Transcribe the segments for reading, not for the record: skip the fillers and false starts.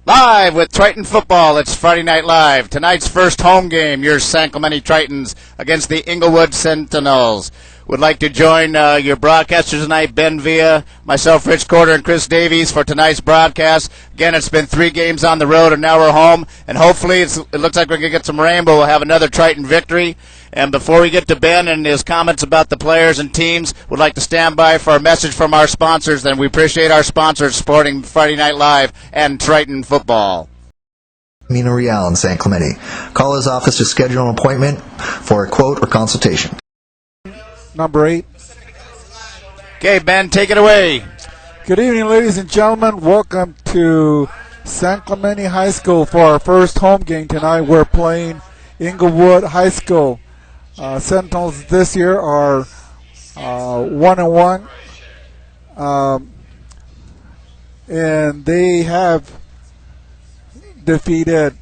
Live with Triton Football. It's Friday Night Live. Tonight's first home game, your San Clemente Tritons against the Inglewood Sentinels. Would like to join your broadcasters tonight, Ben Villa, myself, Rich Corder, and Chris Davies for tonight's broadcast. Again, it's been 3 games on the road, and now we're home. And hopefully it looks like we're going to get some rain, but we'll have another Triton victory. And before we get to Ben and his comments about the players and teams, would like to stand by for a message from our sponsors. Then we appreciate our sponsors supporting Friday Night Live and Triton Football. Mina Real in San Clemente. Call his office to schedule an appointment for a quote or consultation. Number 8. Okay, Ben, take it away. Good evening, ladies and gentlemen. Welcome to San Clemente High School for our first home game tonight. We're playing Inglewood High School. Sentinels this year are 1-1, and they have defeated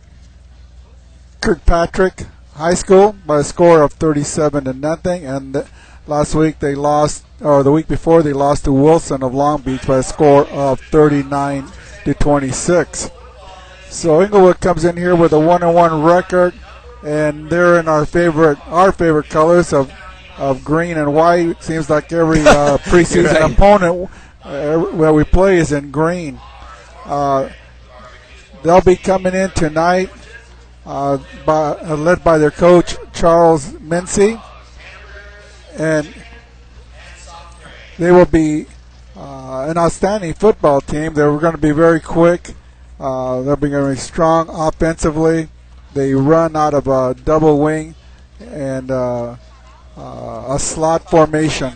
Kirkpatrick High School by a score of 37-0, and last week they lost, or the week before they lost to Wilson of Long Beach by a score of 39-26. So Inglewood comes in here with a 1-1 record, and they're in our favorite colors of green and white. It seems like every preseason right. Opponent where we play is in green. They'll be coming in tonight, led by their coach Charles Mincy. And they will be an outstanding football team. They're going to be very quick. They'll be going to be strong offensively. They run out of a double wing and a slot formation.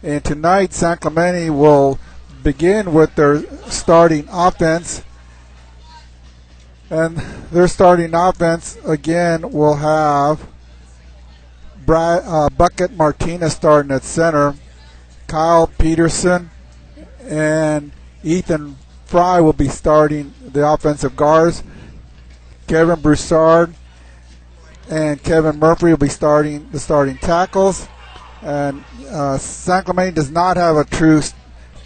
And tonight, San Clemente will begin with their starting offense. And their starting offense, again, will have Bucket Martinez starting at center. Kyle Peterson and Ethan Fry will be starting the offensive guards. Kevin Broussard and Kevin Murphy will be starting the starting tackles. And San Clemente does not have a true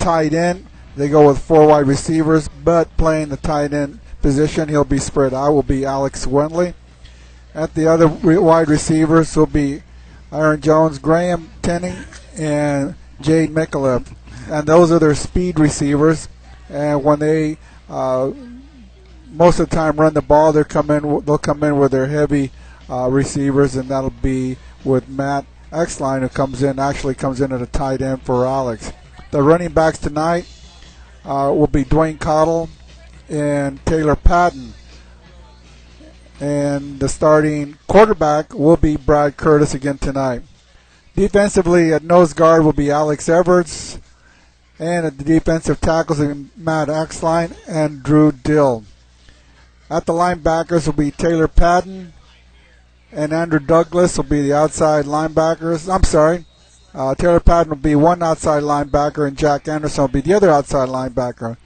tight end. They go with 4 wide receivers, but playing the tight end position, he'll be spread out, will be Alex Wendley. At the other wide receivers will be Aaron Jones, Graham Tenney, and Jade Micallef. And those are their speed receivers. And when they most of the time run the ball, they'll come in with their heavy receivers, and that'll be with Matt Exline, who comes in at a tight end for Alex. The running backs tonight will be Dwayne Cottle and Taylor Patton. And the starting quarterback will be Brad Curtis again tonight. Defensively at nose guard will be Alex Everts. And at the defensive tackles will be Matt Exline and Drew Dill. At the linebackers will be Taylor Patton and Andrew Douglas will be the outside linebackers. Taylor Patton will be one outside linebacker and Jack Anderson will be the other outside linebacker.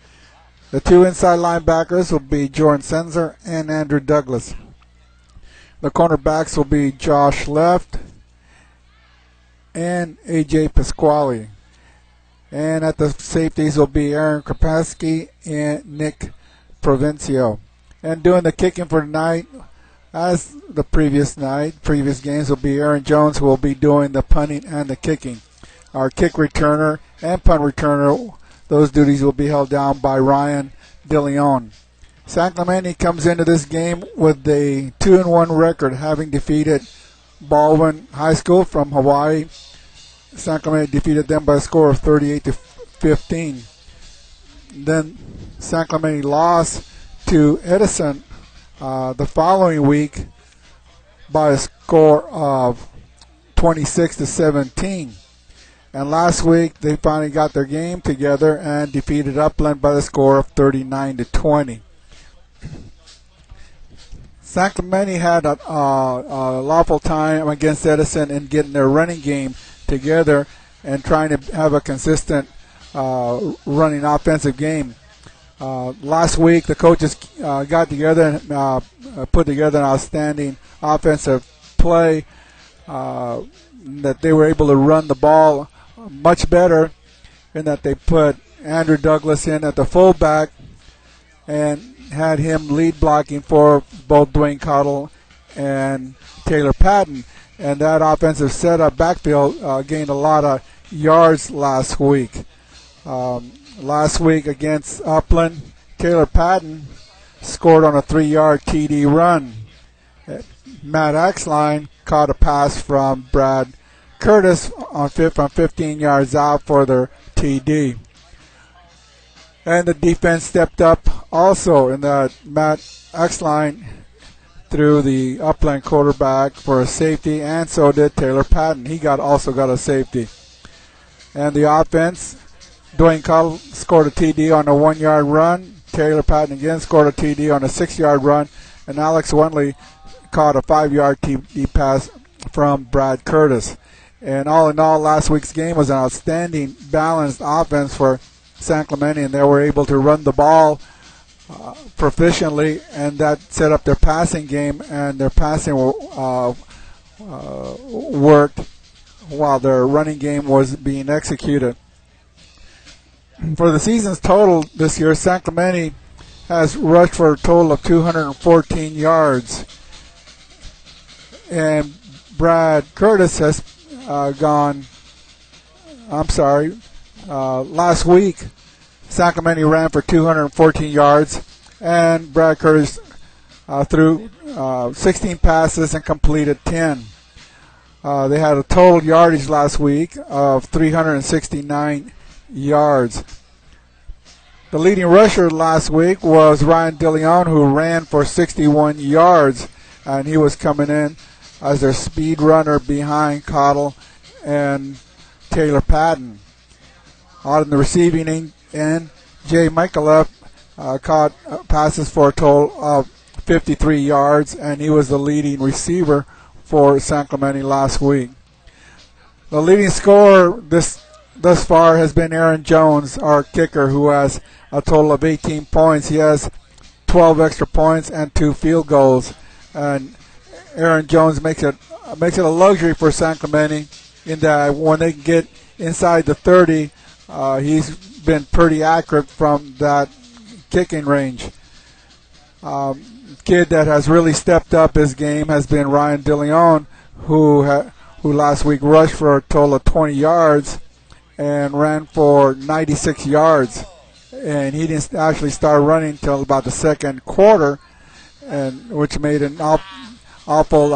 The 2 inside linebackers will be Jordan Senzer and Andrew Douglas. The cornerbacks will be Josh Left and A.J. Pasquale. And at the safeties will be Aaron Krapowski and Nick Provencio. And doing the kicking for tonight, as the previous games, will be Aaron Jones, who will be doing the punting and the kicking. Our kick returner and punt returner, those duties will be held down by Ryan DeLeon. San Clemente comes into this game with a 2-1 record, having defeated Baldwin High School from Hawaii. San Clemente defeated them by a score of 38-15. Then San Clemente lost to Edison the following week by a score of 26-17. And last week they finally got their game together and defeated Upland by the score of 39-20. San Clemente had a lawful time against Edison in getting their running game together and trying to have a consistent running offensive game. Last week, the coaches got together and put together an outstanding offensive play that they were able to run the ball much better, in that they put Andrew Douglas in at the fullback, and had him lead blocking for both Dwayne Cottle and Taylor Patton. And that offensive setup backfield gained a lot of yards last week. Last week against Upland, Taylor Patton scored on a 3-yard TD run. Matt Axline caught a pass from Brad Curtis on from 15 yards out for their TD. And the defense stepped up also in that Matt Axline threw the Upland quarterback for a safety, and so did Taylor Patton. He also got a safety. And the offense, Dwayne Cottle scored a TD on a 1-yard run. Taylor Patton again scored a TD on a 6-yard run. And Alex Wendley caught a 5-yard TD pass from Brad Curtis. And all in all, last week's game was an outstanding, balanced offense for San Clemente, and they were able to run the ball proficiently, and that set up their passing game, and their passing worked while their running game was being executed. For the season's total this year, San Clemente has rushed for a total of 214 yards, and Brad Curtis has last week San Clemente ran for 214 yards, and Brad Curtis threw 16 passes and completed 10. They had a total yardage last week of 369 yards. The leading rusher last week was Ryan DeLeon, who ran for 61 yards, and he was coming in as their speed runner behind Cottle and Taylor Patton. Out in the receiving end, Jay Michaeleff caught passes for a total of 53 yards, and he was the leading receiver for San Clemente last week. The leading scorer thus far has been Aaron Jones, our kicker, who has a total of 18 points. He has 12 extra points and 2 field goals. And Aaron Jones makes it a luxury for San Clemente in that when they get inside the 30, he's been pretty accurate from that kicking range. Kid that has really stepped up his game has been Ryan DeLeon, who last week rushed for a total of 20 yards and ran for 96 yards. And he didn't actually start running until about the second quarter, and which made an awful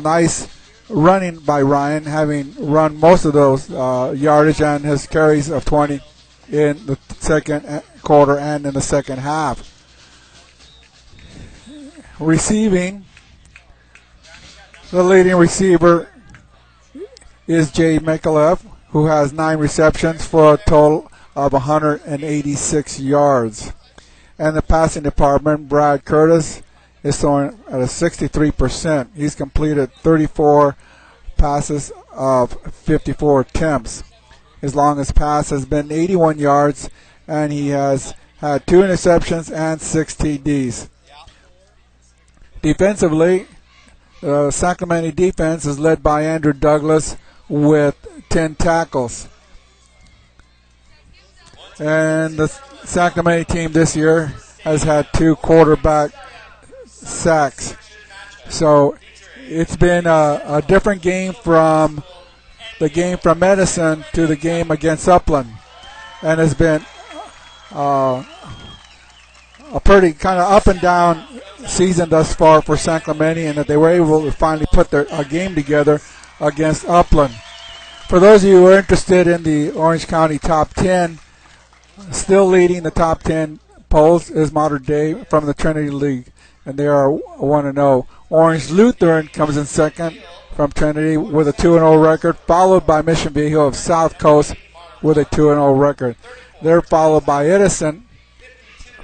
nice running by Ryan, having run most of those yardage and his carries of 20 in the second quarter and in the second half. Receiving, the leading receiver is Jay Michaeleff, who has 9 receptions for a total of 186 yards. And the passing department, Brad Curtis is throwing at a 63%. He's completed 34 passes of 54 attempts. His longest pass has been 81 yards, and he has had 2 interceptions and 6 TDs. Defensively, the San Clemente defense is led by Andrew Douglas with 10 tackles. And the San Clemente team this year has had 2 quarterback sacks. So it's been a different game from the game from Medicine to the game against Upland. And it's been a pretty kind of up and down season thus far for San Clemente, and that they were able to finally put a game together against Upland. For those of you who are interested in the Orange County top 10, still leading the top 10 polls is Mater Dei from the Trinity League, and they are 1-0. Orange Lutheran comes in second from Trinity with a 2-0 record, followed by Mission Viejo of South Coast with a 2-0 record. They're followed by Edison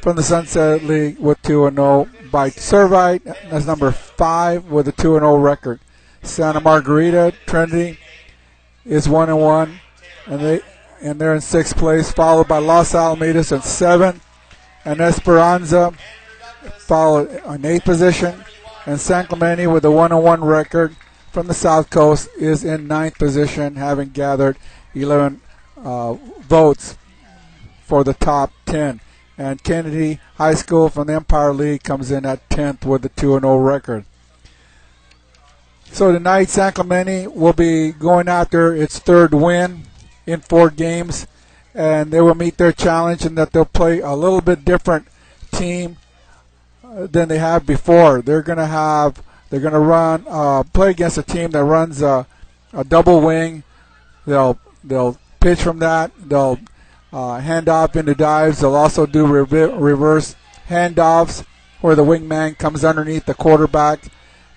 from the Sunset League with 2-0, by Servite as number 5 with a 2-0 record. Santa Margarita Trinity is 1-1, and they're in 6th place, followed by Los Alamitos in 7th, and Esperanza followed in 8th position, and San Clemente with a 1-1 record from the South Coast is in 9th position, having gathered 11 votes for the top 10. and Kennedy High School from the Empire League comes in at 10th with a 2-0 record. So tonight, San Clemente will be going after its third win in 4 games, and they will meet their challenge in that they'll play a little bit different team than they have before. They're going to run play against a team that runs a double wing. They'll pitch from that. They'll hand off into dives. They'll also do reverse handoffs where the wingman comes underneath the quarterback,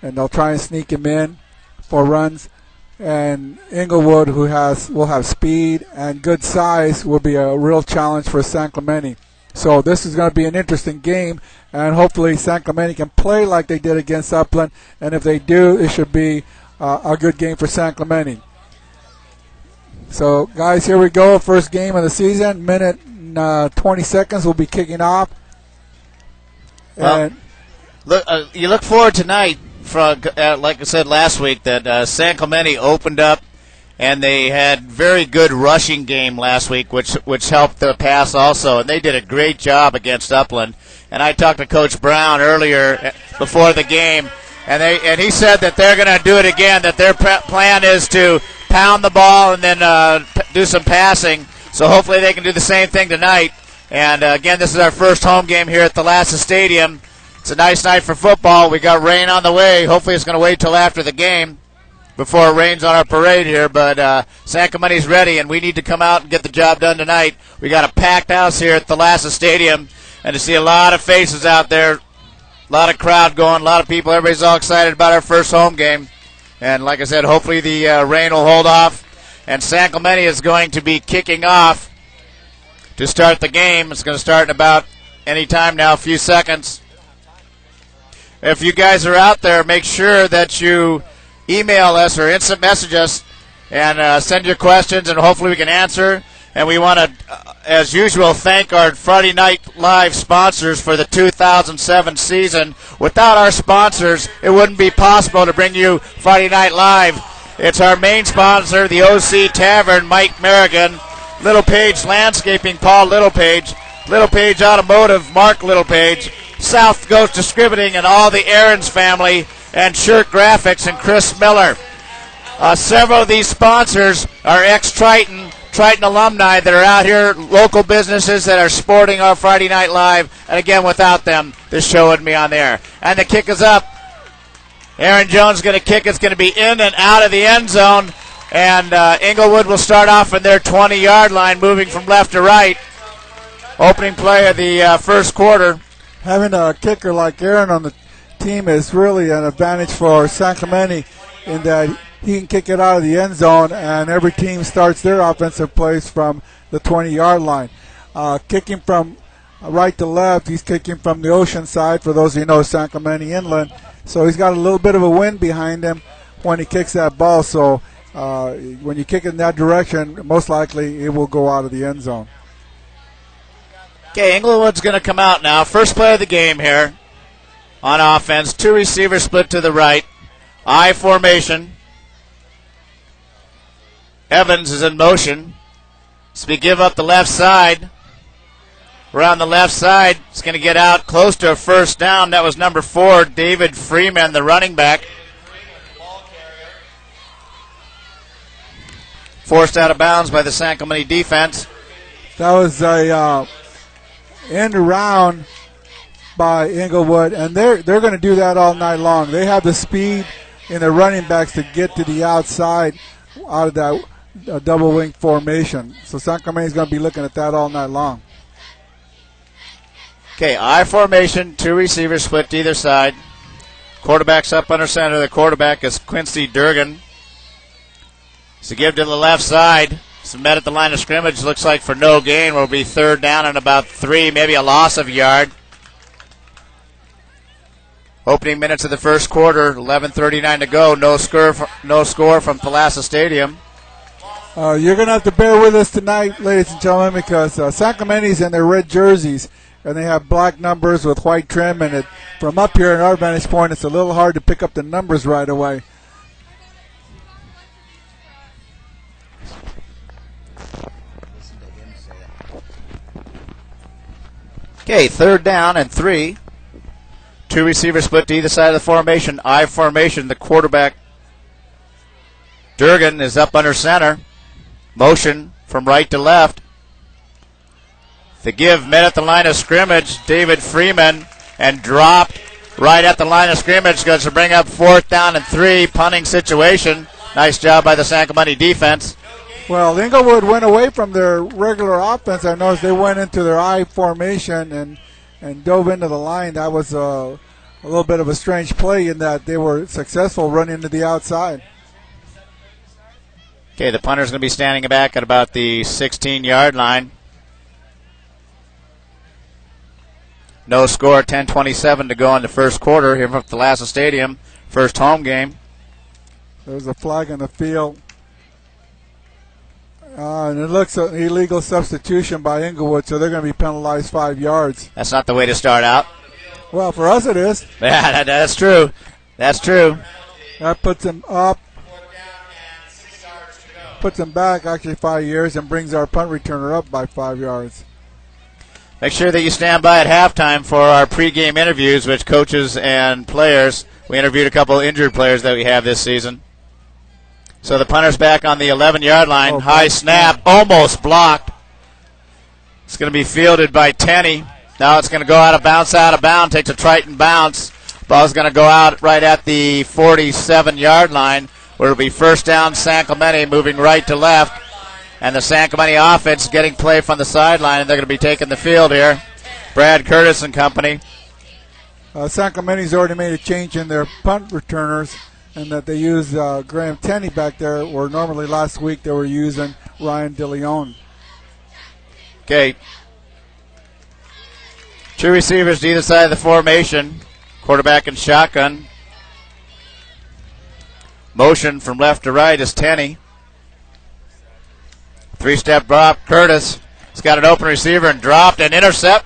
and they'll try and sneak him in for runs. And Inglewood, who will have speed and good size, will be a real challenge for San Clemente. So this is going to be an interesting game, and hopefully San Clemente can play like they did against Upland, and if they do, it should be a good game for San Clemente. So, guys, here we go. First game of the season. Minute 20 seconds. We'll be kicking off. Well, you look forward tonight, like I said last week, that San Clemente opened up, and they had very good rushing game last week, which helped the pass also, and they did a great job against Upland. And I talked to Coach Brown earlier before the game, and he said that they're going to do it again, that their plan is to pound the ball and then do some passing. So hopefully they can do the same thing tonight. And again, this is our first home game here at Thalassa Stadium. It's a nice night for football. We got rain on the way. Hopefully it's going to wait till after the game before it rains on our parade here. But San Clemente's ready, and we need to come out and get the job done tonight. We got a packed house here at Thalassa Stadium, and to see a lot of faces out there, a lot of crowd going, a lot of people. Everybody's all excited about our first home game. And like I said, hopefully the rain will hold off. And San Clemente is going to be kicking off to start the game. It's going to start in about any time now, a few seconds. If you guys are out there, make sure that you email us or instant message us and send your questions, and hopefully we can answer. And we want to, as usual, thank our Friday Night Live sponsors for the 2007 season. Without our sponsors, it wouldn't be possible to bring you Friday Night Live. It's our main sponsor, the OC Tavern, Mike Merrigan, Little Page Landscaping, Paul Littlepage, Little Page Automotive, Mark Littlepage, South Coast Distributing, and all the Aarons family, and Shirt Graphics and Chris Miller. Several of these sponsors are ex-Triton alumni that are out here, local businesses that are sporting our Friday Night Live, and again, without them, this show wouldn't be on the air. And the kick is up. Aaron Jones is going to kick. It's going to be in and out of the end zone, and Inglewood will start off in their 20-yard line, moving from left to right. Opening play of the first quarter. Having a kicker like Aaron on the team is really an advantage for San Clemente in that he can kick it out of the end zone, and every team starts their offensive plays from the 20-yard line. Kicking from right to left, he's kicking from the ocean side, for those of you who know San Clemente Inland. So he's got a little bit of a wind behind him when he kicks that ball. So when you kick it in that direction, most likely it will go out of the end zone. Okay, Inglewood's going to come out now. First play of the game here on offense. 2 receivers split to the right. I formation. Evans is in motion. So we give up the left side. Around the left side, it's going to get out close to a first down. That was number 4, David Freeman, the running back. Forced out of bounds by the San Clemente defense. That was a end around by Inglewood, and they're going to do that all night long. They have the speed in their running backs to get to the outside out of that double wing formation. So San Clemente is going to be looking at that all night long. Okay, I formation, 2 receivers split to either side. Quarterback's up under center. The quarterback is Quincy Durgan. So give to the left side. Some met at the line of scrimmage. Looks like for no gain. Will be third down and about 3, maybe a loss of a yard. Opening minutes of the first quarter, 11:39 to go. No score from Thalassa Stadium. You're going to have to bear with us tonight, ladies and gentlemen, because San Clemente's in their red jerseys, and they have black numbers with white trim, and from up here in our vantage point, it's a little hard to pick up the numbers right away. Okay, 3rd down and 3. 2 receivers split to either side of the formation. I formation. The quarterback, Durgan, is up under center. Motion from right to left. The give met at the line of scrimmage. David Freeman, and dropped right at the line of scrimmage. Going to bring up 4th down and 3. Punting situation. Nice job by the San Clemente defense. Well, Inglewood went away from their regular offense. I noticed they went into their I formation and dove into the line. That was a little bit of a strange play in that they were successful running to the outside. Okay, the punter's going to be standing back at about the 16-yard line. No score, 10:27 to go in the first quarter here from Thalassa Stadium. First home game. There's a flag on the field. And it looks an illegal substitution by Inglewood, so they're going to be penalized 5 yards. That's not the way to start out. Well, for us it is. Yeah, that's true. That's true. That puts them up, puts them back actually 5 years, and brings our punt returner up by 5 yards. Make sure that you stand by at halftime for our pregame interviews with coaches and players. We interviewed a couple of injured players that we have this season. So the punter's back on the 11-yard line. Oh, high snap, almost blocked. It's going to be fielded by Tenney. Now it's going to go out of bounds, takes a Triton bounce. Ball's going to go out right at the 47-yard line, where it'll be 1st down San Clemente, moving right to left. And the San Clemente offense getting play from the sideline, and they're going to be taking the field here. Brad Curtis and company. San Clemente's already made a change in their punt returners, and that they use Graham Tenney back there, where normally last week they were using Ryan DeLeon. Okay. 2 receivers to either side of the formation. Quarterback and shotgun. Motion from left to right is Tenney. 3-step drop, Curtis. He's got an open receiver and dropped and intercept.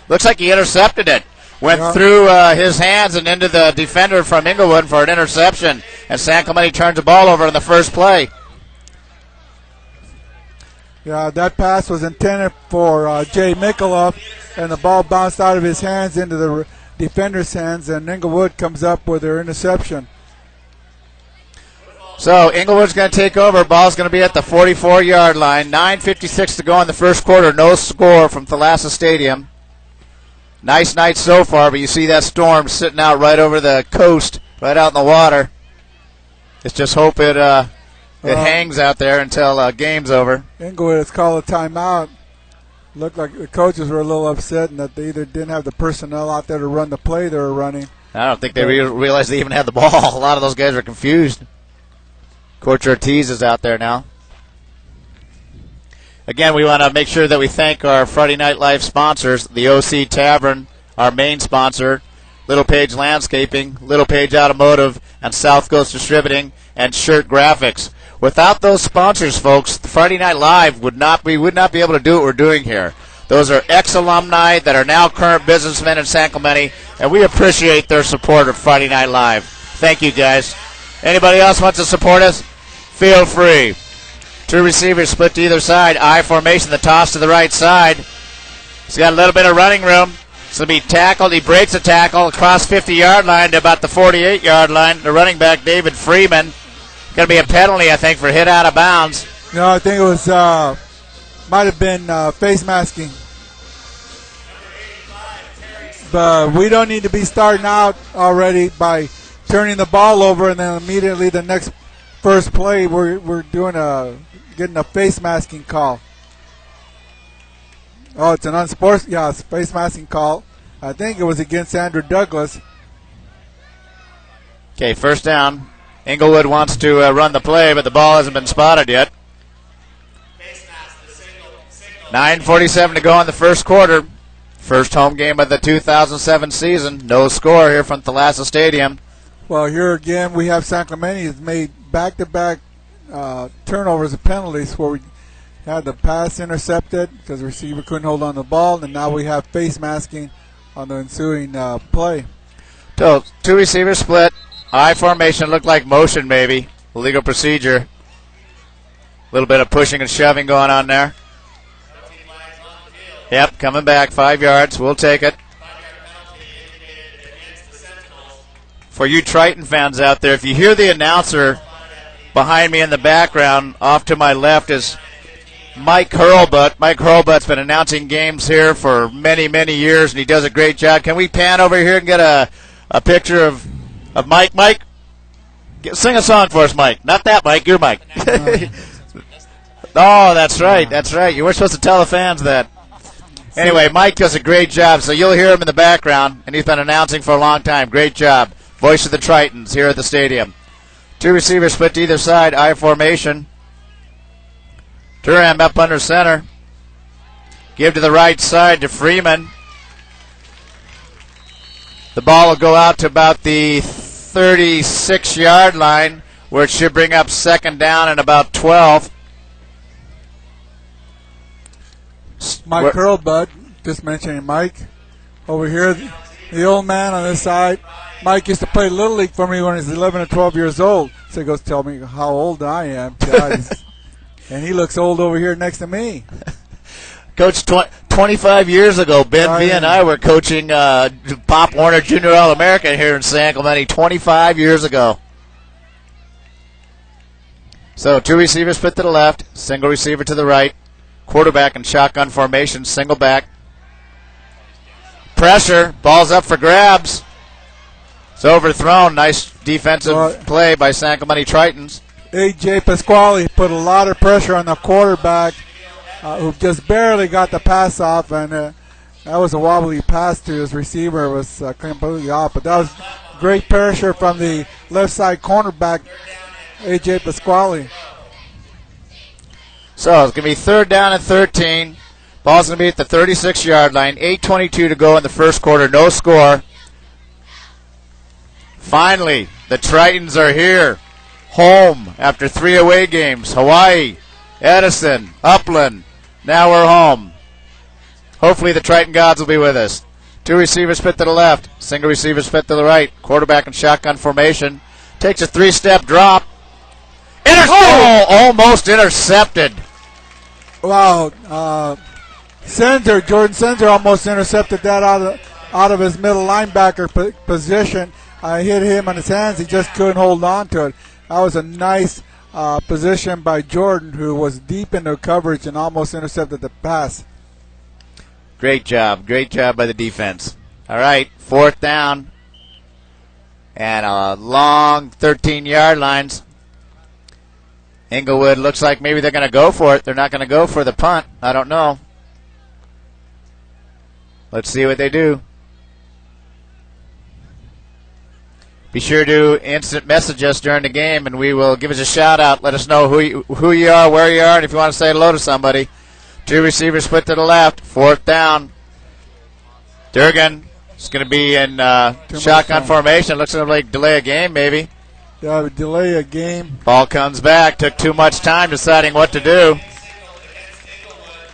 Looks like he intercepted it. Went through his hands and into the defender from Inglewood for an interception. And San Clemente turns the ball over in the first play. Yeah, that pass was intended for Jay Mikuloff, and the ball bounced out of his hands into the defender's hands, and Inglewood comes up with their interception. So Inglewood's going to take over. Ball's going to be at the 44-yard line. 9:56 to go in the first quarter. No score from Thalassa Stadium. Nice night so far, but you see that storm sitting out right over the coast, right out in the water. Let's just hope it hangs out there until game's over. Inglewood has called a timeout. Looked like the coaches were a little upset and that they either didn't have the personnel out there to run the play they were running. I don't think they realized they even had the ball. A lot of those guys are confused. Coach Ortiz is out there now. Again, we want to make sure that we thank our Friday Night Live sponsors, the OC Tavern, our main sponsor, Little Page Landscaping, Little Page Automotive, and South Coast Distributing, and Shirt Graphics. Without those sponsors, folks, Friday Night Live would not be able to do what we're doing here. Those are ex-alumni that are now current businessmen in San Clemente, and we appreciate their support of Friday Night Live. Thank you, guys. Anybody else wants to support us? Feel free. 2 receivers split to either side. I formation, the toss to the right side. He's got a little bit of running room. So he'll be tackled. He breaks a tackle across 50-yard line to about the 48-yard line. The running back, David Freeman. Going to be a penalty, I think, for hit out of bounds. No, I think it was, might have been face masking. But we don't need to be starting out already by turning the ball over and then immediately the next first play we're doing getting a face masking call. Oh, it's an unsports. Yeah, it's a face masking call. I think it was against Andrew Douglas. Okay, 1st down. Inglewood wants to run the play, but the ball hasn't been spotted yet. 9:47 to go in the first quarter. First home game of the 2007 season. No score here from Thalassa Stadium. Well, here again we have San Clemente has made back-to-back turnovers and penalties where we had the pass intercepted because the receiver couldn't hold on the ball, and now we have face masking on the ensuing play. So 2 receivers split. I formation looked like motion maybe. Legal procedure. A little bit of pushing and shoving going on there. Yep, coming back 5 yards. We'll take it. For you Triton fans out there, if you hear the announcer behind me in the background, off to my left is Mike Hurlbutt. Mike Hurlbutt's been announcing games here for many, many years, and he does a great job. Can we pan over here and get a picture of Mike? Mike, sing a song for us, Mike. Not that Mike, you're Mike. Oh, that's right, that's right. You were supposed to tell the fans that. Anyway, Mike does a great job, so you'll hear him in the background, and he's been announcing for a long time. Great job. Voice of the Tritons here at the stadium. 2 receivers split to either side, I formation. Durham up under center. Give to the right side to Freeman. The ball will go out to about the 36-yard line, where it should bring up second down and about 12. Mike Hurlbutt, just mentioning Mike. Over here, the old man on this side. Mike used to play Little League for me when he was 11 or 12 years old. So he goes, tell me how old I am. And he looks old over here next to me. Coach, 25 years ago, Ben V and I were coaching Pop Warner Junior All-American here in San Clemente 25 years ago. So 2 receivers split to the left, single receiver to the right, quarterback in shotgun formation, single back. Pressure, ball's up for grabs. It's overthrown. Nice defensive play by San Clemente Tritons. A.J. Pasquale put a lot of pressure on the quarterback, who just barely got the pass off, and that was a wobbly pass to his receiver. It was completely off, but that was great pressure from the left side cornerback, A.J. Pasquale. So it's going to be 3rd down and 13. Ball's going to be at the 36-yard line. 8:22 to go in the first quarter. No score. Finally, the Tritons are here. Home after 3 away games. Hawaii, Edison, Upland. Now we're home. Hopefully the Triton gods will be with us. 2 receivers split to the left. Single receiver split to the right. Quarterback in shotgun formation. Takes a 3-step drop. Almost intercepted. Wow. Jordan Senzer almost intercepted that out of his middle linebacker position. I hit him on his hands. He just couldn't hold on to it. That was a nice position by Jordan, who was deep into coverage and almost intercepted the pass. Great job. Great job by the defense. All right, 4th down. And a long 13-yard lines. Inglewood looks like maybe they're going to go for it. They're not going to go for the punt. I don't know. Let's see what they do. Be sure to instant message us during the game, and we will give us a shout-out. Let us know who you are, where you are, and if you want to say hello to somebody. 2 receivers split to the left. 4th down. Durgan is going to be in shotgun formation. Looks like delay a game, maybe. Yeah, delay a game. Ball comes back. Took too much time deciding what to do.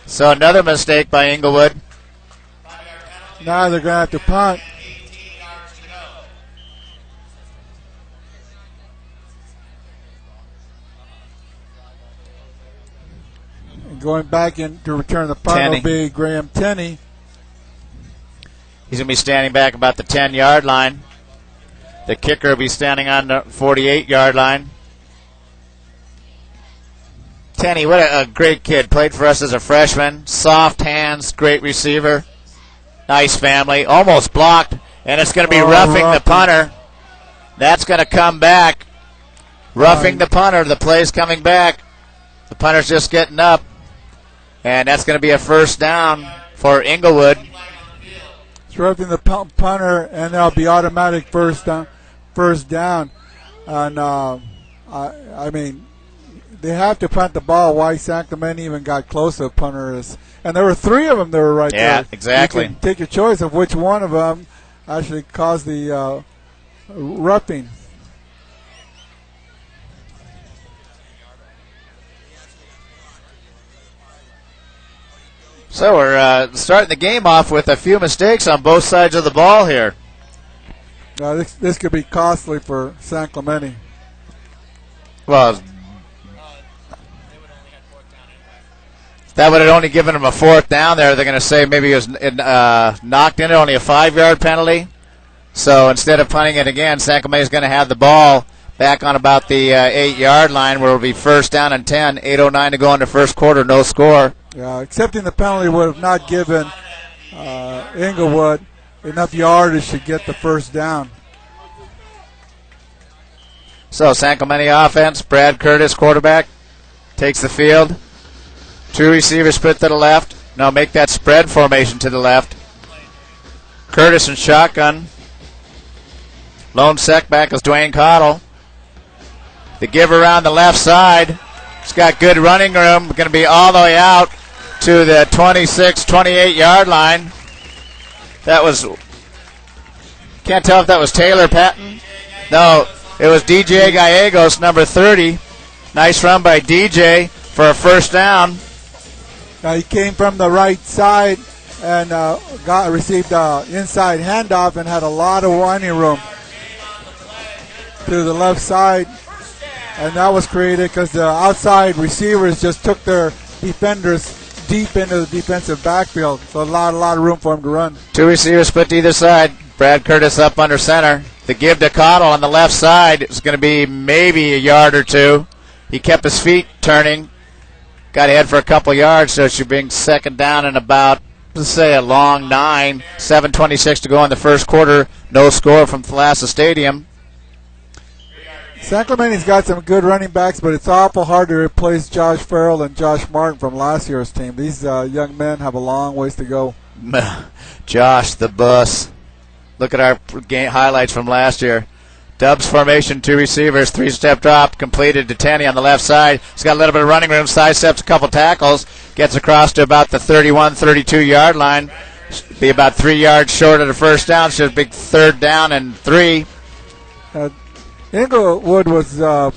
So another mistake by Inglewood. Now they're going to have to punt. And going back in to return the punt will be Graham Tenney. He's going to be standing back about the 10-yard line. The kicker will be standing on the 48-yard line. Tenney, what a great kid. Played for us as a freshman. Soft hands, great receiver. Nice family. Almost blocked, and it's going to be roughing the punter. That's going to come back. Roughing the punter. The play's coming back. The punter's just getting up. And that's going to be a 1st down for Inglewood. It's roughing the punter, and there'll be automatic first down. And I mean, they have to punt the ball. Why San Clemente even got close to the punter is, and there were 3 of them that were right there. Yeah, exactly. You can take your choice of which one of them actually caused the roughing. So we're starting the game off with a few mistakes on both sides of the ball here. This could be costly for San Clemente. Well, That would have only given him a fourth down there. They're going to say maybe he was knocked in it, only a 5-yard penalty. So instead of punting it again, San Clemente is going to have the ball back on about the 8-yard line, where it'll be first down and 10. 8:09 to go in the first quarter, no score. Yeah, accepting the penalty would have not given Inglewood enough yardage to get the first down. So San Clemente offense, Brad Curtis, quarterback, takes the field. 2 receivers split to the left. No, make that spread formation to the left. Curtis in shotgun. Lone sec back is Dwayne Cottle. The give around the left side. It's got good running room. Going to be all the way out to the 26, 28-yard line. That was, can't tell if that was Taylor Patton. No, it was DJ Gallegos, number 30. Nice run by DJ for a first down. He came from the right side and received an inside handoff and had a lot of running room to the left side. And that was created because the outside receivers just took their defenders deep into the defensive backfield. So a lot of room for him to run. 2 receivers split to either side. Brad Curtis up under center. The give to Cottle on the left side is going to be maybe a yard or 2. He kept his feet turning. Got ahead for a couple yards, so it should bring second down and about, let's say, a long 9. 7:26 to go in the first quarter. No score from Thalassa Stadium. San Clemente's got some good running backs, but it's awful hard to replace Josh Farrell and Josh Martin from last year's team. These young men have a long ways to go. Josh, the bus. Look at our highlights from last year. Dubs formation, 2 receivers, 3-step drop, completed to Tenney on the left side. He's got a little bit of running room, sidesteps a couple tackles, gets across to about the 31, 32-yard line. Be about 3 yards short of the first down, so it's a big third down and 3. Inglewood was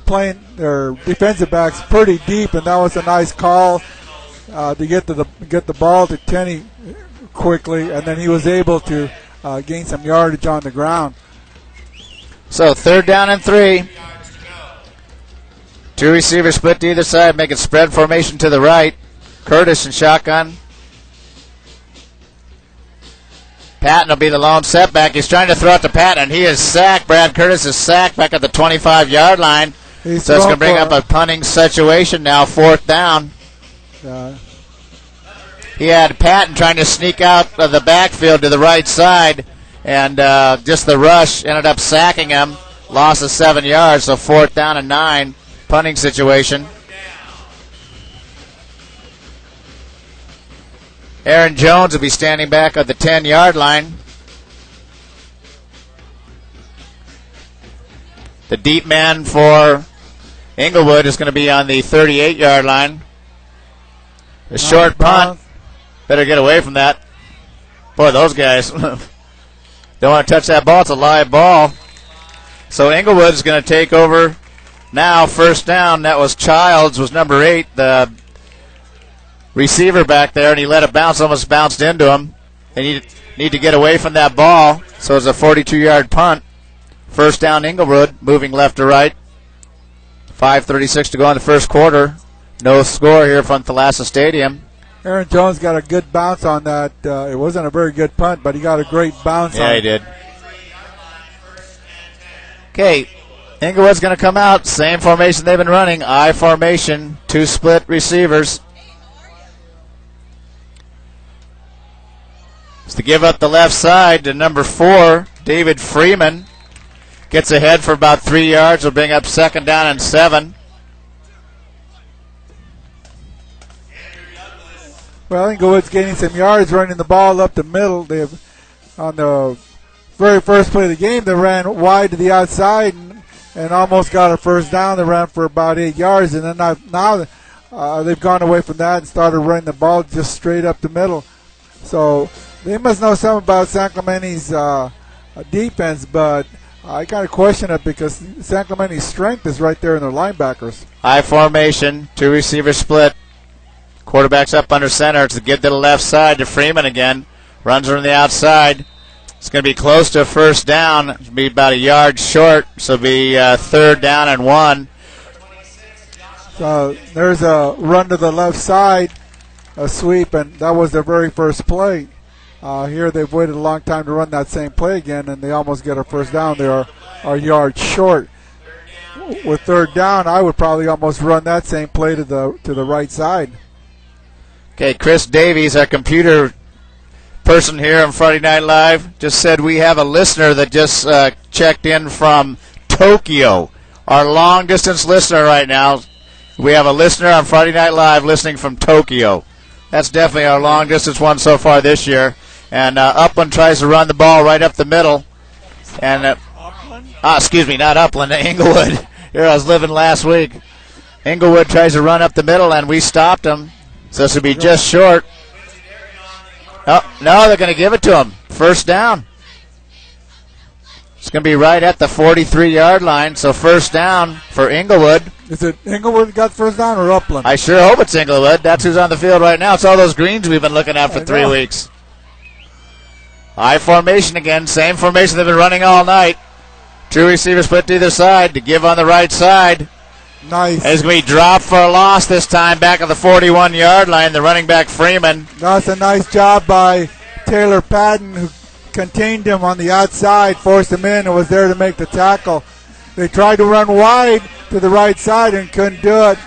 playing their defensive backs pretty deep, and that was a nice call to get the ball to Tenney quickly, and then he was able to gain some yardage on the ground. So third down and 3. 2 receivers split to either side, making spread formation to the right. Curtis in shotgun. Patton will be the lone setback. He's trying to throw it to Patton. He is sacked. Brad Curtis is sacked back at the 25-yard line. So it's going to bring up a punting situation now, fourth down. He had Patton trying to sneak out of the backfield to the right side, and just the rush ended up sacking him. Loss of 7 yards, so fourth down and 9. Punting situation. Aaron Jones will be standing back at the 10-yard line. The deep man for Inglewood is going to be on the 38-yard line. The short punt. Better get away from that. Boy, those guys don't want to touch that ball. It's a live ball. So Inglewood is going to take over now. First down. That was Childs, was number 8, the receiver back there, and he let it bounce, almost bounced into him. They need to get away from that ball. So it's a 42-yard punt. First down, Inglewood, moving left to right. 5:36 to go in the first quarter. No score here from Thalassa Stadium. Aaron Jones got a good bounce on that. It wasn't a very good punt, but he got a great bounce on it. Yeah, he did. Okay, Inglewood's going to come out. Same formation they've been running. I formation, 2 split receivers. It's to give up the left side to number 4, David Freeman. Gets ahead for about 3 yards. Will bring up second down and 7. Well, Inglewood's gaining some yards running the ball up the middle. They have, on the very first play of the game, they ran wide to the outside and almost got a first down. They ran for about 8 yards, and then now they've gone away from that and started running the ball just straight up the middle. So they must know something about San Clemente's defense, but I kind of question it because San Clemente's strength is right there in their linebackers. I formation, 2 receiver split. Quarterback's up under center. It's a give to the left side to Freeman again. Runs from the outside. It's going to be close to a first down. It'll be about a yard short, so it'll be third down and 1. So there's a run to the left side, a sweep, and that was their very first play. Here they've waited a long time to run that same play again, and they almost get a first down. They are a yard short. With third down, I would probably almost run that same play to the right side. Okay, Chris Davies, our computer person here on Friday Night Live, just said we have a listener that just checked in from Tokyo. Our long-distance listener right now. We have a listener on Friday Night Live listening from Tokyo. That's definitely our long-distance one so far this year. And Upland tries to run the ball right up the middle. And excuse me, not Upland, Inglewood. Here I was living last week. Inglewood tries to run up the middle, and we stopped him. So this would be just short. Oh, no, they're going to give it to him. First down. It's going to be right at the 43-yard line, so first down for Inglewood. Is it Inglewood got first down or Upland? I sure hope it's Inglewood. That's who's on the field right now. It's all those greens we've been looking at for 3 weeks. I formation again. Same formation they've been running all night. Two receivers split to either side to give on the right side. Nice. And it's going to be dropped for a loss this time back at the 41-yard line. The running back Freeman. That's a nice job by Taylor Patton, who contained him on the outside, forced him in, and was there to make the tackle. They tried to run wide to the right side and couldn't do it.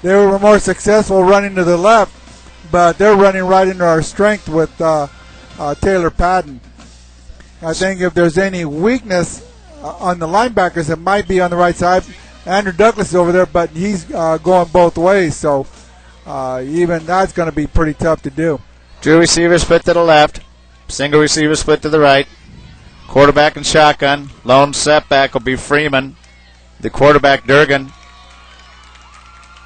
They were more successful running to the left, but they're running right into our strength with Taylor Patton. I think if there's any weakness on the linebackers, it might be on the right side. Andrew Douglas is over there, but he's going both ways, so even that's going to be pretty tough to do. Two receivers split to the left. Single receiver split to the right. Quarterback and shotgun. Lone setback will be Freeman. The quarterback, Durgan.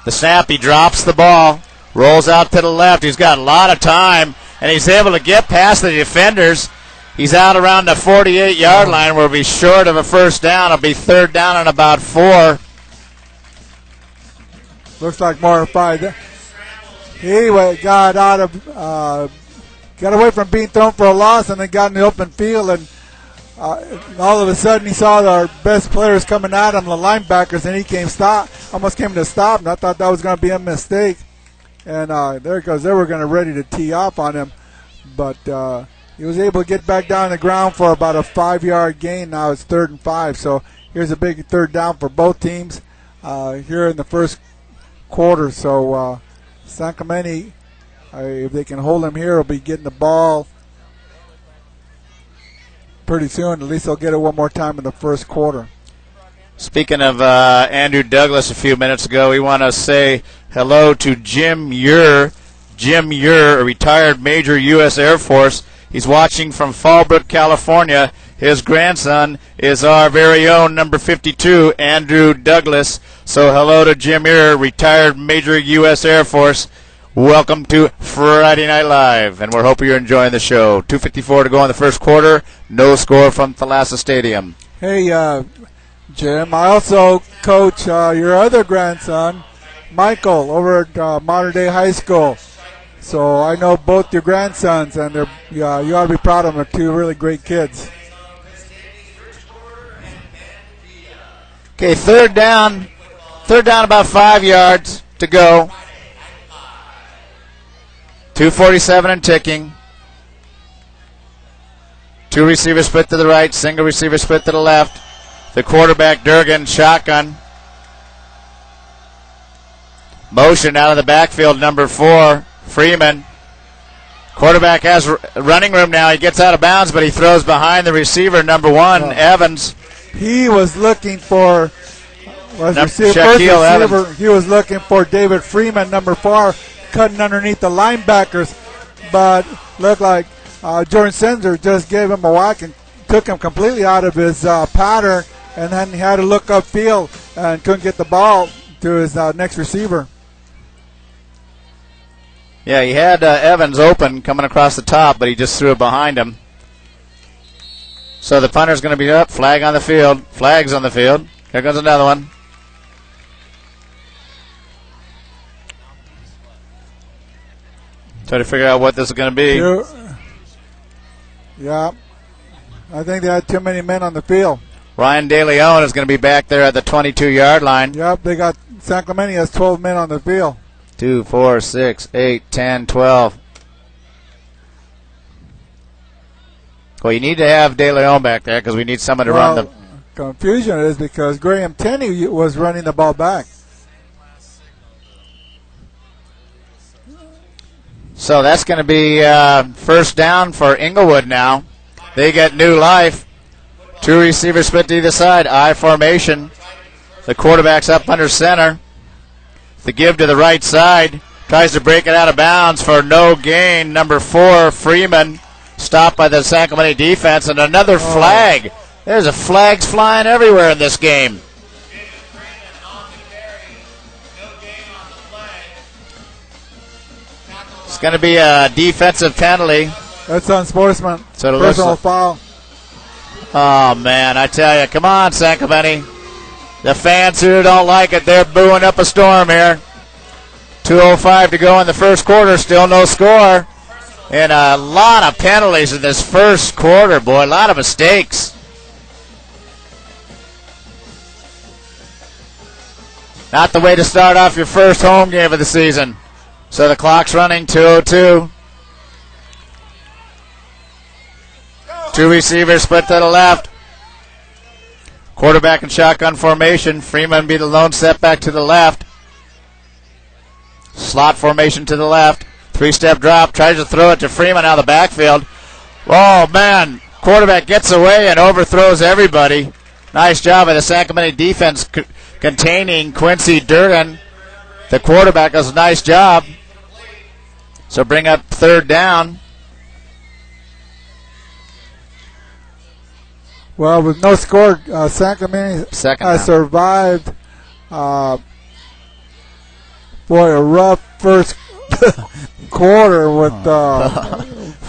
The snap, he drops the ball. Rolls out to the left. He's got a lot of time, and he's able to get past the defenders. He's out around the 48-yard line where he'll be short of a first down. It'll be third down and about 4. Looks like more than 5. He got out of... got away from being thrown for a loss and then got in the open field, and all of a sudden he saw our best players coming at him, the linebackers, and he almost came to stop, and I thought that was going to be a mistake. And there it goes. They were going to ready to tee off on him, but he was able to get back down on the ground for about a 5-yard gain. Now it's 3rd and 5, so here's a big third down for both teams here in the first quarter. So San Clemente, if they can hold him here, will be getting the ball pretty soon. At least they'll get it one more time in the first quarter. Speaking of Andrew Douglas a few minutes ago, we want to say hello to Jim Ure. Jim Ure, a retired Major U.S. Air Force. He's watching from Fallbrook, California. His grandson is our very own number 52, Andrew Douglas. So hello to Jim Ure, retired Major U.S. Air Force. Welcome to Friday Night Live, and we're hoping you're enjoying the show. 2:54 to go in the first quarter. No score from Thalassa Stadium. Hey, Jim, I also coach your other grandson, Michael, over at Modern Day High School. So I know both your grandsons, and you ought to be proud of them. They're two really great kids. Okay, third down about 5 yards to go. 2:47 and ticking. Two receivers split to the right, single receiver split to the left. The quarterback, Durgan, shotgun. Motion out of the backfield, number 4, Freeman. Quarterback has running room now. He gets out of bounds, but he throws behind the receiver, number 1, Evans. He was looking for Shaquille Evans. He was looking for David Freeman, number 4, cutting underneath the linebackers, but looked like Jordan Senzer just gave him a whack and took him completely out of his pattern, and then he had to look upfield and couldn't get the ball to his next receiver. Yeah, he had Evans open coming across the top, but he just threw it behind him. So the punter's going to be up, flag on the field, flags on the field. Here goes another one. Try to figure out what this is going to be. Yeah, I think they had too many men on the field. Ryan De Leon is going to be back there at the 22-yard line. Yep, they got San Clemente has 12 men on the field. 2, 4, 6, 8, 10, 12. Well, you need to have De Leon back there because we need someone to run the. Confusion is because Graham Tenney was running the ball back. So that's going to be first down for Inglewood now. They get new life. 2 receivers split to either side. I formation. The quarterback's up under center. The give to the right side. Tries to break it out of bounds for no gain. Number 4, Freeman. Stopped by the San Clemente defense. And another flag. There's flags flying everywhere in this game. It's going to be a defensive penalty. That's unsportsmanlike. So it Personal foul. Oh, man, I tell you. Come on, San Clemente. The fans who don't like it, they're booing up a storm here. 2:05 to go in the first quarter. Still no score. And a lot of penalties in this first quarter, boy. A lot of mistakes. Not the way to start off your first home game of the season. So the clock's running, 2:02. 2 receivers split to the left. Quarterback and shotgun formation. Freeman be the lone setback to the left. Slot formation to the left. 3-step drop. Tries to throw it to Freeman out of the backfield. Oh, man. Quarterback gets away and overthrows everybody. Nice job by the San Clemente defense containing Quincy Durden. The quarterback does a nice job. So bring up third down. Well, with no score, San Clemente has survived for a rough first quarter with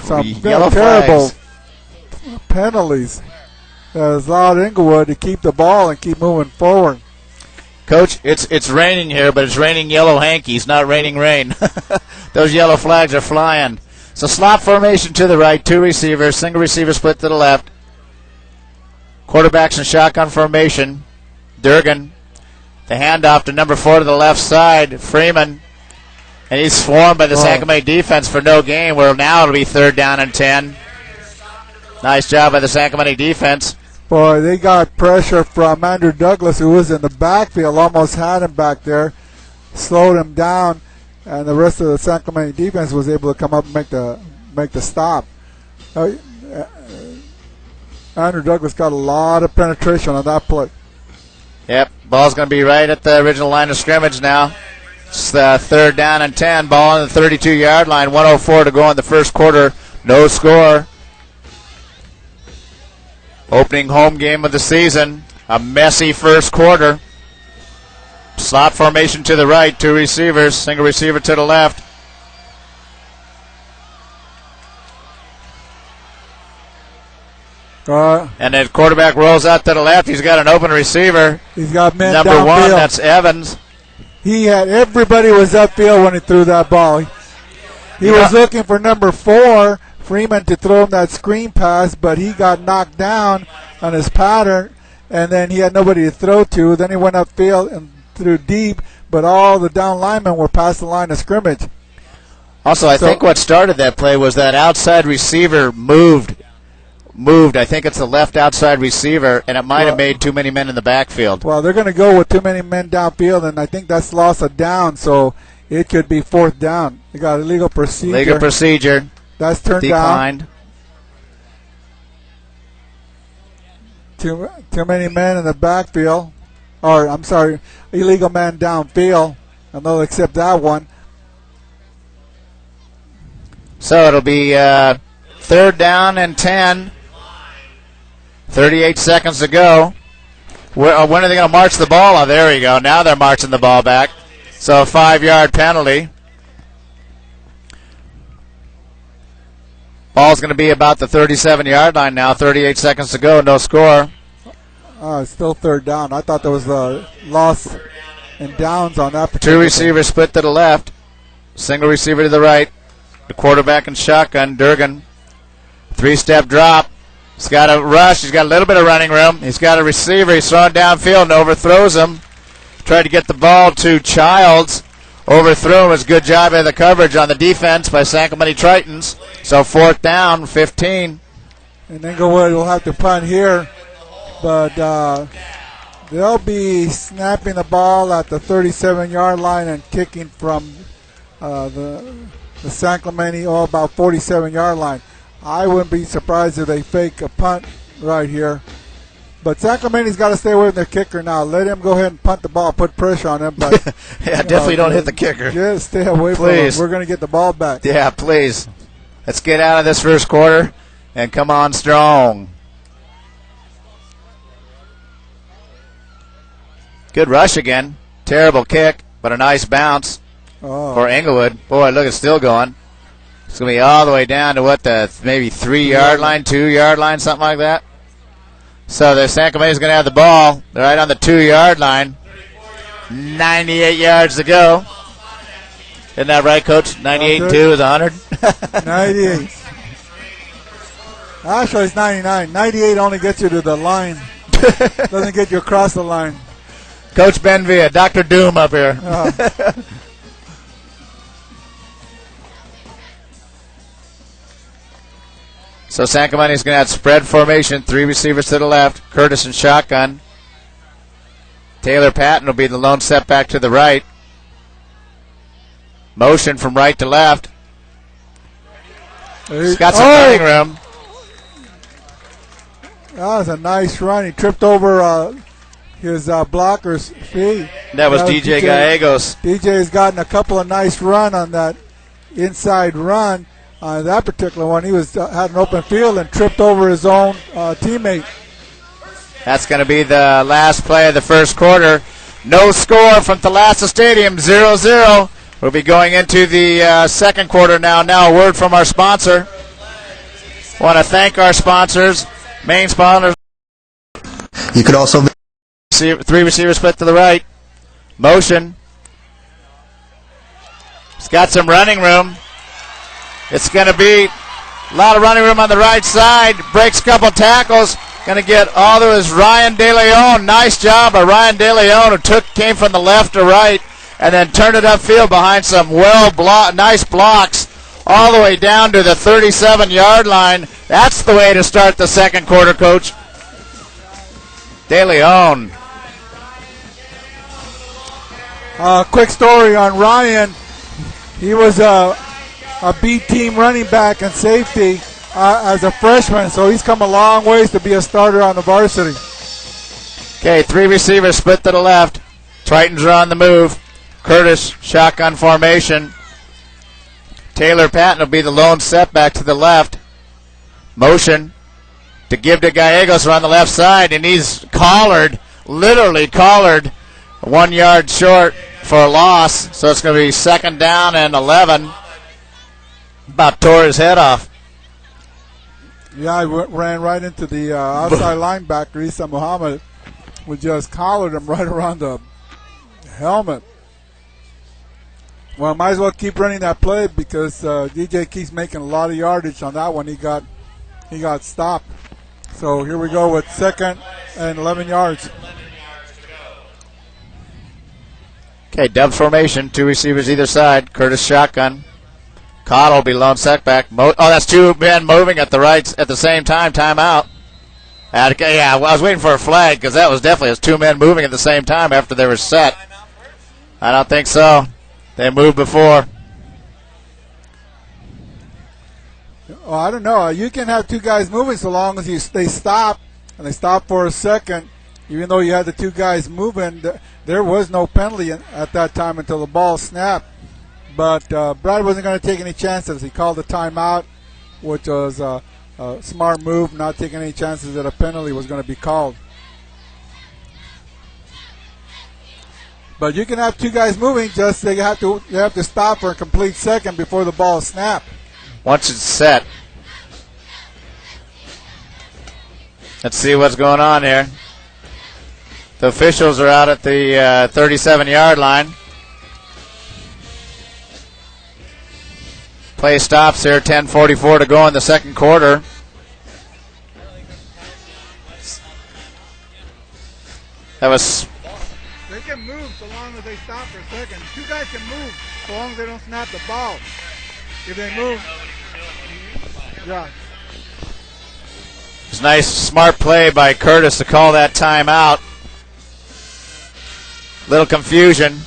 some terrible penalties that has allowed Inglewood to keep the ball and keep moving forward. Coach, it's raining here, but it's raining yellow hankies, not raining rain. Those yellow flags are flying. So slot formation to the right, 2 receivers, single receiver split to the left. Quarterbacks in shotgun formation. Durgan, the handoff to number 4 to the left side, Freeman. And he's swarmed by the San Clemente defense for no gain, where now it'll be third down and 10. Nice job by the San Clemente defense. Boy, they got pressure from Andrew Douglas, who was in the backfield, almost had him back there, slowed him down, and the rest of the San Clemente defense was able to come up and make the stop. Andrew Douglas got a lot of penetration on that play. Yep, ball's going to be right at the original line of scrimmage now. It's third down and 10. Ball on the 32-yard line. 1:04 to go in the first quarter. No score. Opening home game of the season. A messy first quarter. Slot formation to the right. 2 receivers. Single receiver to the left. And the quarterback rolls out to the left. He's got an open receiver. He's got men Number downfield. 1, that's Evans. He had everybody was upfield when he threw that ball. He was looking for number 4, Freeman, to throw him that screen pass, but he got knocked down on his pattern, and then he had nobody to throw to. Then he went upfield and threw deep, but all the down linemen were past the line of scrimmage. Also, I think what started that play was that outside receiver moved. I think it's the left outside receiver, and it might have made too many men in the backfield. Well, they're going to go with too many men downfield, and I think that's loss of down, so it could be fourth down. They got illegal procedure. Legal procedure. That's turned declined. Down. Too many men in the backfield. Or, I'm sorry, illegal man downfield. And they'll accept that one. So it'll be third down and 10. 38 seconds to go. When are they going to march the ball? Oh, there you go. Now they're marching the ball back. So a 5-yard penalty. Ball's going to be about the 37-yard line now. 38 seconds to go. No score. It's still third down. I thought there was a loss in downs on that particular 2 receivers split to the left. Single receiver to the right. The quarterback and shotgun, Durgan. 3-step drop. He's got a rush. He's got a little bit of running room. He's got a receiver. He's throwing downfield and overthrows him. Tried to get the ball to Childs. Overthrew him. It was a good job of the coverage on the defense by San Clemente Tritons. So 4th down, 15. And Inglewood will have to punt here. But they'll be snapping the ball at the 37-yard line and kicking from the San Clemente, about 47-yard line. I wouldn't be surprised if they fake a punt right here. But San Clemente's got to stay away from their kicker now. Let him go ahead and punt the ball, put pressure on him. But yeah, definitely don't hit the kicker. Just stay away from him. We're going to get the ball back. Yeah, please. Let's get out of this first quarter and come on strong. Good rush again. Terrible kick, but a nice bounce for Inglewood. Boy, look, it's still going. It's going to be all the way down to maybe 3-yard line, 2-yard line, something like that. So the San Clemente is going to have the ball. They're right on the 2-yard line. 98 yards to go. Isn't that right, Coach? 98 and 2 is 100. 98. Actually, it's 99. 98 only gets you to the line. Doesn't get you across the line. Coach Benvia, Dr. Doom up here. So San Clemente is going to have spread formation, 3 receivers to the left, Curtis in shotgun. Taylor Patton will be the lone setback to the right. Motion from right to left. He's got some running room. That was a nice run. He tripped over his blocker's feet. That was DJ Gallegos. DJ's gotten a couple of nice run on that inside run. That particular one, he had an open field and tripped over his own teammate. That's going to be the last play of the first quarter. No score from Thalassa Stadium, 0-0. We'll be going into the second quarter now. Now a word from our sponsor. Want to thank our sponsors, main sponsors. You could also 3 receivers split to the right. Motion. He's got some running room. It's going to be a lot of running room on the right side. Breaks a couple tackles. Going to get all to his Ryan De Leon. Nice job by Ryan De Leon, who came from the left to right and then turned it upfield behind some nice blocks all the way down to the 37-yard line. That's the way to start the second quarter, Coach. De Leon. Quick story on Ryan. He was a B-team running back and safety as a freshman, so he's come a long ways to be a starter on the varsity. Okay, 3 receivers split to the left. Tritons are on the move. Curtis, shotgun formation. Taylor Patton will be the lone setback to the left. Motion to give to Gallegos on the left side, and he's literally collared 1 yard short for a loss, so it's going to be 2nd down and 11. About tore his head off. Yeah, I ran right into the outside linebacker, Isa Muhammad, who just collared him right around the helmet. Well, might as well keep running that play because DJ keeps making a lot of yardage on that one. He got stopped. So here we go with 2nd and 11 yards. Okay, dub formation, 2 receivers either side. Curtis shotgun. Cottle will be lone setback. That's 2 men moving at the same time. Timeout. Yeah, I was waiting for a flag because that was definitely 2 men moving at the same time after they were set. I don't think so. They moved before. Oh, I don't know. You can have 2 guys moving so long as they stop, and they stop for a second. Even though you had the 2 guys moving, there was no penalty at that time until the ball snapped. But Brad wasn't going to take any chances. He called a timeout, which was a smart move, not taking any chances that a penalty was going to be called. But you can have 2 guys moving, just they have to stop for a complete second before the ball snaps. Once it's set. Let's see what's going on here. The officials are out at the 37-yard line. Play stops here, 10:44 to go in the second quarter. That was They can move so long as they stop for a second. Two guys can move so long as they don't snap the ball. If they move, yeah. It's nice, smart play by Curtis to call that timeout. Little confusion.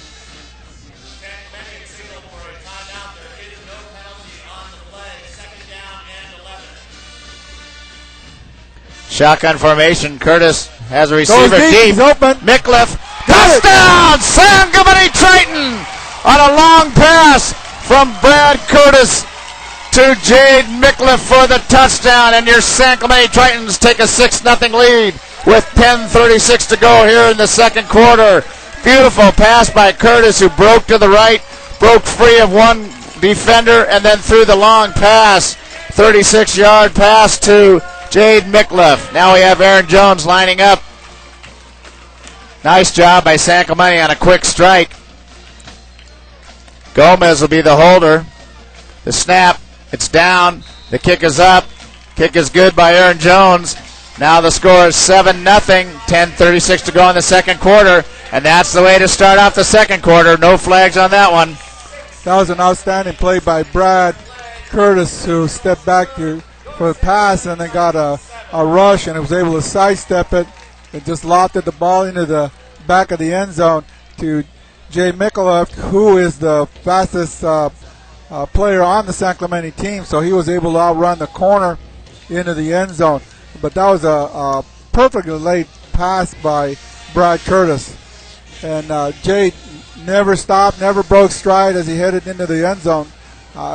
Shotgun formation. Curtis has a receiver Goes deep. He's open. Micklef. Touchdown! Sangamon Triton on a long pass from Brad Curtis to Jade Micklef for the touchdown. And your Sangamon Tritons take a 6-0 lead with 10:36 to go here in the second quarter. Beautiful pass by Curtis, who broke to the right, broke free of one defender, and then threw the long pass. 36-yard pass to Jade Micklef. Now we have Aaron Jones lining up. Nice job by Sangamon on a quick strike. Gomez will be the holder. The snap, it's down. The kick is up. Kick is good by Aaron Jones. Now the score is 7-0. 10:36 to go in the second quarter. And that's the way to start off the second quarter. No flags on that one. That was an outstanding play by Brad Curtis, who stepped back for the pass and then got a rush and was able to sidestep it and just lofted the ball into the back of the end zone to Jay Micklef, who is the fastest player on the San Clemente team. So he was able to outrun the corner into the end zone. But that was a perfectly laid pass by Brad Curtis. And Jay never stopped, never broke stride as he headed into the end zone.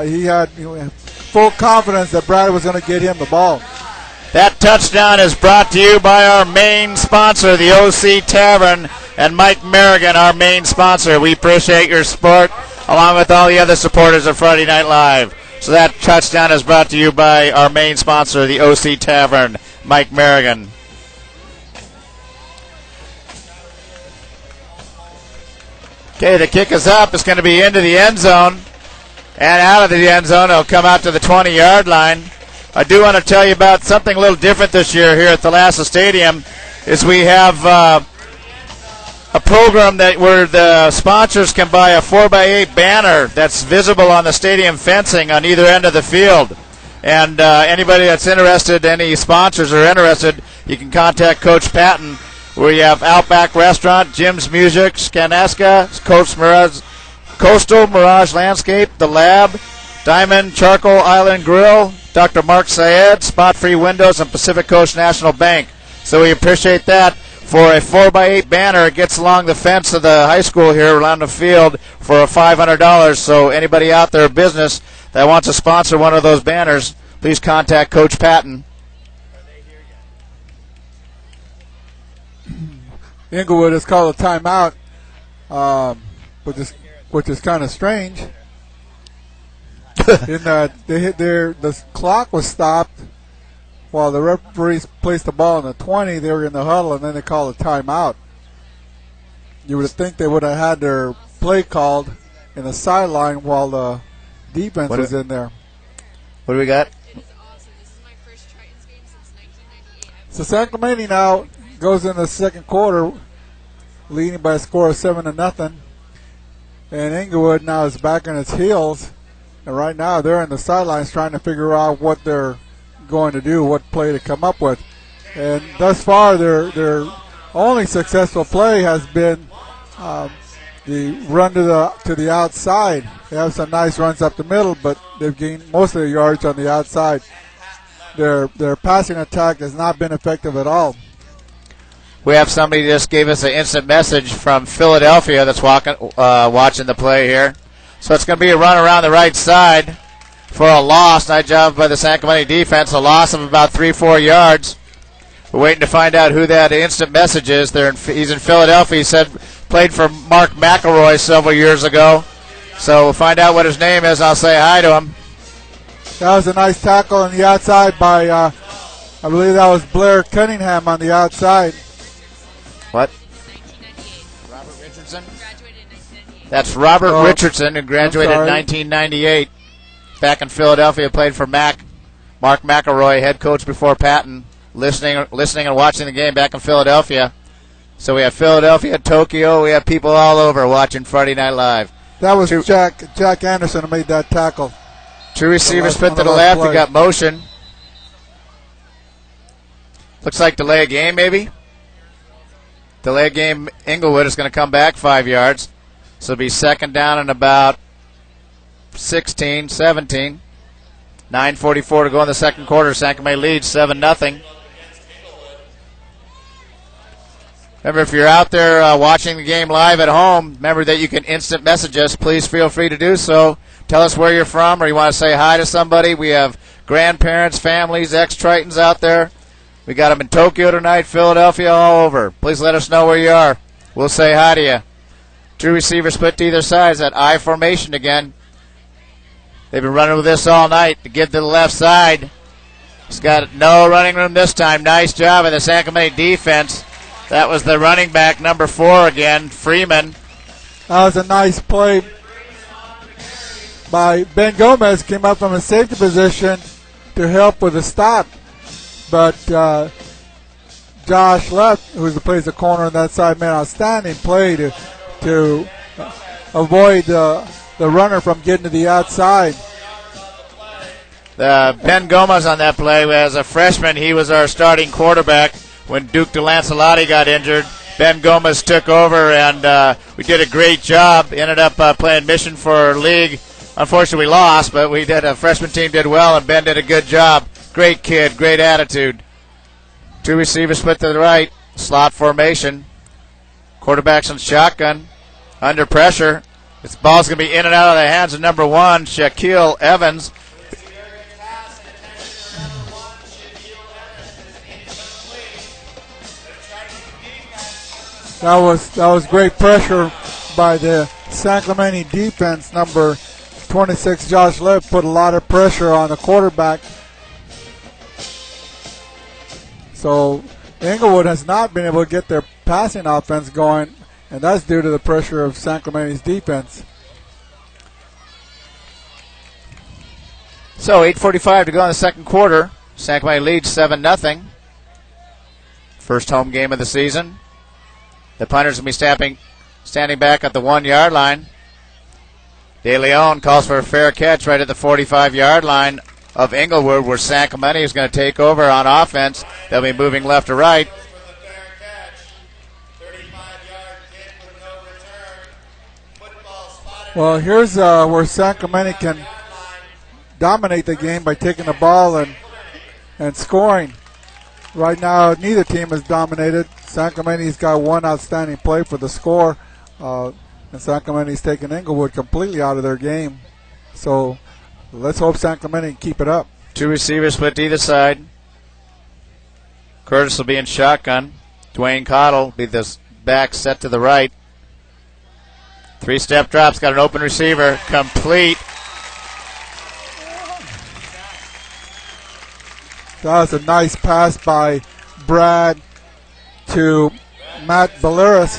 He had full confidence that Brad was going to get him the ball. That touchdown is brought to you by our main sponsor, the OC Tavern, and Mike Merrigan, our main sponsor. We appreciate your support, along with all the other supporters of Friday Night Live. So that touchdown is brought to you by our main sponsor, the OC Tavern, Mike Merrigan. Okay, the kick is up. It's going to be into the end zone. And out of the end zone, it'll come out to the 20-yard line. I do want to tell you about something a little different this year here at Thalassa Stadium, is we have a program where the sponsors can buy a 4x8 banner that's visible on the stadium fencing on either end of the field. And anybody that's interested, any sponsors are interested, you can contact Coach Patton. We have Outback Restaurant, Jim's Music, Scanesca, Coastal Mirage Landscape, The Lab, Diamond Charcoal Island Grill, Dr. Mark Syed, Spot Free Windows, and Pacific Coast National Bank. So we appreciate that. For a 4x8 banner, it gets along the fence of the high school here around the field for $500. So anybody out there, business, that wants to sponsor one of those banners, please contact Coach Patton. Inglewood has called a timeout, which is kind of strange. In that the clock was stopped while the referees placed the ball in the 20. They were in the huddle, and then they called a timeout. You would think they would have had their play called in the sideline while the defense was in there. What do we got? It is awesome. This is my first Tritons game since 1998. So San Clemente now goes in the second quarter leading by a score of 7-0. And Inglewood now is back on its heels. And right now they're in the sidelines trying to figure out what they're going to do, what play to come up with. And thus far their only successful play has been the run to the outside. They have some nice runs up the middle, but they've gained most of their yards on the outside. Their passing attack has not been effective at all. We have somebody who just gave us an instant message from Philadelphia that's watching the play here. So it's going to be a run around the right side for a loss. Nice job by the San Clemente defense. A loss of about 3-4 yards. We're waiting to find out who that instant message is. He's in Philadelphia. He said played for Mark McElroy several years ago. So we'll find out what his name is. I'll say hi to him. That was a nice tackle on the outside by, I believe that was Blair Cunningham on the outside. What? 1998. Robert Richardson? Graduated in 1998. That's Robert Richardson, who graduated in 1998. Back in Philadelphia, played for Mark McElroy, head coach before Patton. Listening and watching the game back in Philadelphia. So we have Philadelphia, Tokyo. We have people all over watching Friday Night Live. That was Jack Anderson who made that tackle. Two receivers split to the left. We got motion. Looks like delay a game, maybe. Delay a game. Inglewood is going to come back 5 yards. So it'll be second down and about 16, 17. 9:44 to go in the second quarter. San Clemente leads 7-0. Remember, if you're out there watching the game live at home, remember that you can instant message us. Please feel free to do so. Tell us where you're from, or you want to say hi to somebody. We have grandparents, families, ex-Tritons out there. We got them in Tokyo tonight, Philadelphia, all over. Please let us know where you are. We'll say hi to you. Two receivers split to either side. That I formation again. They've been running with this all night to give to the left side. He's got no running room this time. Nice job of the San Clemente defense. That was the running back, number 4 again, Freeman. That was a nice play by Ben Gomez. Came up from a safety position to help with the stop. But Josh Left, who plays the corner on that side, made an outstanding play to avoid the runner from getting to the outside. Ben Gomez on that play, as a freshman, he was our starting quarterback when Duke DeLancelotti got injured. Ben Gomez took over, and we did a great job. Ended up playing mission for league. Unfortunately, we lost, but we did. A freshman team did well, and Ben did a good job. Great kid, great attitude. Two receivers split to the right. Slot formation. Quarterback's on shotgun. Under pressure. This ball's going to be in and out of the hands of number 1, Shaquille Evans. That was great pressure by the San Clemente defense. Number 26, Josh Left, put a lot of pressure on the quarterback. So Inglewood has not been able to get their passing offense going, and that's due to the pressure of San Clemente's defense. So 8:45 to go in the second quarter. San Clemente leads 7-0. First home game of the season. The punters will be standing back at the 1-yard line. De Leon calls for a fair catch right at the 45-yard line of Inglewood, where San Clemente is going to take over on offense. They'll be moving left to right. Well, here's where San Clemente can dominate the game by taking the ball and scoring. Right now, neither team has dominated. San Clemente's got one outstanding play for the score, and San Clemente's taken Inglewood completely out of their game. So let's hope San Clemente can keep it up. Two receivers split to either side. Curtis will be in shotgun. Dwayne Cottle will be the back set to the right. 3-step drops, got an open receiver, complete. That was a nice pass by Brad to Matt Valeris.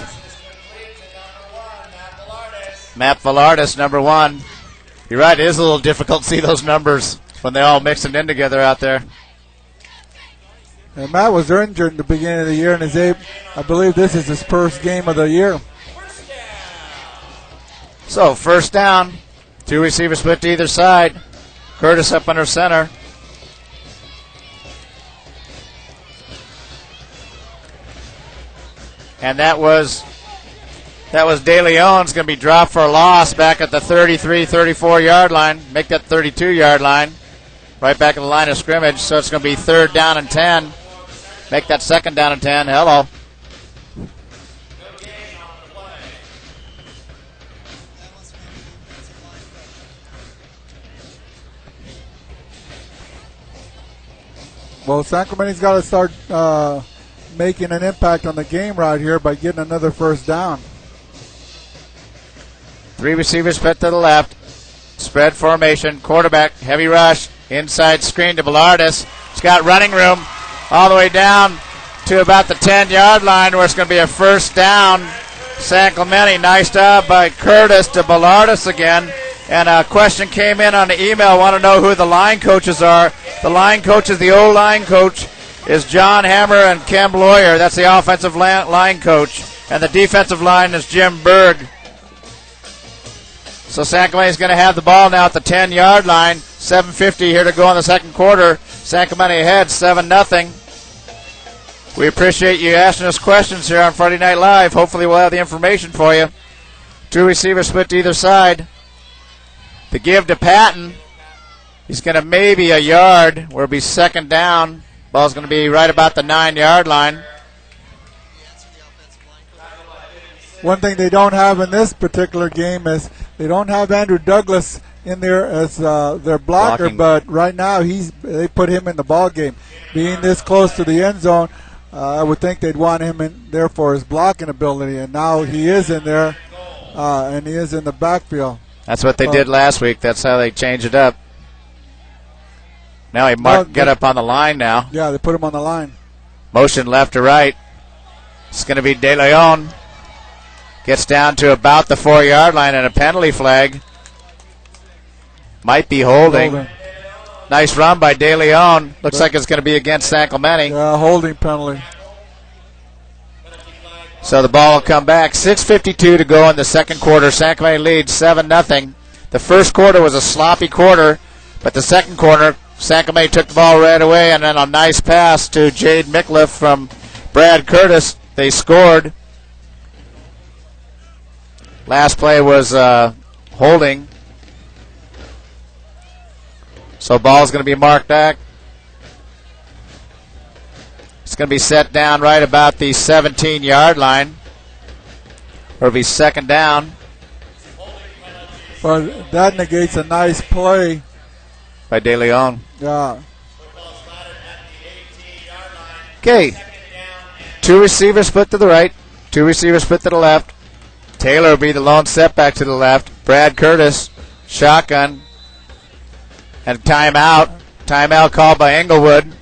Matt Velardis, number 1. You're right, it is a little difficult to see those numbers when they all mix in together out there. And Matt was injured in the beginning of the year, and I believe this is his first game of the year. So, first down. Two receivers split to either side. Curtis up under center. And that was De Leon's going to be dropped for a loss back at the 33, 34-yard line. Make that 32-yard line. Right back at the line of scrimmage. So it's going to be 3rd down and 10. Make that 2nd down and 10. Hello. Well, San Clemente's got to start making an impact on the game right here by getting another first down. Three receivers split to the left. Spread formation. Quarterback. Heavy rush. Inside screen to Velardis. He's got running room all the way down to about the 10-yard line, where it's going to be a first down. San Clemente. Nice job by Curtis to Velardis again. And a question came in on the email. Want to know who the line coaches are. The line coach is the O-line coach is John Hammer and Kem Lawyer. That's the offensive line coach. And the defensive line is Jim Berg. So San Clemente is going to have the ball now at the 10-yard line. 7:50 here to go in the second quarter. San Clemente ahead 7-0. We appreciate you asking us questions here on Friday Night Live. Hopefully we'll have the information for you. 2 receivers split to either side. The give to Patton. He's going to maybe a yard where it'll be second down. Ball's going to be right about the 9-yard line. One thing they don't have in this particular game is they don't have Andrew Douglas in there as their blocker, but right now they put him in the ball game. Being this close to the end zone, I would think they'd want him in there for his blocking ability, and now he is in there, and he is in the backfield. That's what they did last week. That's how they changed it up. Now get up on the line now. Yeah, they put him on the line. Motion left to right. It's going to be De Leon. Gets down to about the 4-yard line and a penalty flag. Might be holding. Nice run by De Leon. Looks like it's going to be against San Clemente. Yeah, holding penalty. So the ball will come back. 6:52 to go in the second quarter. San Clemente leads 7-0. The first quarter was a sloppy quarter, but the second quarter, San Clemente took the ball right away, and then a nice pass to Jade Mickliffe from Brad Curtis. They scored. Last play was holding. So ball's going to be marked back. It's going to be set down right about the 17-yard line. Or it'll be second down. But that negates a nice play by De Leon. Yeah. Okay. 2 receivers split to the right. 2 receivers split to the left. Taylor will be the lone setback to the left. Brad Curtis, shotgun. And timeout. Timeout called by Inglewood.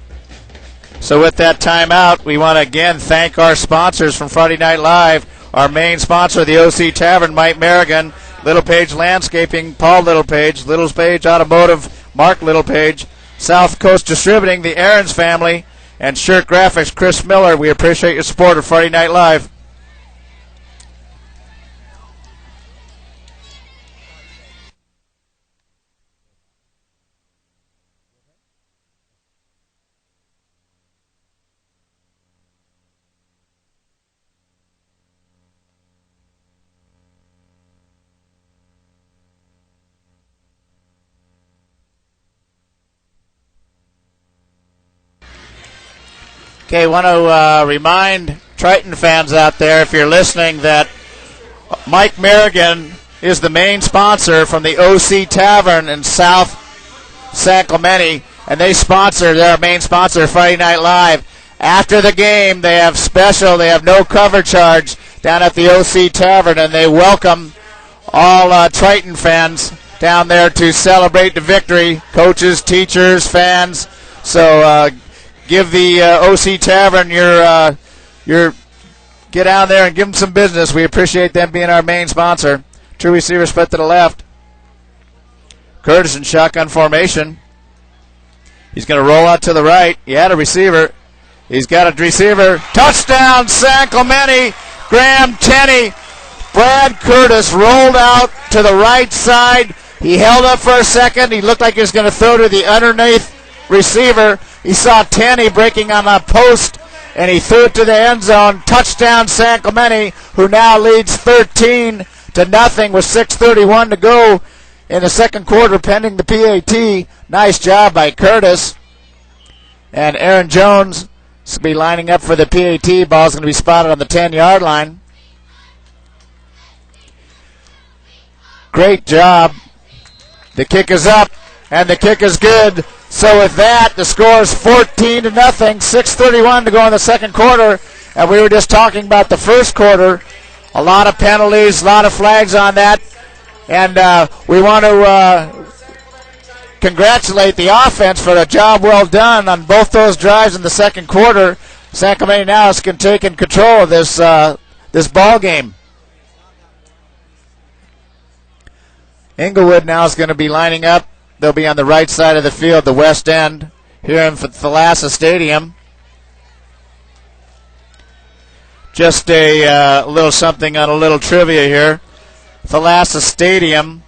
So with that timeout, we want to again thank our sponsors from Friday Night Live. Our main sponsor, the OC Tavern, Mike Merrigan. Littlepage Landscaping, Paul Littlepage. Littlepage Automotive, Mark Littlepage. South Coast Distributing, the Aarons family. And Shirt Graphics, Chris Miller. We appreciate your support of Friday Night Live. Okay, want to remind Triton fans out there, if you're listening, that Mike Merrigan is the main sponsor from the OC Tavern in South San Clemente, and they're our main sponsor, Friday Night Live. After the game, they have no cover charge down at the OC Tavern, and they welcome all Triton fans down there to celebrate the victory, coaches, teachers, fans. So give the OC Tavern your get down there and give them some business. We appreciate them being our main sponsor. 2 receivers split to the left. Curtis in shotgun formation. He's going to roll out to the right. He had a receiver. He's got a receiver. Touchdown, San Clemente. Graham Tenney. Brad Curtis rolled out to the right side. He held up for a second. He looked like he was going to throw to the underneath receiver. He saw Tenney breaking on a post, and he threw it to the end zone. Touchdown, San Clemente, who now leads 13-0 with 6:31 to go in the second quarter pending the PAT. Nice job by Curtis. And Aaron Jones will be lining up for the PAT. Ball's going to be spotted on the 10-yard line. Great job. The kick is up, and the kick is good. So with that, the score is 14-0, 6:31 to go in the second quarter. And we were just talking about the first quarter. A lot of penalties, a lot of flags on that. And we want to congratulate the offense for the job well done on both those drives in the second quarter. San Clemente now is taking control of this ball game. Inglewood now is going to be lining up. They'll be on the right side of the field, the west end, here in Thalassa Stadium. Just a little something on a little trivia here. Thalassa Stadium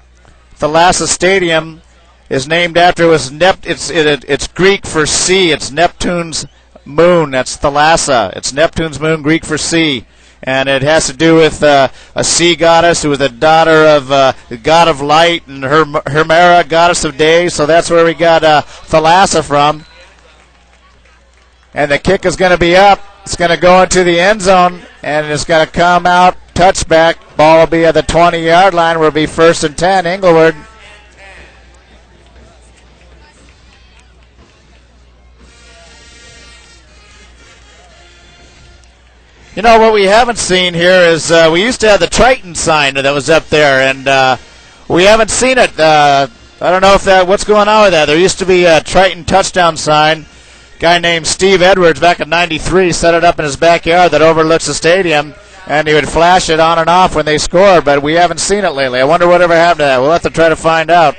is named after it's Greek for sea. It's Neptune's moon. That's Thalassa. It's Neptune's moon, Greek for sea. And it has to do with a sea goddess who was the daughter of the god of light, and Hemera, goddess of day. So that's where we got Thalassa from. And the kick is going to be up. It's going to go into the end zone, and it's going to come out, touchback. Ball will be at the 20-yard line. Will be 1st and 10, Inglewood. You know, what we haven't seen here is we used to have the Triton sign that was up there, and we haven't seen it. I don't know what's going on with that. There used to be a Triton touchdown sign. Guy named Steve Edwards back in '93 set it up in his backyard that overlooks the stadium, and he would flash it on and off when they scored, but we haven't seen it lately. I wonder whatever happened to that. We'll have to try to find out.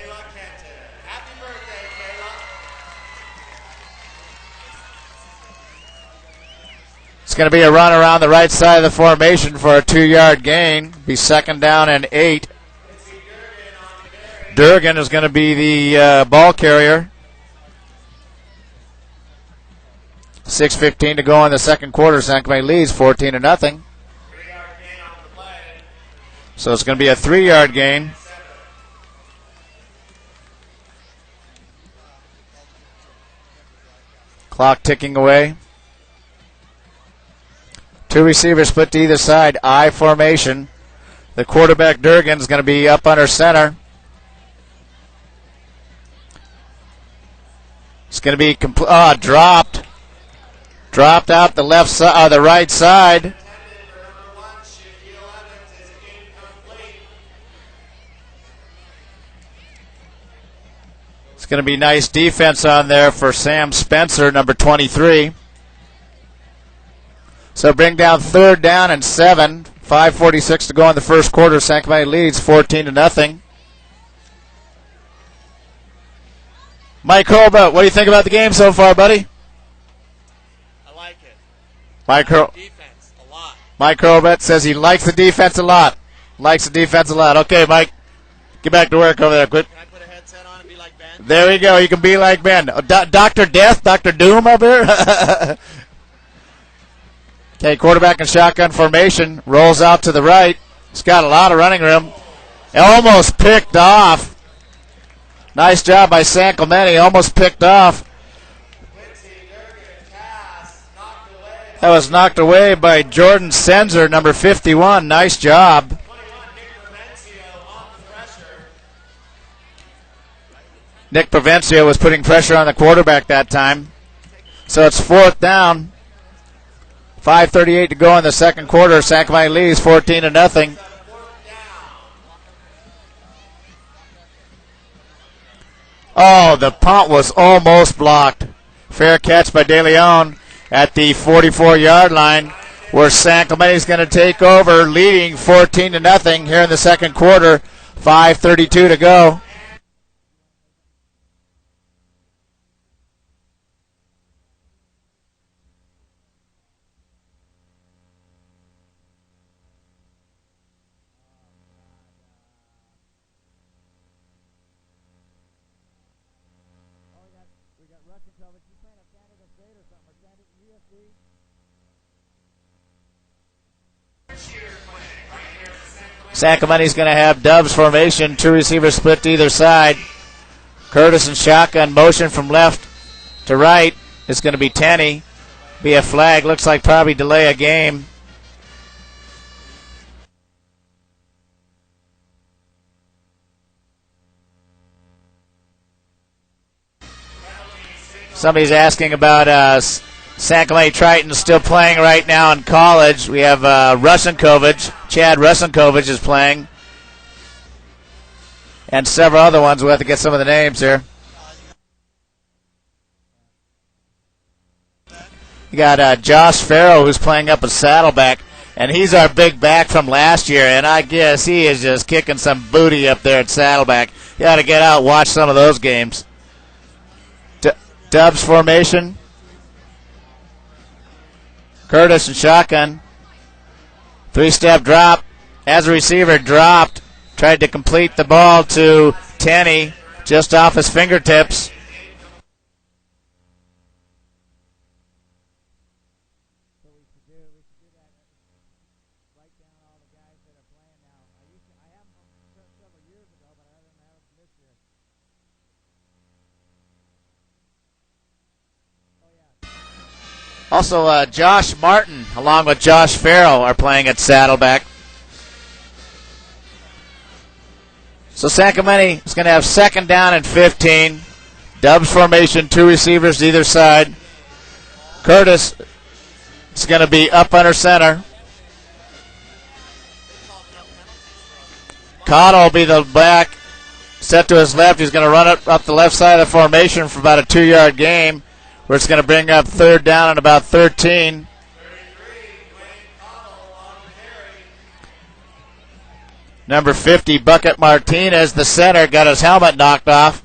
It's going to be a run around the right side of the formation for a 2-yard gain. Be 2nd down and 8. Durgan is going to be the ball carrier. 6:15 to go in the second quarter. San Clemente leads 14-0. So it's going to be a 3-yard gain. Clock ticking away. 2 receivers split to either side. I formation. The quarterback, Durgan, is going to be up under center. It's going to be dropped. Dropped out the left side, the right side. It's going to be nice defense on there for Sam Spencer, number 23. So bring down 3rd down and 7. 5:46 to go in the first quarter. San Clemente leads 14-0. Mike Hurlbut, what do you think about the game so far, buddy? I like it. Defense a lot. Mike Hurlbut says he likes the defense a lot. Likes the defense a lot. Okay, Mike, get back to work over there. Quick. Can I put a headset on and be like Ben? There we go. You can be like Ben. Dr. Death, Dr. Doom up here. Okay, quarterback in shotgun formation. Rolls out to the right. He's got a lot of running room. Almost picked off. Nice job by San Clemente. Almost picked off. That was knocked away by Jordan Senzer, number 51. Nice job. Nick Provencio was putting pressure on the quarterback that time. So it's 4th down. 5:38 to go in the second quarter. San Clemente leads 14-0. Oh, the punt was almost blocked. Fair catch by De Leon at the 44-yard line, where San Clemente is going to take over, leading 14-0 here in the second quarter. 5:32 to go. San Clemente's going to have Dubs formation, 2 receivers split to either side. Curtis in shotgun, motion from left to right. It's going to be Tenney. Be a flag. Looks like probably delay a game. Somebody's asking about San Clemente Triton still playing right now in college. We have Chad Rusinkovich is playing. And several other ones. We'll have to get some of the names here. You got Josh Farrow, who's playing up at Saddleback. And he's our big back from last year. And I guess he is just kicking some booty up there at Saddleback. You got to get out and watch some of those games. Dubs formation. Curtis and shotgun. Three-step drop. As a receiver dropped, tried to complete the ball to Tenney, just off his fingertips. Also, Josh Martin, along with Josh Farrell, are playing at Saddleback. So San Clemente is going to have second down and 15. Dubs formation, two receivers either side. Curtis is going to be up under center. Cottle will be the back. Set to his left. He's going to run up the left side of the formation for about a 2-yard gain, where it's going to bring up third down and about 13. Number 50, Bucket Martinez, the center, got his helmet knocked off.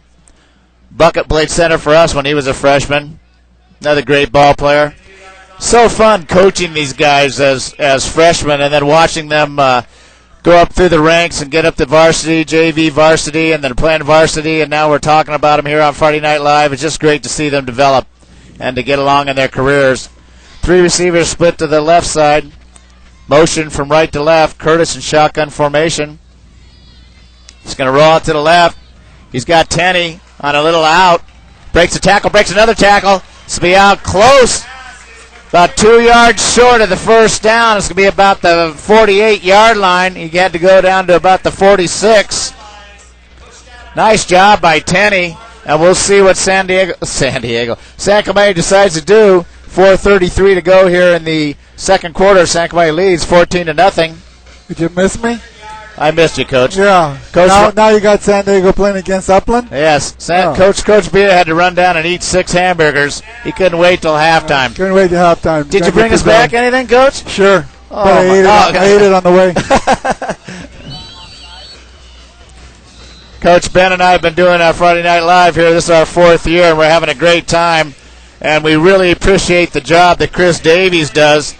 Bucket played center for us when he was a freshman. Another great ball player. So fun coaching these guys as freshmen and then watching them go up through the ranks and get up to varsity, JV varsity, and then playing varsity, and now we're talking about them here on Friday Night Live. It's just great to see them develop and to get along in their careers. Three receivers split to the left side. Motion from right to left. Curtis in shotgun formation. He's going to roll it to the left. He's got Tenney on a little out. Breaks a tackle, breaks another tackle. This will be out close. About 2 yards short of the first down. It's going to be about the 48-yard line. He had to go down to about the 46. Nice job by Tenney. And we'll see what San Clemente decides to do. 4:33 to go here in the second quarter. San Clemente leads 14-0. Did you miss me? I missed you, Coach. Yeah. Coach, now you got San Diego playing against Upland? Yes. Coach Bia had to run down and eat 6 hamburgers. He couldn't wait till halftime. Couldn't wait till halftime. Did you bring us back anything, Coach? Sure. Oh, but I ate it on the way. Coach Ben and I have been doing our Friday Night Live here. This is our 4th year, and we're having a great time. And we really appreciate the job that Chris Davies does.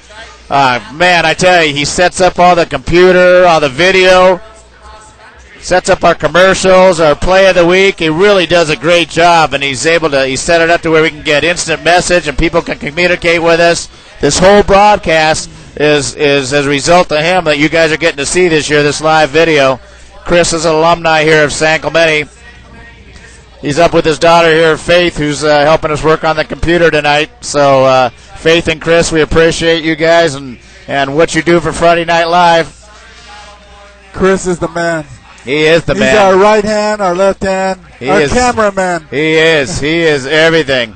Man, I tell you, he sets up all the computer, all the video, sets up our commercials, our play of the week. He really does a great job, and he set it up to where we can get instant message and people can communicate with us. This whole broadcast is as a result of him that you guys are getting to see this year, this live video. Chris is an alumni here of San Clemente. He's up with his daughter here, Faith, who's helping us work on the computer tonight. So, Faith and Chris, we appreciate you guys and what you do for Friday Night Live. Chris is the man. He is the man. He's our right hand, our left hand, our cameraman. He is everything.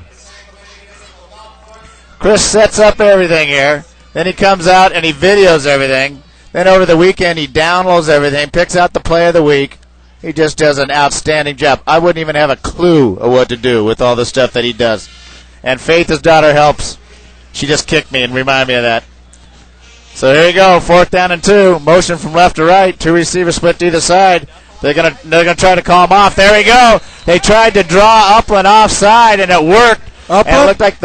Chris sets up everything here. Then he comes out and he videos everything. Then over the weekend he downloads everything, picks out the play of the week. He just does an outstanding job. I wouldn't even have a clue of what to do with all the stuff that he does. And Faith, his daughter, helps. She just kicked me and reminded me of that. So here you go, 4th down and 2. Motion from left to right. 2 receivers split to either side. They're gonna try to call him off. There we go. They tried to draw Upland offside, and it worked. Upland? And it looked like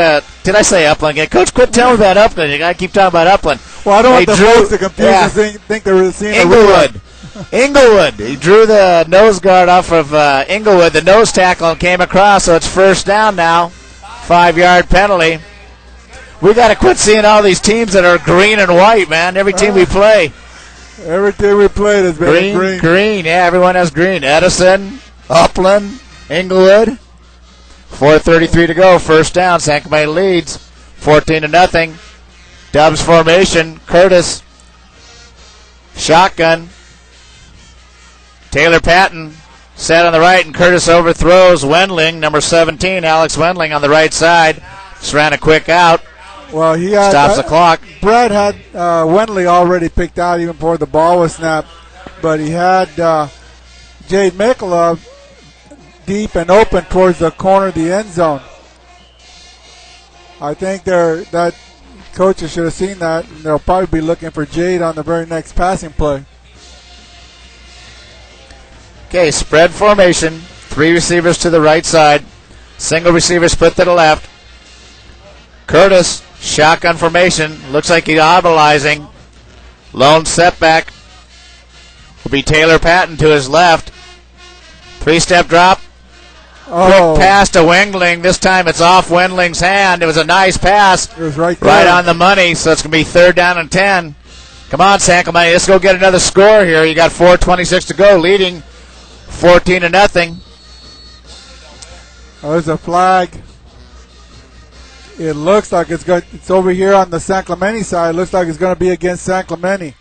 did I say Upland again? Coach, quit telling me about Upland. You gotta keep talking about Upland. Well, I don't want the folks to confuse and think they were seeing Inglewood. Inglewood. He drew the nose guard off of Inglewood. The nose tackle and came across, so it's first down now. 5-yard penalty. We got to quit seeing all these teams that are green and white, man. Every team we play. Every team we played has been green. Green, yeah, everyone has green. Edison, Upland, Inglewood. 4:33 to go. First down. San Clemente leads 14-0. Dubs formation. Curtis. Shotgun. Taylor Patton set on the right, and Curtis overthrows Wendling, number 17, Alex Wendling on the right side. Just ran a quick out. Well, he had, stops the clock. Brad had Wendley already picked out even before the ball was snapped, but he had Jade Mikula deep and open towards the corner of the end zone. I think that coaches should have seen that, and they'll probably be looking for Jade on the very next passing play. Okay, spread formation. 3 receivers to the right side. Single receiver split to the left. Curtis, shotgun formation. Looks like he's oddballizing. Lone setback will be Taylor Patton to his left. 3-step drop. Quick pass to Wendling. This time it's off Wendling's hand. It was a nice pass. It was right there. Right on the money, so it's going to be 3rd down and 10. Come on, San Clemente. Let's go get another score here. You got 4:26 to go, leading 14-0. There's a flag. It looks like it's over here on the San Clemente side. It looks like it's going to be against San Clemente.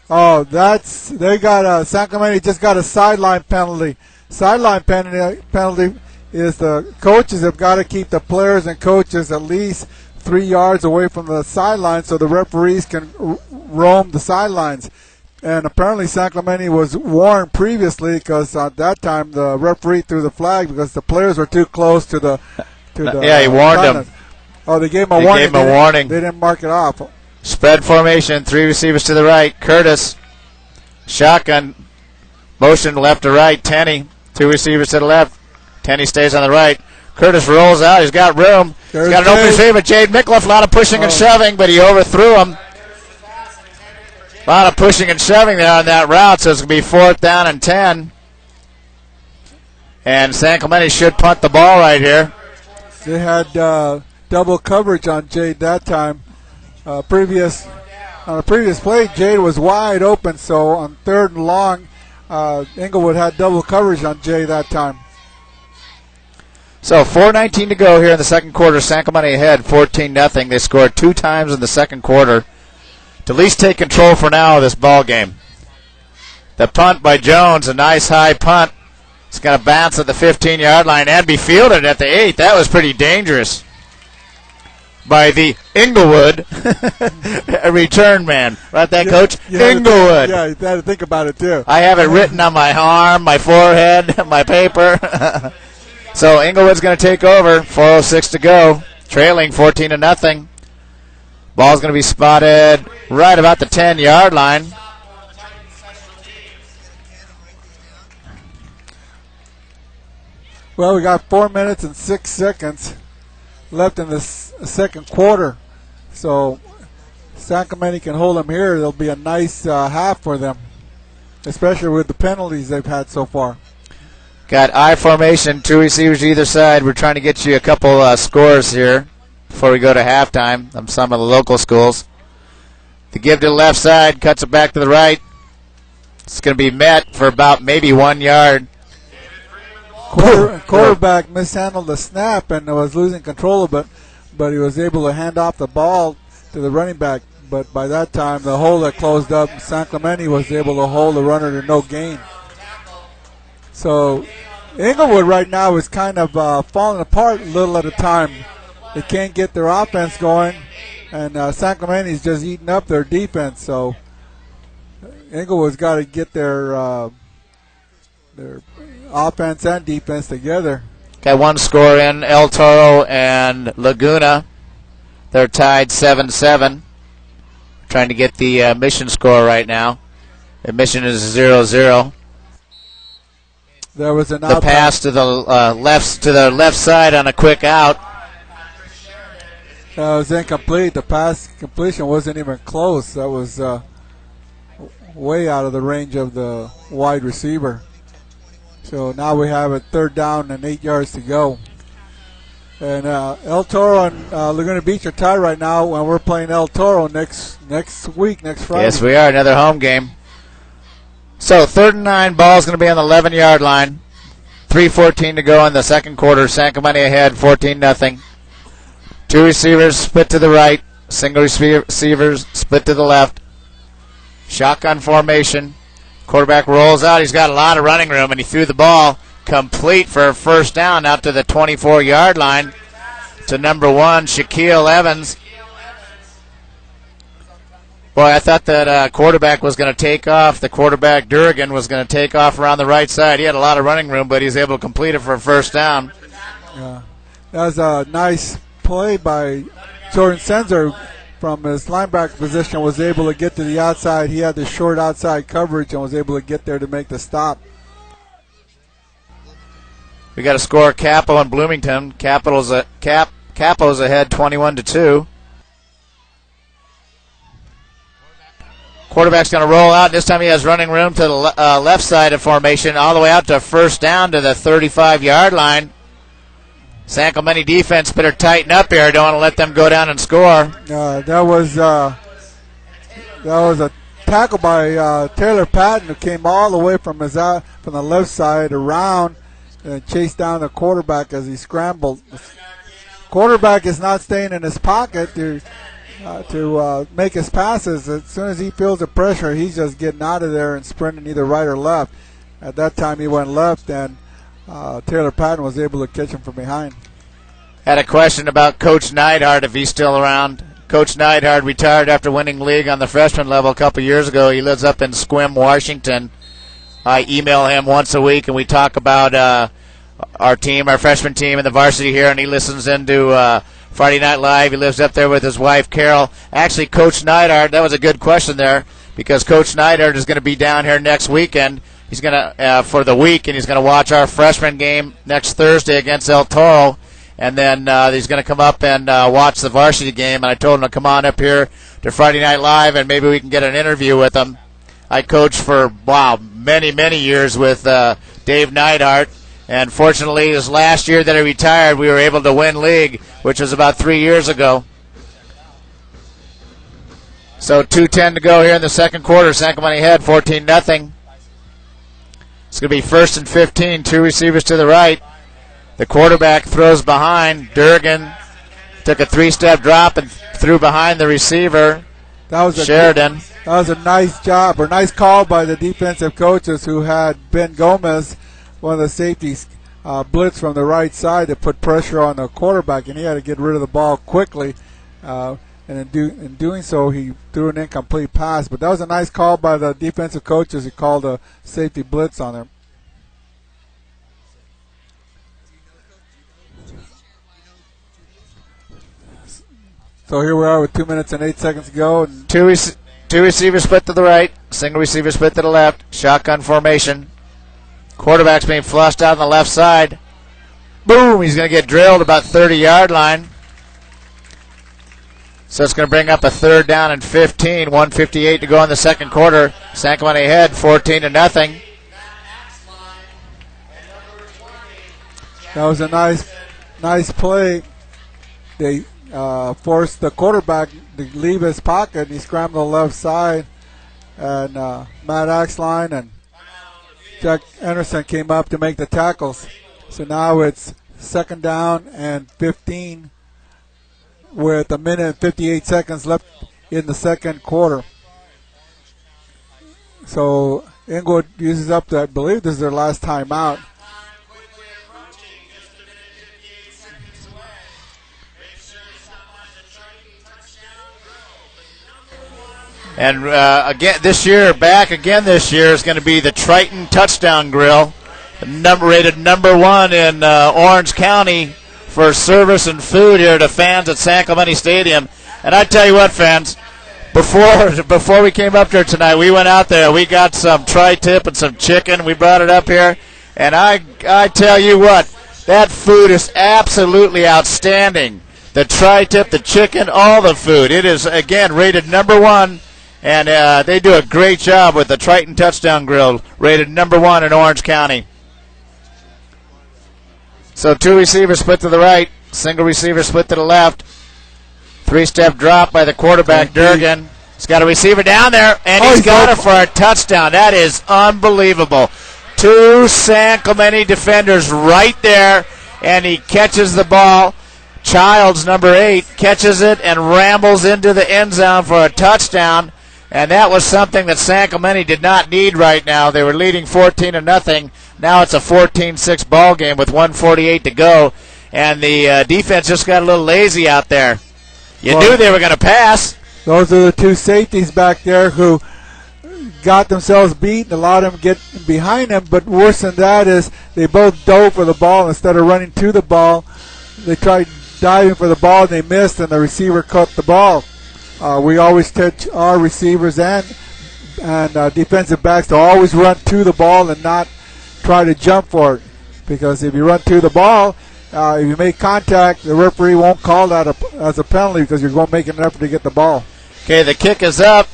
Oh, San Clemente just got a sideline penalty. Sideline penalty is the coaches have got to keep the players and coaches at least 3 yards away from the sideline so the referees can roam the sidelines. And apparently San Clemente was warned previously because at that time the referee threw the flag because the players were too close to the yeah, he warned them. Oh, they gave him a warning. Gave him a warning. They didn't mark it off. Spread formation, 3 receivers to the right. Curtis, shotgun, motion left to right. Tenney, 2 receivers to the left. Tenney stays on the right. Curtis rolls out. He's got room. He's got an open receiver. Jade Micklef, a lot of pushing and shoving, but he overthrew him. A lot of pushing and shoving there on that route, so it's going to be 4th down and 10. And San Clemente should punt the ball right here. They had double coverage on Jade that time. On a previous play, Jade was wide open, so on 3rd and long, Inglewood had double coverage on Jade that time. So 4:19 to go here in the second quarter. San Clemente ahead 14-0. They scored 2 times in the second quarter to at least take control for now of this ball game. The punt by Jones, a nice high punt. It's going to bounce at the 15-yard line and be fielded at the 8. That was pretty dangerous by the Inglewood return man. Right, that coach? Inglewood. Yeah, you had to think about it, too. I have it written on my arm, my forehead, my paper. So Inglewood's going to take over. 4:06 to go. Trailing 14-0. Ball's going to be spotted right about the 10-yard line. Well, we got 4 minutes and 6 seconds left in the second quarter. So San Clemente can hold them here. It'll be a nice half for them, especially with the penalties they've had so far. Got I formation, 2 receivers either side. We're trying to get you a couple scores here before we go to halftime on some of the local schools. The give to the left side, cuts it back to the right. It's going to be met for about maybe 1 yard. Quarterback mishandled the snap and was losing control of it, but he was able to hand off the ball to the running back. But by that time, the hole had closed up. San Clemente was able to hold the runner to no gain. So Inglewood right now is kind of falling apart a little at a time. They can't get their offense going, and San Clemente is just eating up their defense. So Inglewood's got to get their offense and defense together. Got one score in. El Toro and Laguna, they're tied 7-7. Trying to get the Mission score right now. The Mission is 0-0. There was an the pass to the left side on a quick out. It was incomplete. The pass completion wasn't even close. That was way out of the range of the wide receiver. So now we have it 3rd down and 8 yards to go. And El Toro and Laguna Beach are tied right now, and we're playing El Toro next week, next Friday. Yes, we are. Another home game. So 3rd and 9, ball's going to be on the 11-yard line. 3:14 to go in the second quarter. San Clemente ahead, 14-0. 2 receivers split to the right. Single receivers split to the left. Shotgun formation. Quarterback rolls out. He's got a lot of running room, and he threw the ball complete for a 1st down out to the 24-yard line to number 1, Shaquille Evans. Boy, I thought that quarterback was going to take off. The quarterback, Durgan, was going to take off around the right side. He had a lot of running room, but he was able to complete it for a 1st down. Yeah, that was a nice play by Jordan Senzer from his linebacker position. Was able to get to the outside. He had the short outside coverage and was able to get there to make the stop. We got to score Capo and Bloomington. Capo's ahead 21-2. Quarterback's going to roll out. This time he has running room to the left side of formation, all the way out to first down to the 35-yard line. San Clemente defense better tighten up here. Don't want to let them go down and score. That was a tackle by Taylor Patton, who came all the way from the left side around and chased down the quarterback as he scrambled. The quarterback is not staying in his pocket to make his passes. As soon as he feels the pressure, he's just getting out of there and sprinting either right or left. At that time, he went left, and Taylor Patton was able to catch him from behind. Had a question about Coach Neidhart, if he's still around. Coach Neidhart retired after winning league on the freshman level a couple years ago. He lives up in Sequim, Washington. I email him once a week, and we talk about our team, our freshman team, and the varsity here, and he listens into Friday Night Live. He lives up there with his wife, Carol. Actually, Coach Neidhart, that was a good question there, because Coach Neidhart is going to be down here next weekend. He's going to for the week, and he's going to watch our freshman game next Thursday against El Toro. And then he's going to come up and watch the varsity game. And I told him to come on up here to Friday Night Live, and maybe we can get an interview with him. I coached for, many, many years with Dave Neidhart. And fortunately, his last year that he retired, we were able to win league, which was about 3 years ago. So 2:10 to go here in the second quarter. San Clemente ahead, 14-0. It's going to be 1st and 15, two receivers to the right. The quarterback throws behind. Durgan took a 3-step drop and threw behind the receiver, Sheridan. That was a nice job, or nice call by the defensive coaches who had Ben Gomez, one of the safeties, blitz from the right side to put pressure on the quarterback, and he had to get rid of the ball quickly. And in doing so, he threw an incomplete pass. But that was a nice call by the defensive coaches who called a safety blitz on him. So here we are with 2 minutes and 8 seconds to go. And two receivers split to the right, single receiver split to the left, shotgun formation. Quarterback's being flushed out on the left side. Boom! He's going to get drilled about 30-yard line. So it's going to bring up a 3rd down and 15. 1:58 to go in the second quarter. San Clemente ahead, 14-0. That was a nice play. They forced the quarterback to leave his pocket, and he scrambled the left side. And Matt Axline and Jack Anderson came up to make the tackles. So now it's 2nd down and 15 with 1 minute and 58 seconds left in the second quarter. So Inglewood uses up, I believe this is their last timeout. And again this year is going to be the Triton Touchdown Grill, rated number 1 in Orange County for service and food here to fans at San Clemente Stadium. And I tell you what, fans, before we came up here tonight, we went out there. We got some tri-tip and some chicken. We brought it up here, and I tell you what, that food is absolutely outstanding. The tri-tip, the chicken, all the food. It is again rated number 1. And they do a great job with the Triton Touchdown Grill, rated number 1 in Orange County. So 2 receivers split to the right, single receiver split to the left. 3-step drop by the quarterback, Durgan. He's got a receiver down there, and he's got it for a touchdown. That is unbelievable. 2 San Clemente defenders right there, and he catches the ball. Childs, number 8, catches it and rambles into the end zone for a touchdown. And that was something that San Clemente did not need right now. They were leading 14-0. Now it's a 14-6 ball game with 1:48 to go. And the defense just got a little lazy out there. You knew they were going to pass. Those are the 2 safeties back there who got themselves beat and allowed them to get behind them. But worse than that is they both dove for the ball instead of running to the ball. They tried diving for the ball and they missed, and the receiver caught the ball. We always teach our receivers and defensive backs to always run to the ball and not try to jump for it. Because if you run to the ball, if you make contact, the referee won't call that as a penalty because you're going to make an effort to get the ball. Okay, the kick is up,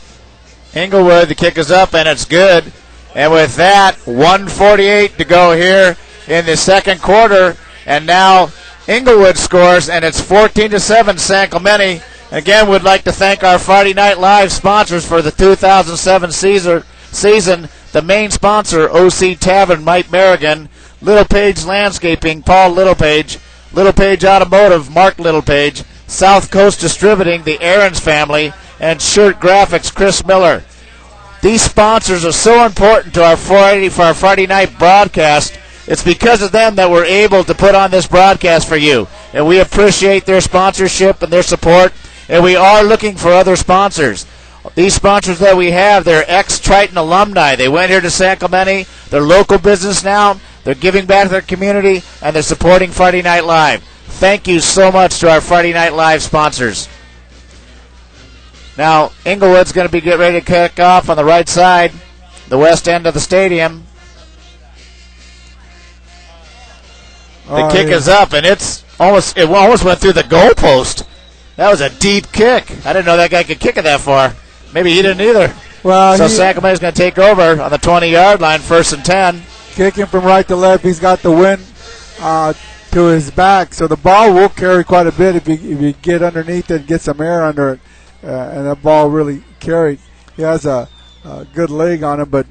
Inglewood. The kick is up, and it's good. And with that, 1:48 to go here in the second quarter. And now Inglewood scores, and it's 14-7 San Clemente. Again, we'd like to thank our Friday Night Live sponsors for the 2007 season. The main sponsor, OC Tavern, Mike Merrigan, Littlepage Landscaping, Paul Littlepage, Littlepage Automotive, Mark Littlepage, South Coast Distributing, the Aarons family, and Shirt Graphics, Chris Miller. These sponsors are so important to our Friday night broadcast. It's because of them that we're able to put on this broadcast for you. And we appreciate their sponsorship and their support. And we are looking for other sponsors. These sponsors that we have, they're ex-Triton alumni. They went here to San Clemente. They're local business now. They're giving back to their community, and they're supporting Friday Night Live. Thank you so much to our Friday Night Live sponsors. Now, Inglewood's going to be getting ready to kick off on the right side, the west end of the stadium. The kick is up, and it almost went through the goalpost. That was a deep kick. I didn't know that guy could kick it that far. Maybe he didn't either. Well, so San Clemente's going to take over on the 20-yard line, 1st and 10. Kicking from right to left. He's got the wind to his back, so the ball will carry quite a bit if you get underneath it and get some air under it. And that ball really carried. He has a good leg on him, but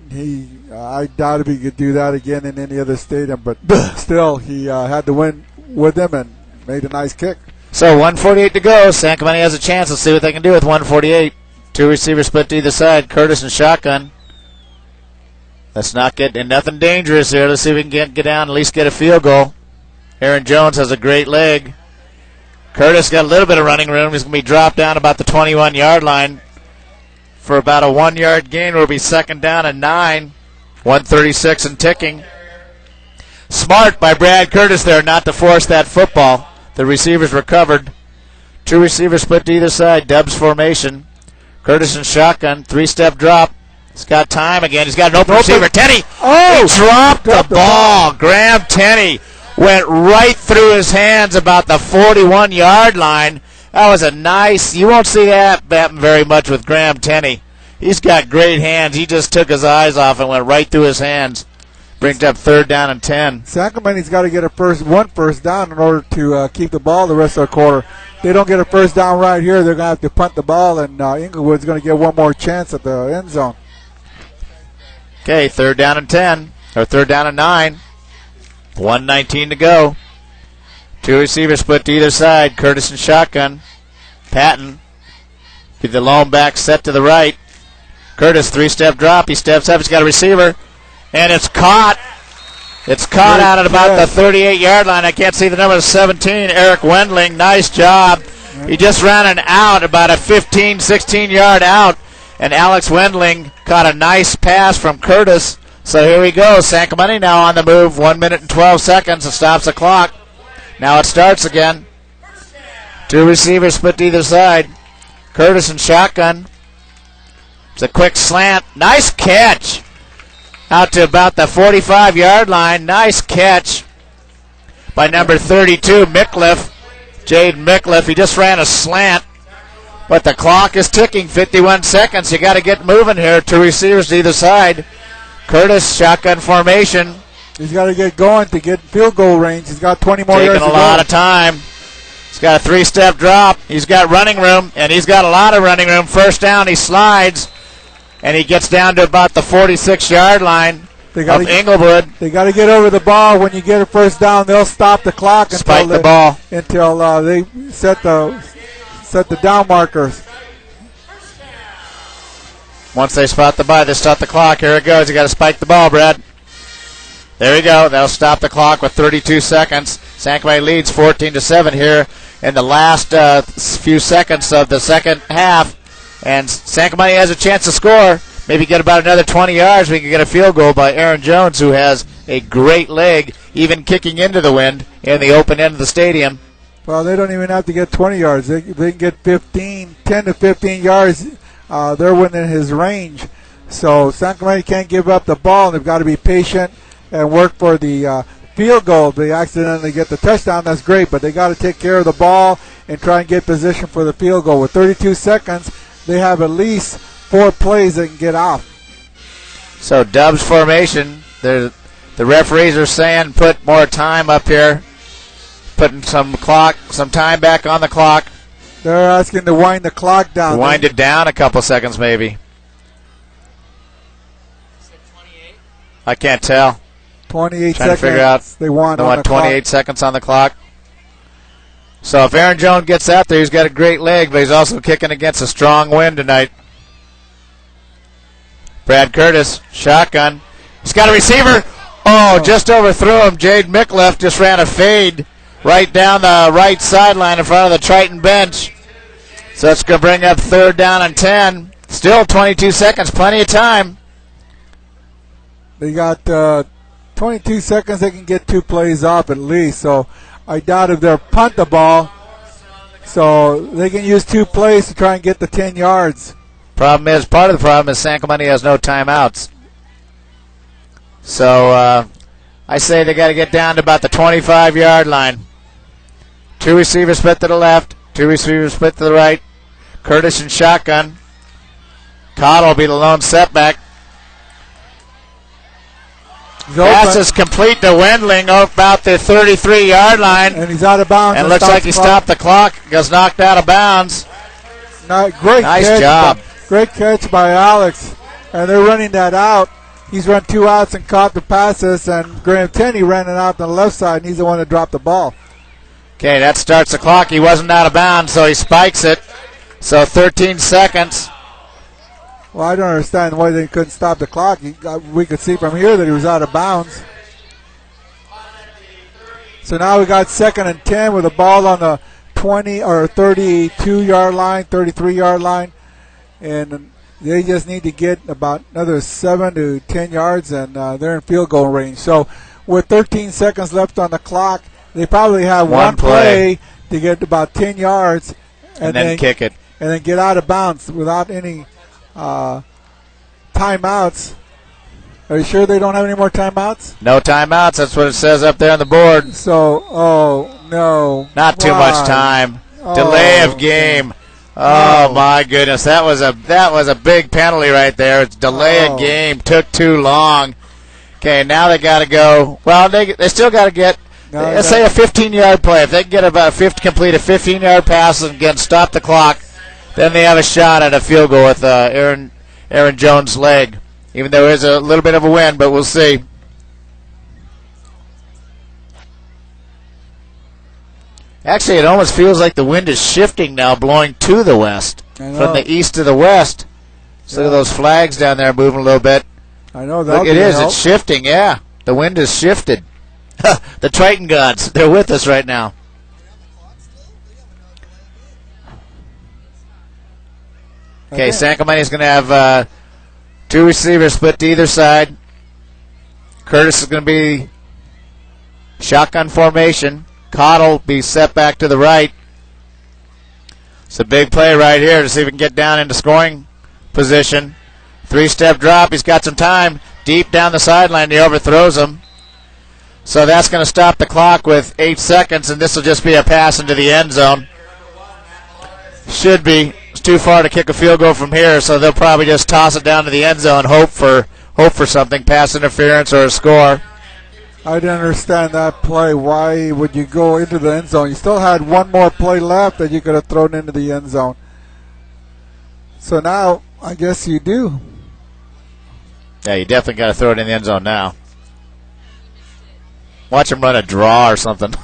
I doubt if he could do that again in any other stadium. But still, he had the wind with him and made a nice kick. So 1:48 to go. San Clemente has a chance. Let's see what they can do with 1:48. Two receivers split to either side. Curtis and shotgun. Let's not get in nothing dangerous here. Let's see if we can get down, at least get a field goal. Aaron Jones has a great leg. Curtis got a little bit of running room. He's going to be dropped down about the 21-yard line for about a 1-yard gain. Will be 2nd down and 9. 1:36 and ticking. Smart by Brad Curtis there not to force that football. The receivers recovered. Two receivers split to either side. Dubs formation. Curtis and shotgun. 3-step drop. He's got time again. He's got an open receiver. Tenney. Oh! He dropped the ball. Graham Tenney went right through his hands about the 41-yard line. That was a nice. You won't see that happen very much with Graham Tenney. He's got great hands. He just took his eyes off and went right through his hands. Brings up 3rd down and 10. San Clemente's got to get one first down in order to keep the ball the rest of the quarter. They don't get a first down right here, they're going to have to punt the ball, and Inglewood's going to get one more chance at the end zone. Okay, 3rd down and 10, or 3rd down and 9. 1:19 to go. Two receivers split to either side. Curtis and shotgun. Patton. Be the lone back set to the right. Curtis, 3-step drop. He steps up. He's got a receiver. And it's caught. It's caught out at about the 38-yard line. I can't see the number 17. Eric Wendling. Nice job. He just ran an out, about a 15, 16-yard out. And Alex Wendling caught a nice pass from Curtis. So here we go. San Clemente now on the move. 1 minute and 12 seconds. It stops the clock. Now it starts again. Two receivers split to either side. Curtis and shotgun. It's a quick slant. Nice catch. Out to about the 45-yard line. Nice catch by number 32, Mickliffe. Jade Mickliffe. He just ran a slant. But the clock is ticking. 51 seconds. You got to get moving here. Two receivers to either side. Curtis, shotgun formation. He's got to get going to get field goal range. He's got 20 more yards to go. Taking a lot of time. He's got a 3-step drop. He's got running room, and he's got a lot of running room. First down, he slides, and he gets down to about the 46-yard line of Inglewood. They got to get over the ball. When you get a first down, they'll stop the clock until they set the down markers. Once they spot the ball, they stop the clock. Here it goes. You got to spike the ball, Brad. There we go. They'll stop the clock with 32 seconds. San Clemente leads 14-7 here in the last few seconds of the second half. And San Clemente has a chance to score. Maybe get about another 20 yards. We can get a field goal by Aaron Jones, who has a great leg, even kicking into the wind in the open end of the stadium. Well, they don't even have to get 20 yards. They can get 10 to 15 yards. They're within his range. So San Clemente can't give up the ball. They've got to be patient and work for the field goal. If they accidentally get the touchdown, that's great, but they got to take care of the ball and try and get position for the field goal. With 32 seconds, they have at least 4 plays they can get off. So Dubs formation. The referees are saying put more time up here, putting some time back on the clock. They're asking to wind the clock down. Wind it down a couple seconds maybe. I can't tell. 28 Trying seconds. to figure out. They want 28 seconds on the clock. So if Aaron Jones gets out there, he's got a great leg, but he's also kicking against a strong wind tonight. Brad Curtis, shotgun. He's got a receiver. Oh, just overthrew him. Jade Mickleff just ran a fade right down the right sideline in front of the Triton bench. So it's going to bring up 3rd down and 10. Still 22 seconds, plenty of time. They got 22 seconds. They can get 2 plays off at least. So I doubt if they'll punt the ball. So they can use 2 plays to try and get the 10 yards. Part of the problem is San Clemente has no timeouts. So I say they got to get down to about the 25-yard line. 2 receivers split to the left, 2 receivers split to the right. Curtis and shotgun. Cottle will be the lone setback. Pass is complete to Wendling about the 33-yard line. And he's out of bounds. And looks like he stopped the clock. Gets knocked out of bounds. Nice job. Great catch by Alex. And they're running that out. He's run 2 outs and caught the passes. And Graham Tenney ran it out on the left side, and he's the one that dropped the ball. Okay, that starts the clock. He wasn't out of bounds, so he spikes it. So 13 seconds. Well, I don't understand why they couldn't stop the clock. We could see from here that he was out of bounds. So now we got 2nd and 10 with the ball on the 20 or 32-yard line, 33-yard line. And they just need to get about another 7 to 10 yards, and they're in field goal range. So with 13 seconds left on the clock, they probably have one play to get about 10 yards. And then kick it. And then get out of bounds without any timeouts. Are you sure they don't have any more timeouts? No timeouts. That's what it says up there on the board. So, oh, no. Not too much time. Delay of game. Oh, my goodness. That was a big penalty right there. It's delay of game. Took too long. Okay, now they got to go. Well, they still got to get, let's say, a 15-yard play. If they can get about complete a 15-yard pass and again stop the clock, then they have a shot at a field goal with Aaron Jones' leg. Even though there is a little bit of a wind, but we'll see. Actually, it almost feels like the wind is shifting now, blowing to the west from the east to the west. So look at those flags down there moving a little bit. I know that. Look, it is. It's shifting, yeah. The wind is shifted. The Triton gods, they're with us right now. Okay, San Clemente is going to have 2 receivers split to either side. Curtis is going to be shotgun formation. Cottle be set back to the right. It's a big play right here to see if we can get down into scoring position. 3-step drop. He's got some time. Deep down the sideline. He overthrows him. So that's going to stop the clock with 8 seconds, and this will just be a pass into the end zone. Should be. It's too far to kick a field goal from here, so they'll probably just toss it down to the end zone, hope for something, pass interference or a score. I didn't understand that play. Why would you go into the end zone? You still had one more play left that you could have thrown into the end zone. So now, I guess you do. Yeah, you definitely got to throw it in the end zone now. Watch him run a draw or something.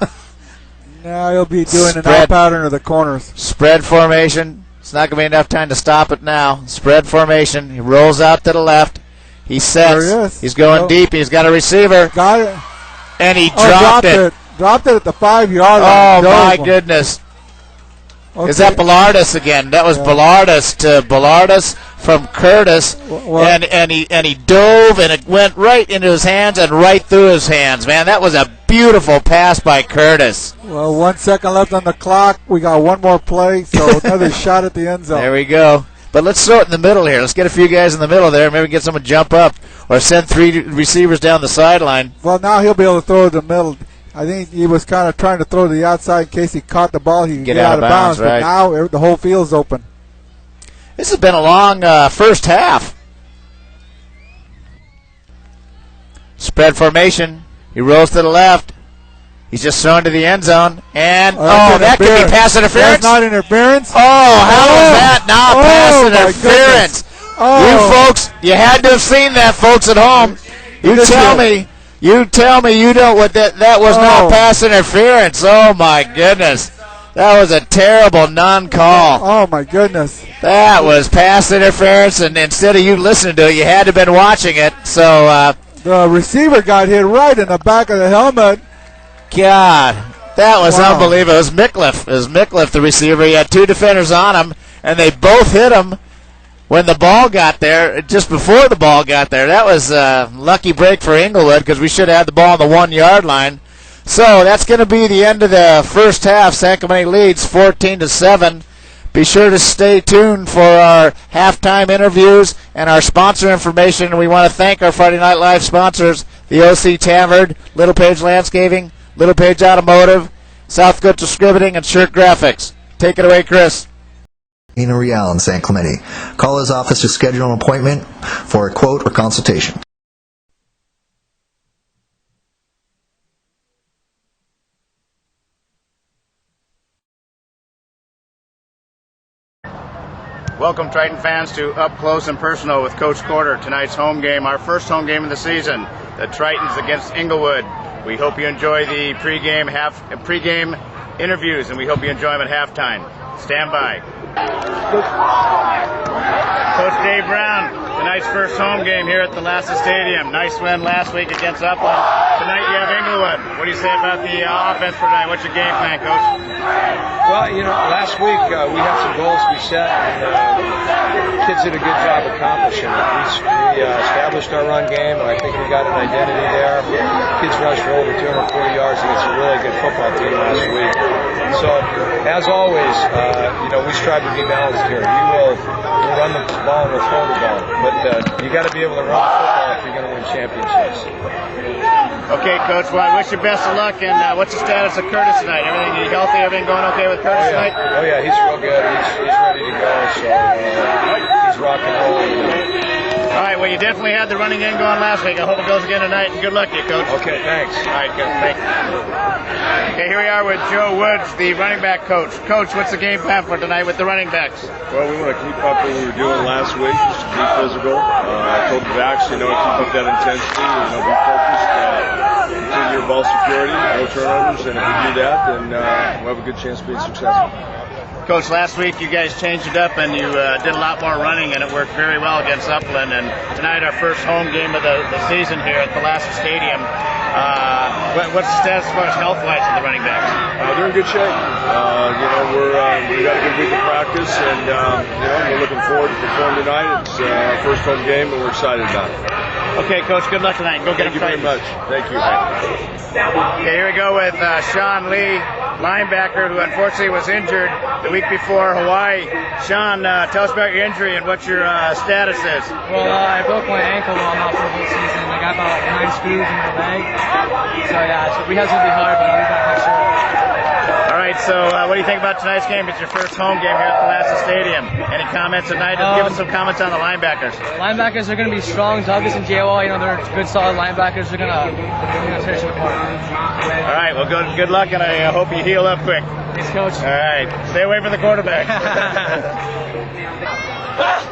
Now he'll be doing an out pattern of the corners. Spread formation. It's not going to be enough time to stop it now. Spread formation. He rolls out to the left. He sets. There he is. He's going deep. He's got a receiver. Got it. And he dropped it. Dropped it at the 5-yard line. Oh, my goodness. Okay. Is that Ballardus again? That was Ballardus to Ballardus from Curtis. And he dove, and it went right into his hands and right through his hands. Man, that was a beautiful pass by Curtis. Well, 1 second left on the clock. We got one more play, so another shot at the end zone. There we go. But let's throw it in the middle here. Let's get a few guys in the middle there. Maybe get someone jump up or send 3 receivers down the sideline. Well, now he'll be able to throw it in the middle. I think he was kind of trying to throw to the outside in case he caught the ball. He could get out of bounds. Right. But now the whole field's open. This has been a long first half. Spread formation. He rolls to the left. He's just thrown to the end zone. And, that could be pass interference. That's not interference. Oh, how is that not pass interference? You folks, you had to have seen that, folks at home. You tell me you know what that was not pass interference. Oh, my goodness. That was a terrible non-call. Oh, my goodness. That was pass interference, and instead of you listening to it, you had to have been watching it. So, the receiver got hit right in the back of the helmet. God, that was unbelievable. It was Mickliffe, the receiver. He had two defenders on him, and they both hit him when the ball got there, just before the ball got there. That was a lucky break for Inglewood because we should have had the ball on the 1 yard line. So that's going to be the end of the first half. San Clemente leads 14-7. Be sure to stay tuned for our halftime interviews and our sponsor information. We want to thank our Friday Night Live sponsors, the OC Tavern, Little Page Landscaping, Little Page Automotive, Southcote Distributing, and Shirt Graphics. Take it away, Chris. Real in San Clemente. Call his office to schedule an appointment for a quote or consultation. Welcome, Triton fans, to Up Close and Personal with Coach Corder. Tonight's home game, our first home game of the season, the Tritons against Inglewood. We hope you enjoy the pregame interviews, and we hope you enjoy them at halftime. Stand by. Coach Dave Brown, tonight's first home game here at the Lassa Stadium. Nice win last week against Upland. Tonight you have Inglewood. What do you say about the offense for tonight? What's your game plan, Coach? Well, last week we had some goals we set, and kids did a good job accomplishing it. We established our run game, and I think we got an identity there. Kids rushed for over 240 yards against a really good football team last week. So, as always, we strive to be balanced here. We'll run the ball and we'll throw the ball, but you got to be able to run the football if you're going to win championships. Okay, Coach. Well, I wish you best of luck. And what's the status of Curtis tonight? Everything healthy? Everything going okay with Curtis tonight? Oh yeah, he's real good. He's ready to go. So he's rock and rolling. All right. Well, you definitely had the running game going last week. I hope it goes again tonight. And good luck to you, Coach. Okay, thanks. All right, good. Thank you. Okay, here we are with Joe Woods, the running back coach. Coach, what's the game plan for tonight with the running backs? Well, we want to keep up what we were doing last week, just be physical. I told the backs, keep up that intensity, be focused, continue your ball security, no turnovers, and if we do that, then we'll have a good chance of being successful. Coach, last week you guys changed it up and you did a lot more running, and it worked very well against Upland. And tonight, our first home game of the season here at the Lassa Stadium. What's the status as far as health-wise of the running backs? They're in good shape. We got a good week of practice, and we're looking forward to performing tonight. It's our first home game, and we're excited about it. Okay, Coach, good luck tonight. Go get them. Thank you very much. Thank you. Okay, here we go with Sean Lee, linebacker, who unfortunately was injured the week before Hawaii. Sean, tell us about your injury and what your status is. Well, I broke my ankle while I'm out for the whole season. I got about 9 screws in my leg. So rehab's going to be hard, but I'll be back next year. All right, so what do you think about tonight's game? It's your first home game here at the Lassa Stadium. Any comments tonight? Give us some comments on the linebackers. Linebackers are going to be strong. Douglas and J.O., they're good, solid linebackers. They're going to finish them apart. All right, well, good luck, and I hope you heal up quick. Thanks, Coach. All right, stay away from the quarterback.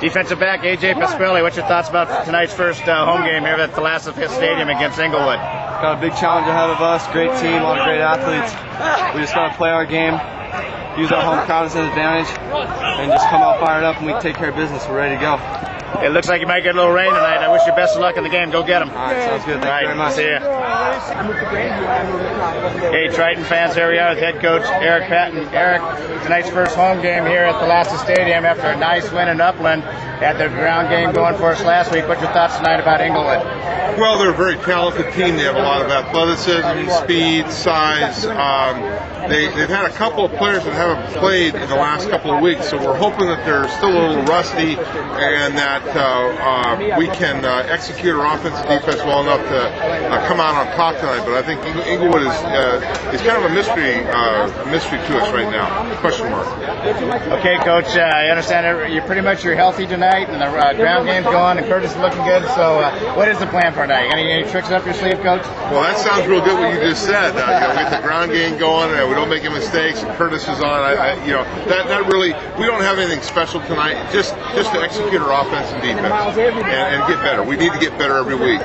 Defensive back, A.J. Paspelli, what's your thoughts about tonight's first home game here at the Lassa Stadium against Inglewood? Got a big challenge ahead of us, great team, a lot of great athletes. We just got to play our game, use our home crowd as an advantage, and just come out fired up, and we take care of business. We're ready to go. It looks like you might get a little rain tonight. I wish you best of luck in the game. Go get them. All right, sounds good. Thank you very much. See ya. Hey, Triton fans, here we are with head coach Eric Patton. Eric, tonight's first home game here at the Lassa Stadium after a nice win in Upland. Had their ground game going for us last week. What's your thoughts tonight about Inglewood? Well, they're a very talented team. They have a lot of athleticism, speed, size. they've had a couple of players that haven't played in the last couple of weeks, so we're hoping that they're still a little rusty and that we can execute our offensive defense well enough to come out on top tonight. But I think Inglewood is kind of a mystery to us right now. Question mark. Okay, Coach, I understand you're pretty much healthy tonight, and the ground game's going, and Curtis is looking good. So, what is the plan for tonight? Any tricks up your sleeve, Coach? Well, that sounds real good what you just said. We get the ground game going, and we don't make any mistakes, and Curtis is on. That really, we don't have anything special tonight. Just to execute our offense and defense and get better. We need to get better every week.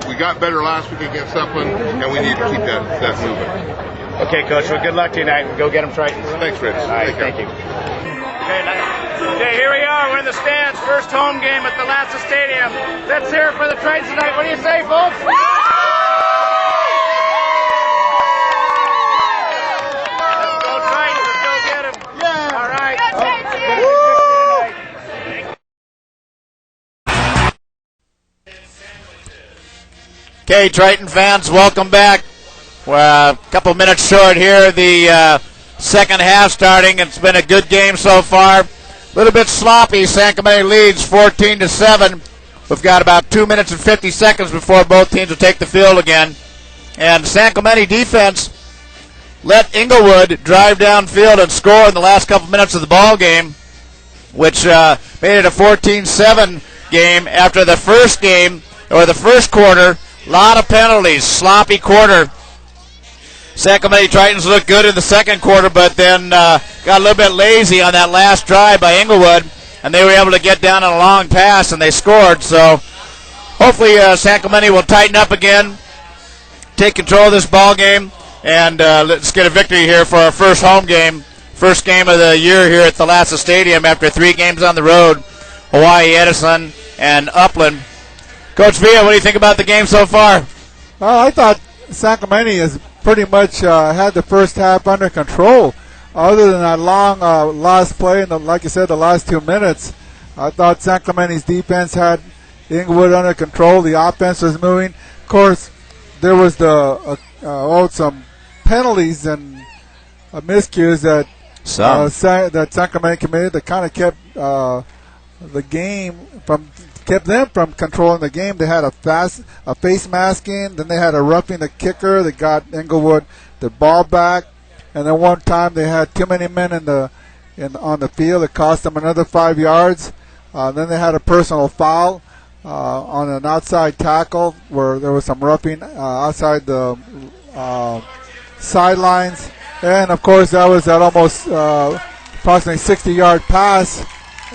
We got better last week against Upland, and we need to keep that moving. Okay, Coach. Well, good luck tonight, and go get them Tritons. Thanks, Rich. All right, thank you. Okay, here we are. We're in the stands. First home game at the Lassa Stadium. Let's hear it for the Tritons tonight. What do you say, folks? Let's go Tritons. Let's go get them. Yeah. All right. Okay, Triton fans, welcome back. We're a couple minutes short here. The second half starting. It's been a good game so far. A little bit sloppy. San Clemente leads 14-7. We've got about 2 minutes and 50 seconds before both teams will take the field again. And San Clemente defense let Inglewood drive downfield and score in the last couple minutes of the ball game, which made it a 14-7 game after the first game, or the first quarter. A lot of penalties, sloppy quarter. San Clemente Tritons looked good in the second quarter, but then got a little bit lazy on that last drive by Inglewood, and they were able to get down on a long pass, and they scored. So hopefully San Clemente will tighten up again, take control of this ball game, and let's get a victory here for our first home game, first game of the year here at the Lassa Stadium after 3 games on the road, Hawaii, Edison, and Upland. Coach Villa, what do you think about the game so far? Well, I thought San Clemente has pretty much had the first half under control. Other than that long last play, and like you said, the last 2 minutes, I thought San Clemente's defense had Inglewood under control. The offense was moving. Of course, there was some penalties and miscues that San Clemente committed that kind of kept kept them from controlling the game. They had a face masking, then they had a roughing the kicker that got Inglewood the ball back, and then one time they had too many men on the field. It cost them another 5 yards. Then they had a personal foul on an outside tackle where there was some roughing outside the sidelines, and of course that was that almost approximately 60-yard pass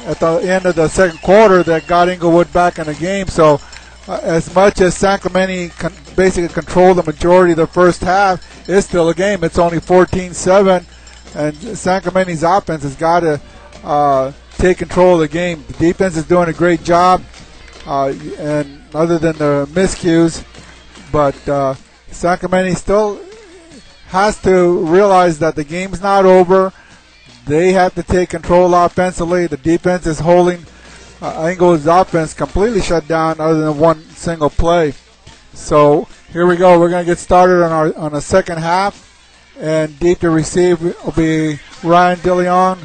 at the end of the second quarter that got Inglewood back in the game. So as much as San Clemente basically controlled the majority of the first half, it's still a game. It's only 14-7, and San Clemente's offense has got to take control of the game. The defense is doing a great job, and other than the miscues, but San Clemente still has to realize that the game's not over. They have to take control offensively. The defense is holding Inglewood's offense completely shut down other than one single play. So here we go. We're going to get started on the second half. And deep to receive will be Ryan DeLeon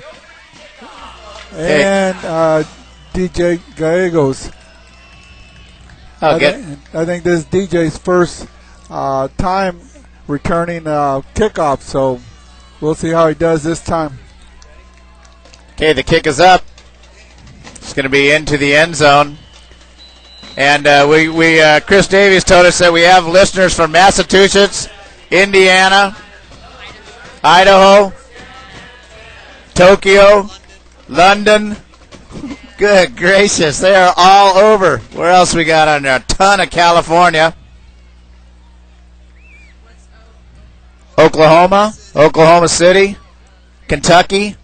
and DJ Gallegos. I think this is DJ's first time returning kickoff, so we'll see how he does this time. Okay, the kick is up. It's going to be into the end zone. And Chris Davies told us that we have listeners from Massachusetts, Indiana, Idaho, Tokyo, London. Good gracious, they are all over. Where else we got on there? A ton of California. Oklahoma City, Kentucky,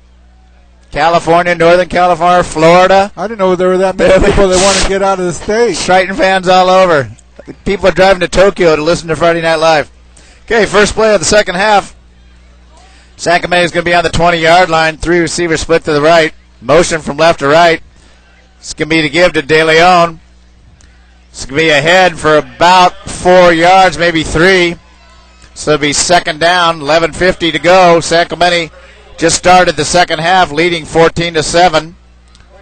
California, Northern California, Florida. I didn't know there were that many people that want to get out of the state. Triton fans all over. People are driving to Tokyo to listen to Friday Night Live. Okay, first play of the second half. San Clemente is going to be on the 20-yard line. 3 receivers split to the right. Motion from left to right. It's going to be to give to De Leon. It's going to be ahead for about 4 yards, maybe 3. So it'll be second down, 11:50 to go. San Clemente just started the second half, leading 14-7.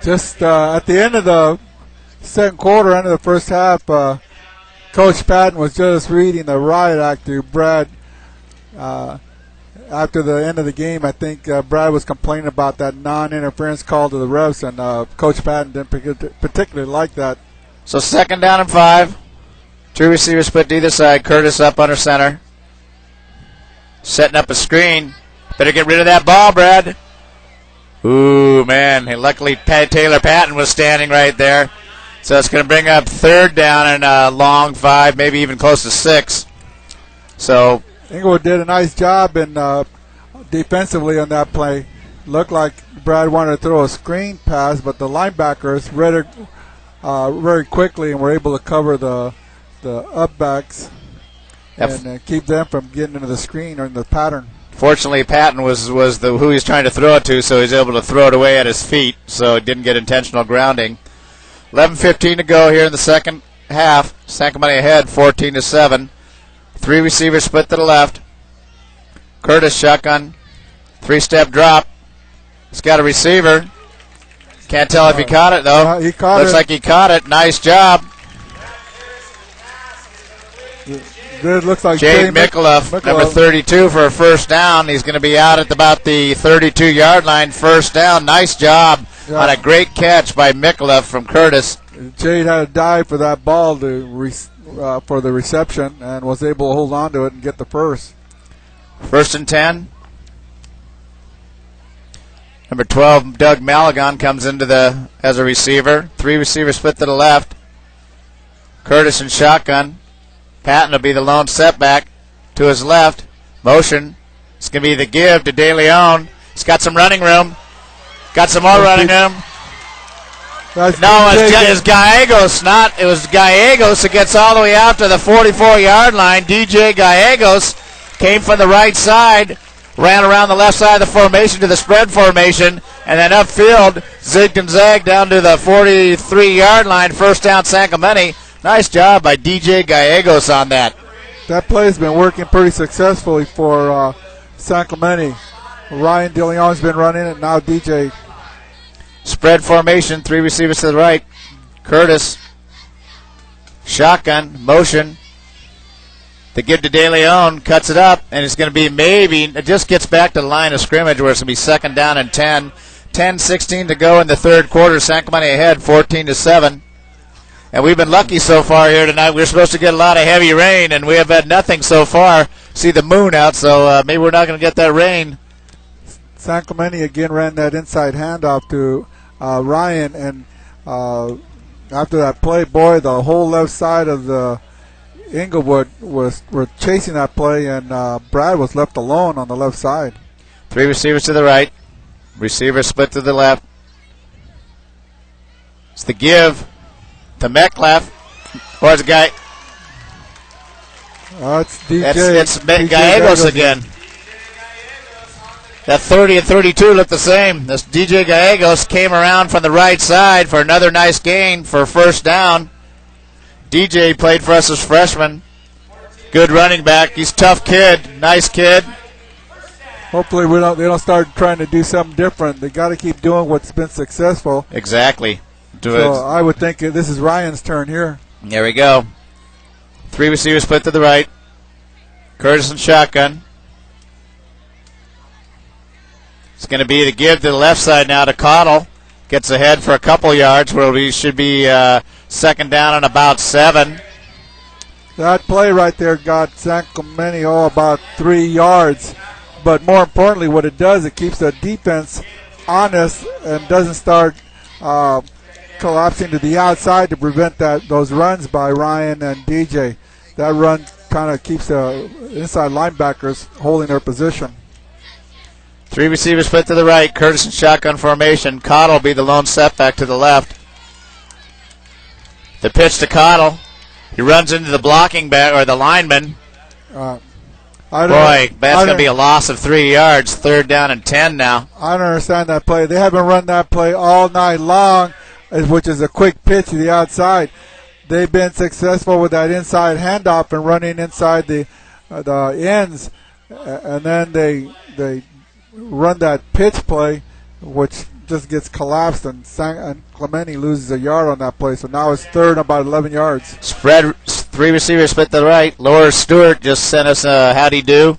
Just at the end of the second quarter, end of the first half, Coach Patton was just reading the riot act to Brad. After the end of the game, I think Brad was complaining about that non-interference call to the refs, and Coach Patton didn't particularly like that. So second down and 5. 2 receivers split to either side. Curtis up under center. Setting up a screen. Better get rid of that ball, Brad. Ooh, man. Luckily, Taylor Patton was standing right there. So it's going to bring up third down and a long 5, maybe even close to 6. So Inglewood did a nice job in defensively on that play. Looked like Brad wanted to throw a screen pass, but the linebackers read it very quickly and were able to cover the upbacks and keep them from getting into the screen or in the pattern. Fortunately, Patton was who he was trying to throw it to, so he was able to throw it away at his feet, so it didn't get intentional grounding. 11:15 to go here in the second half. San Clemente ahead, 14-7. 3 receivers split to the left. Curtis shotgun, 3-step drop. He's got a receiver. Can't tell if he caught it though. He caught Looks it. like he caught it. Nice job. It looks like Jay Mikuloff, number 32 for a first down. He's going to be out at about the 32-yard line. First down. Nice job on a great catch by Mikuloff from Curtis. Jade had to dive for that ball for the reception and was able to hold on to it and get the first. First and 10. Number 12, Doug Malagon, comes into as a receiver. 3 receivers split to the left. Curtis in shotgun. Patton will be the lone setback to his left. Motion. It's going to be the give to De Leon. He's got some running room. Got some more running room. No, it's Gallegos. It was Gallegos that gets all the way out to the 44-yard line. DJ Gallegos came from the right side, ran around the left side of the formation to the spread formation, and then upfield, zigged and zagged down to the 43-yard line. First down, San Clemente. Nice job by DJ Gallegos on that. That play has been working pretty successfully for San Clemente. Ryan DeLeon's been running it, now DJ. Spread formation, 3 receivers to the right. Curtis, shotgun, motion. The give to De Leon, cuts it up, and it's going to be it just gets back to the line of scrimmage where it's going to be second down and 10. 10-16 to go in the third quarter. San Clemente ahead, 14-7. And we've been lucky so far here tonight. We're supposed to get a lot of heavy rain, and we have had nothing so far. See the moon out, so maybe we're not going to get that rain. San Clemente again ran that inside handoff to Ryan, and after that play, boy, the whole left side of the Inglewood were chasing that play, and Brad was left alone on the left side. 3 receivers to the right. Receiver split to the left. It's the give to Metcalf. Or it's a guy. It's DJ. It's Gallegos again. That 30 and 32 look the same. This DJ Gallegos came around from the right side for another nice gain for first down. DJ played for us as freshman. Good running back. He's a tough kid. Nice kid. Hopefully they don't start trying to do something different. They got to keep doing what's been successful. Exactly. So I would think this is Ryan's turn here. There we go. 3 receivers split to the right. Curtis and shotgun. It's going to be the give to the left side now to Cottle. Gets ahead for a couple yards where we should be second down and about 7. That play right there got San Clemente about 3 yards. But more importantly, what it does, it keeps the defense honest and doesn't start collapsing to the outside to prevent those runs by Ryan and DJ. That run kind of keeps the inside linebackers holding their position. 3 receivers split to the right. Curtis in shotgun formation. Cottle will be the lone setback to the left. The pitch to Cottle. He runs into the blocking back or the lineman. Boy, that's going to be a loss of 3 yards. Third down and 10 now. I don't understand that play. They haven't run that play all night long, which is a quick pitch to the outside. They've been successful with that inside handoff and running inside the the ends, and then they run that pitch play, which just gets collapsed, and Clemente loses a yard on that play. So now it's third, about 11 yards. Spread, 3 receivers split to the right. Laura Stewart just sent us a howdy do.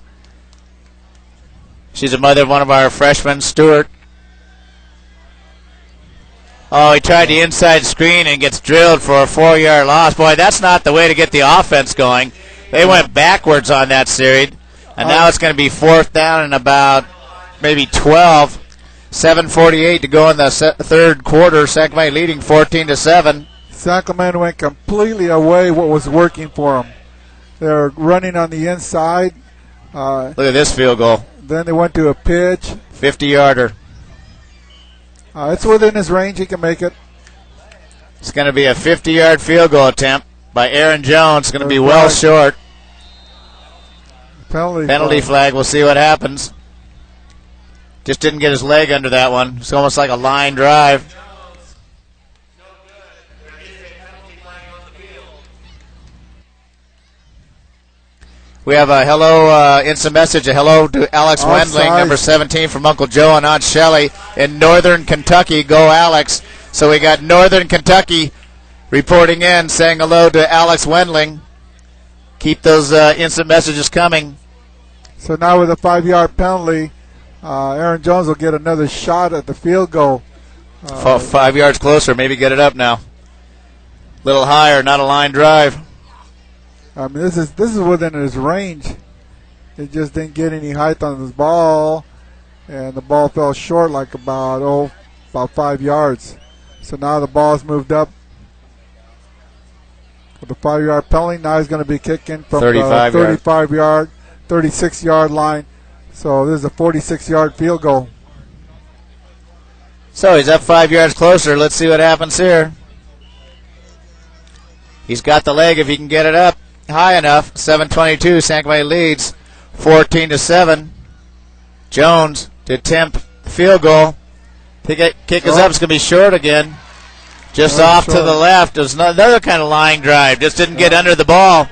She's a mother of one of our freshmen, Stewart. Oh, he tried the inside screen and gets drilled for a 4-yard loss. Boy, that's not the way to get the offense going. They went backwards on that series, and now it's going to be 4th down and about maybe 12. 7:48 to go in the third quarter. San Clemente leading 14-7. San Clemente went completely away what was working for them. They're running on the inside. Look at this field goal. Then they went to a pitch. 50-yarder. It's within his range. He can make it. It's going to be a 50-yard field goal attempt by Aaron Jones. It's going to be well short. Penalty flag. We'll see what happens. Just didn't get his leg under that one. It's almost like a line drive. We have a hello, instant message, a hello to Alex Wendling, number 17 from Uncle Joe and Aunt Shelley in Northern Kentucky. Go Alex. So we got Northern Kentucky reporting in, saying hello to Alex Wendling. Keep those instant messages coming. So now with a 5-yard penalty, Aaron Jones will get another shot at the field goal. 5 yards closer, maybe get it up now. Little higher, not a line drive. I mean, this is within his range. He just didn't get any height on his ball, and the ball fell short like about 5 yards. So now the ball's moved up with the 5-yard penalty. Now he's going to be kicking from the 35-yard, 36-yard line. So this is a 46-yard field goal. So he's up 5 yards closer. Let's see what happens here. He's got the leg if he can get it up high enough. 7:22. San Clemente leads 14-7. Jones to attempt the field goal. Kick is up. It's going to be short again. Just off to the left. There's another kind of line drive. Just didn't get under the ball.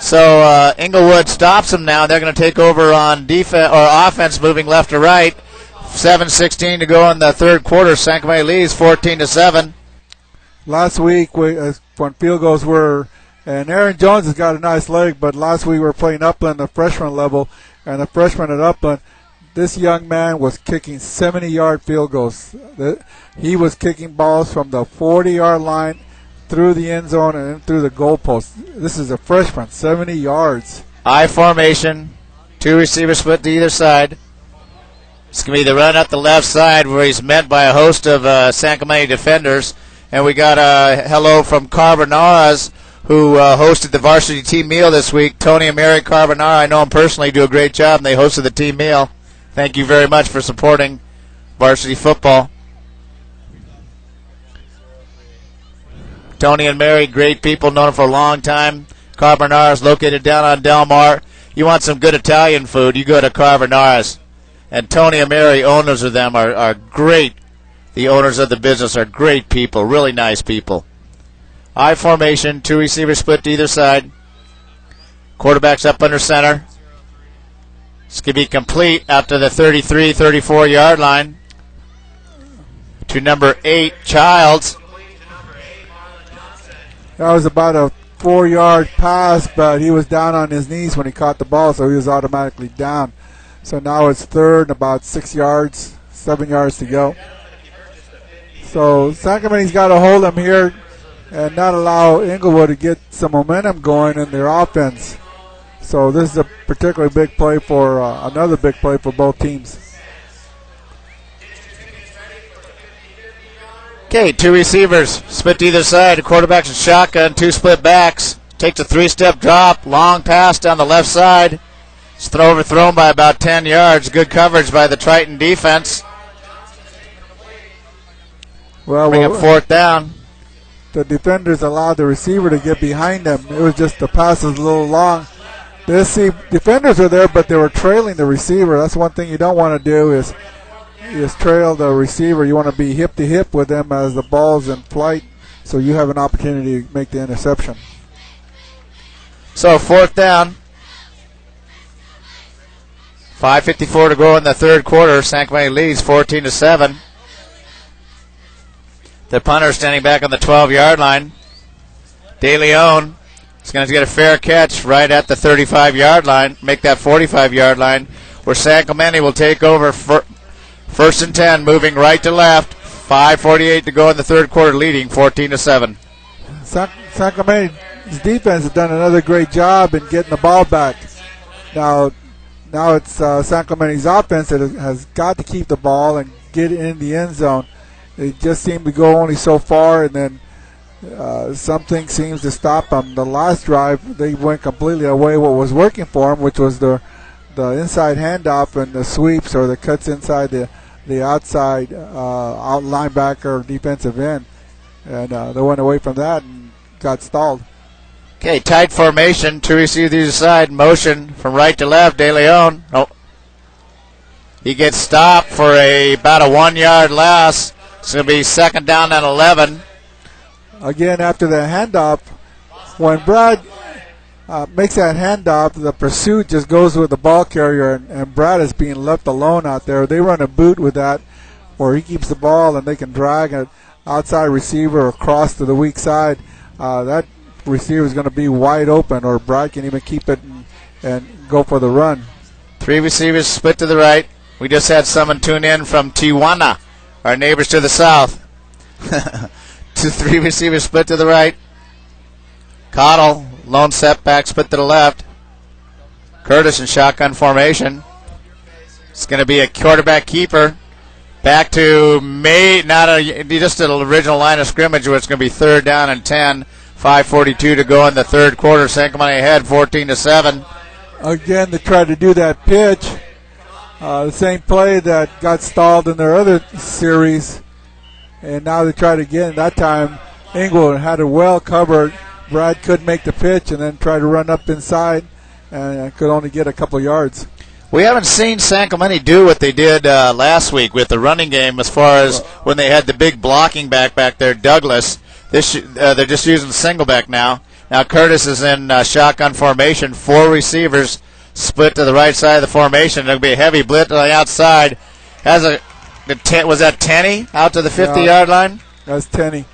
So Inglewood stops him now. They're going to take over on defense or offense, moving left to right. 7:16 to go in the third quarter. San Clemente leads 14-7. Last week, when field goals were, and Aaron Jones has got a nice leg, but last week we were playing Upland, the freshman level, and the freshman at Upland, this young man was kicking 70-yard field goals. He was kicking balls from the 40-yard line through the end zone and through the goalpost. This is a freshman, 70 yards. I formation, 2 receivers split to either side. It's going to be the run up the left side where he's met by a host of San Clemente defenders. And we got a hello from Carbonara's, who hosted the varsity team meal this week. Tony and Mary Carbonara, I know them personally, do a great job, and they hosted the team meal. Thank you very much for supporting varsity football. Tony and Mary, great people, known them for a long time. Carbonara is located down on Del Mar. You want some good Italian food, you go to Carbonara's. And Tony and Mary, owners of them, are great. The owners of the business are great people, really nice people. I formation, 2 receivers split to either side. Quarterback's up under center. This could be complete out to the 33, 34-yard line. To number 8, Childs. That was about a 4-yard pass, but he was down on his knees when he caught the ball, so he was automatically down. So now it's third and about 6 yards, 7 yards to go. So San Clemente's got to hold him here and not allow Inglewood to get some momentum going in their offense. So this is a particularly big play for another big play for both teams. Okay, 2 receivers split to either side. The quarterback's a shotgun, 2 split backs. Takes a 3-step drop, long pass down the left side. It's overthrown by about 10 yards. Good coverage by the Triton defense. Bring up 4th down. The defenders allowed the receiver to get behind them. It was just the pass was a little long. Defenders were there, but they were trailing the receiver. That's one thing you don't want to do is trail the receiver. You want to be hip to hip with them as the ball's in flight, so you have an opportunity to make the interception. So 4th down. 5:54 to go in the third quarter. San Clemente leads 14-7. The punter standing back on the 12-yard line. De Leon is going to get a fair catch right at the 35-yard line, make that 45-yard line, where San Clemente will take over first and 10, moving right to left. 5:48 to go in the third quarter, leading 14-7. San Clemente's defense has done another great job in getting the ball back. Now it's San Clemente's offense that has got to keep the ball and get it in the end zone. They just seem to go only so far, and then something seems to stop them. The last drive, they went completely away what was working for them, which was the inside handoff and the sweeps or the cuts inside the outside out linebacker defensive end. And they went away from that and got stalled. Okay, tight formation. Two receivers either side. Motion from right to left. De Leon. Oh. He gets stopped for about a 1 yard loss. It's going to be second down and 11. Again, after the handoff, when Brad makes that handoff, the pursuit just goes with the ball carrier, and Brad is being left alone out there. They run a boot with that where he keeps the ball and they can drag an outside receiver across to the weak side. That receiver is going to be wide open, or Brad can even keep it and go for the run. Three receivers split to the right. We just had someone tune in from Tijuana, our neighbors to the south. Three receivers split to the right. Cottle, lone setback, split to the left. Curtis in shotgun formation. It's going to be a quarterback keeper. Back to just an original line of scrimmage where it's going to be third down and 10. 5:42 to go in the third quarter. San Clemente ahead 14-7. Again, they tried to do that pitch. The same play that got stalled in their other series. And now they try to again. That time, Inglewood had it well covered. Brad could make the pitch and then try to run up inside and could only get a couple yards. We haven't seen San Clemente do what they did last week with the running game as far as when they had the big blocking back there, Douglas. They're just using single back now. Now Curtis is in shotgun formation. Four receivers split to the right side of the formation. There'll be a heavy blitz on the outside. Was that Tenney out to the 50-yard line? That's Tenney.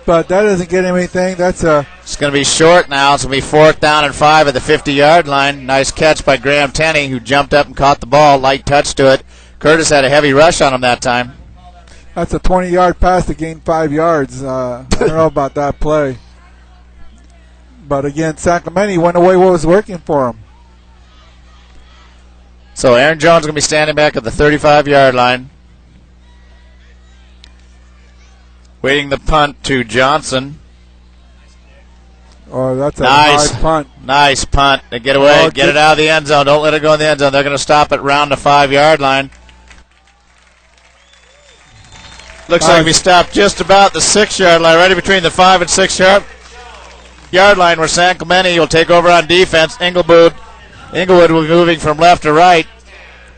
But that doesn't get him anything. It's going to be short now. It's going to be fourth down and 5 at the 50-yard line. Nice catch by Graham Tenney, who jumped up and caught the ball. Light touch to it. Curtis had a heavy rush on him that time. That's a 20-yard pass to gain 5 yards. I don't know about that play. But again, San Clemente went away what was working for him. So Aaron Jones is going to be standing back at the 35-yard line. Waiting the punt to Johnson. Oh, that's a nice punt. Nice punt. They get away. Get it out of the end zone. Don't let it go in the end zone. They're going to stop it around the 5-yard line. Looks like we stopped just about the 6-yard line, right in between the 5 and 6-yard line, where San Clemente will take over on defense. Inglewood will be moving from left to right.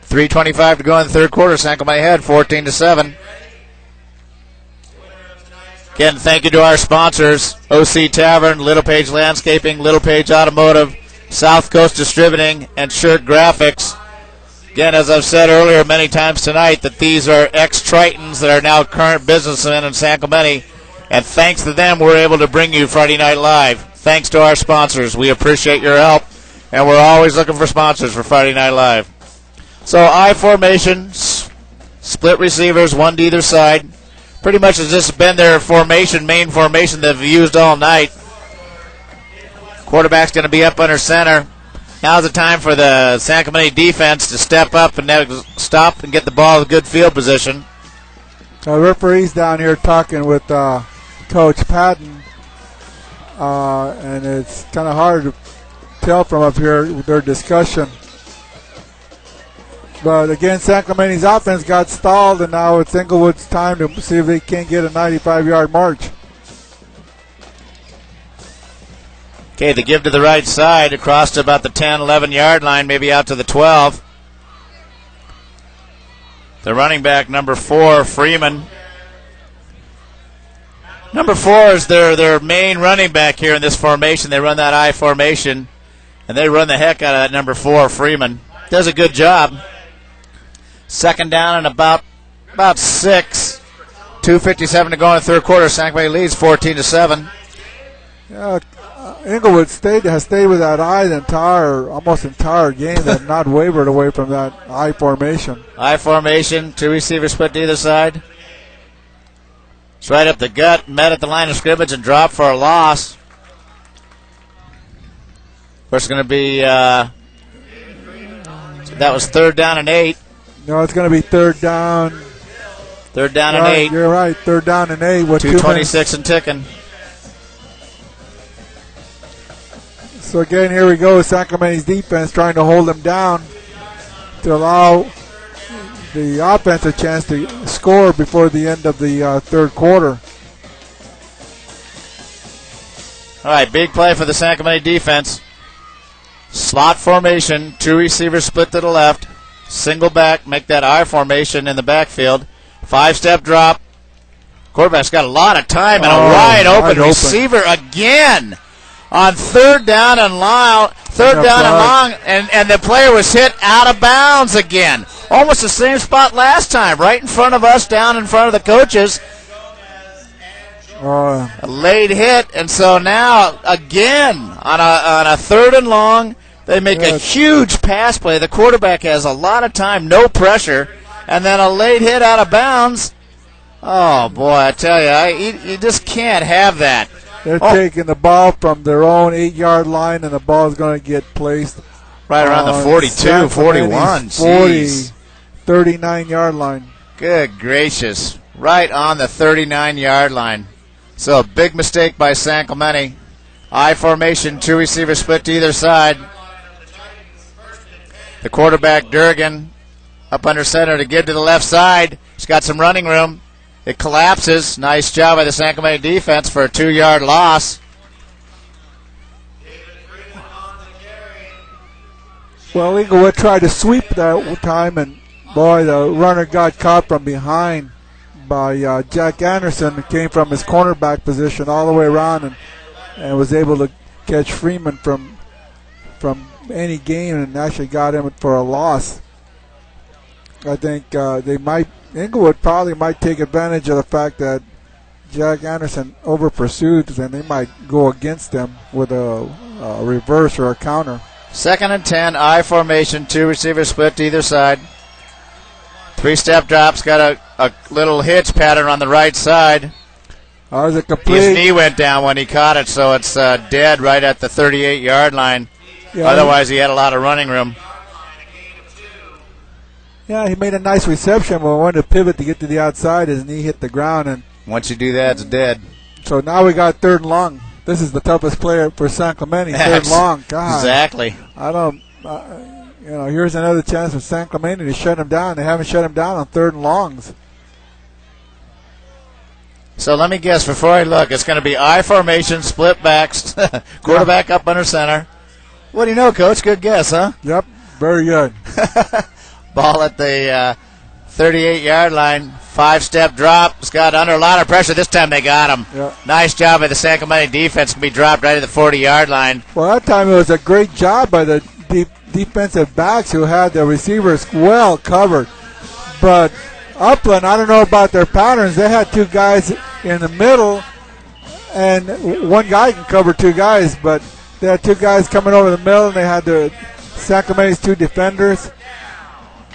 3:25 to go in the third quarter. San Clemente ahead 14-7. Again, thank you to our sponsors, OC Tavern, Little Page Landscaping, Little Page Automotive, South Coast Distributing, and Shirt Graphics. Again, as I've said earlier many times tonight, that these are ex-Tritons that are now current businessmen in San Clemente, and thanks to them, we're able to bring you Friday Night Live. Thanks to our sponsors. We appreciate your help, and we're always looking for sponsors for Friday Night Live. So I formation, split receivers, one to either side. Pretty much has just been their main formation they've used all night. Quarterback's going to be up under center. Now's the time for the San Clemente defense to step up and stop and get the ball in good field position. Referee's down here talking with Coach Patton, and it's kind of hard to tell from up here their discussion. But again, San Clemente's offense got stalled, and now it's Inglewood's time to see if they can't get a 95-yard march. Okay, the give to the right side across to about the 10, 11-yard line, maybe out to the 12. The running back, number 4, Freeman. Number 4 is their main running back here in this formation. They run that I formation. And they run the heck out of that number 4, Freeman. Does a good job. Second down and about 6. 2:57 to go in the third quarter. San Clemente leads 14-7. Yeah, Inglewood has stayed with that eye the almost entire game. They've not wavered away from that I formation. I formation, 2 receivers split to either side. It's right up the gut, met at the line of scrimmage and dropped for a loss. Of course, it's going to be, that was 3rd down and 8. No, it's going to be 3rd down. 3rd down and 8. You're right, 3rd down and 8 with 2:26 and ticking. So again, here we go. San Clemente's defense trying to hold them down to allow the offense a chance to score before the end of the third quarter. All right, big play for the San Clemente defense. Slot formation, 2 receivers split to the left. Single back, make that I formation in the backfield. 5-step drop. Quarterback's got a lot of time and a wide open receiver again. On 3rd down and long, and the player was hit out of bounds again. Almost the same spot last time, right in front of us, down in front of the coaches. A late hit, and so now again on a 3rd and long, they make a huge pass play. The quarterback has a lot of time, no pressure, and then a late hit out of bounds. Oh boy, I tell you, you just can't have that. They're taking the ball from their own 8-yard line, and the ball is going to get placed right around the 42, 41. 39-yard line. Good gracious. Right on the 39-yard line. So a big mistake by San Clemente. I formation, 2 receivers split to either side. The quarterback, Durgan, up under center to give to the left side. He's got some running room. It collapses. Nice job by the San Clemente defense for a 2-yard loss. Well, Inglewood tried to sweep that time, and boy, the runner got caught from behind by Jack Anderson, who came from his cornerback position all the way around and was able to catch Freeman from any gain and actually got him for a loss. I think Inglewood probably might take advantage of the fact that Jack Anderson over pursued, and they might go against them with a reverse or a counter. 2nd and 10, I formation, 2 receivers split to either side. 3-step drops, got a little hitch pattern on the right side. His knee went down when he caught it, so it's dead right at the 38-yard line. Yeah, otherwise, he had a lot of running room. Yeah, he made a nice reception, but wanted to pivot to get to the outside. His knee hit the ground, and once you do that, it's dead. So now we got 3rd and long. This is the toughest player for San Clemente. 3rd and long. God, exactly. I don't. Here's another chance for San Clemente to shut him down. They haven't shut him down on 3rd and longs. So let me guess before I look. It's going to be I formation, split backs, quarterback up under center. What do you know, Coach? Good guess, huh? Yep, very good. Ball at the 38-yard line. 5-step drop. It's got under a lot of pressure. This time they got him. Yep. Nice job by the San Clemente defense. Can be dropped right at the 40-yard line. Well, that time it was a great job by the defensive backs who had the receivers well covered. But Upland, I don't know about their patterns. They had 2 guys in the middle, and one guy can cover 2 guys, but they had 2 guys coming over the middle, and they had the San Clemente's 2 defenders.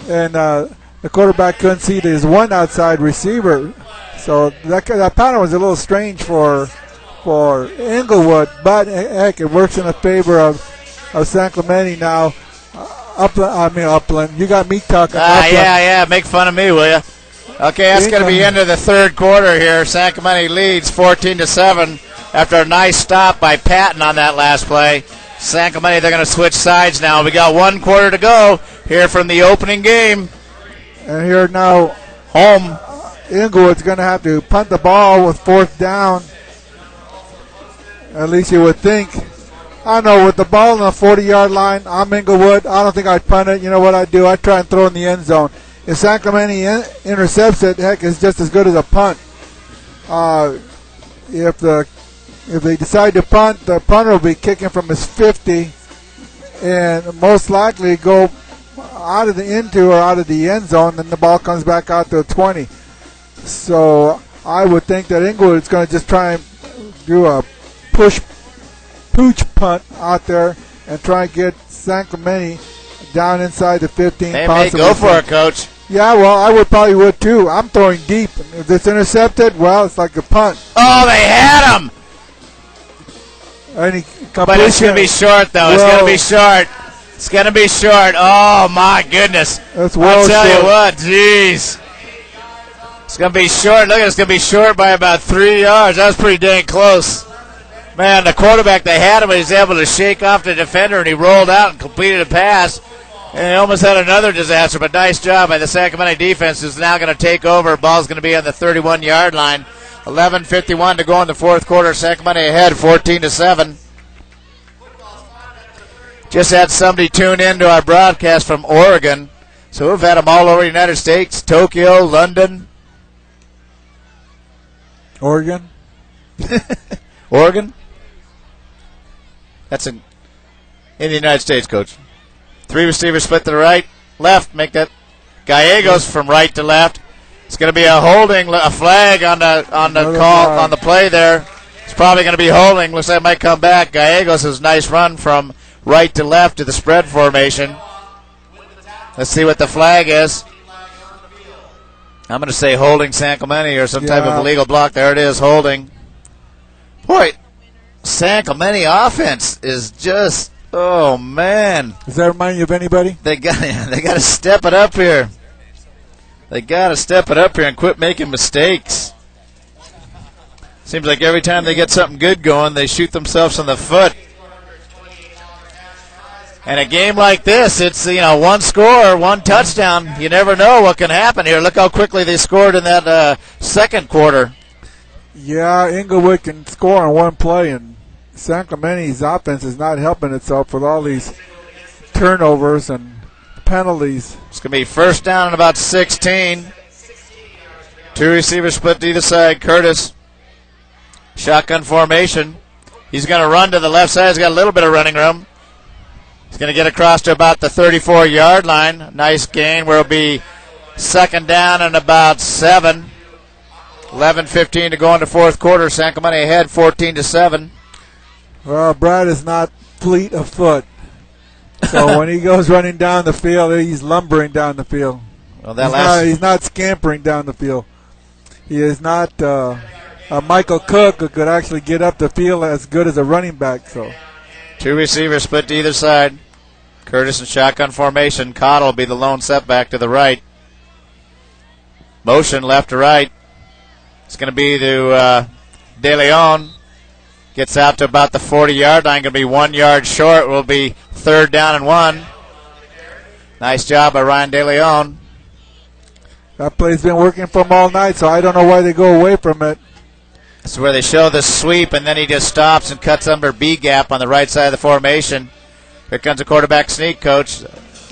And the quarterback couldn't see his one outside receiver. So that pattern was a little strange for Inglewood, but heck, it works in the favor of San Clemente now. Upland. You got me talking. Yeah. Make fun of me, will you? Okay, that's going to be end of the third quarter here. San Clemente leads 14-7 after a nice stop by Patton on that last play. San Clemente, they're going to switch sides now. We got 1 quarter to go here from the opening game. And here now, home. Inglewood's going to have to punt the ball with 4th down. At least you would think. I don't know, with the ball on the 40-yard line, I'm Inglewood. I don't think I'd punt it. You know what I'd do? I'd try and throw in the end zone. If San Clemente intercepts it, heck, it's just as good as a punt. If they decide to punt, the punter will be kicking from his 50, and most likely go out of the into or out of the end zone, then the ball comes back out to the 20. So I would think that Inglewood is going to just try and do a pooch punt out there and try and get San Clemente down inside the 15. They may go for it, Coach. Yeah, well, I would too. I'm throwing deep. If it's intercepted, well, it's like a punt. Oh, they had him! But it's going to be short, though. It's going to be short. It's going to be short. Oh, my goodness. That's well I'll tell short. you what, jeez. It's going to be short. Look at it. It's going to be short by about 3 yards. That was pretty dang close. Man, the quarterback, they had him, but he was able to shake off the defender, and he rolled out and completed a pass. And he almost had another disaster, but nice job by the Sacramento defense, who's now going to take over. Ball's going to be on the 31-yard line. 11:51 to go in the fourth quarter. Sacramento ahead, 14-7. Just had somebody tune in to our broadcast from Oregon. So we've had them all over the United States, Tokyo, London. Oregon? Oregon? That's in the United States, Coach. 3 receivers split to the right, left, make that Gallegos from right to left. It's going to be a flag on the call on the play there. It's probably going to be holding. Looks like it might come back. Gallegos is a nice run from right to left to the spread formation. Let's see what the flag is. I'm going to say holding San Clemente or some type of illegal block. There it is, holding. Boy, San Clemente offense is just, oh man. Does that remind you of anybody? They got to step it up here. They got to step it up here and quit making mistakes. Seems like every time they get something good going, they shoot themselves in the foot. And a game like this, it's, one score, one touchdown. You never know what can happen here. Look how quickly they scored in that second quarter. Yeah, Inglewood can score on one play, and San Clemente's offense is not helping itself with all these turnovers and penalties. It's going to be first down and about 16. 2 receivers split to either side. Curtis, shotgun formation. He's going to run to the left side. He's got a little bit of running room. He's going to get across to about the 34-yard line. Nice gain where it'll be second down and about 7. 11:15 to go in the fourth quarter. San Clemente ahead 14-7. Well, Brad is not fleet of foot. So when he goes running down the field, he's lumbering down the field. Well, he's not scampering down the field. He is not a Michael Cook who could actually get up the field as good as a running back. So 2 receivers split to either side. Curtis in shotgun formation. Cottle will be the lone setback to the right. Motion left to right. It's going to be to De Leon. Gets out to about the 40-yard line. Going to be 1 yard short. Will be third down and 1. Nice job by Ryan De Leon. That play's been working for him all night, so I don't know why they go away from it. This is where they show the sweep, and then he just stops and cuts under B gap on the right side of the formation. Here comes a quarterback sneak, Coach.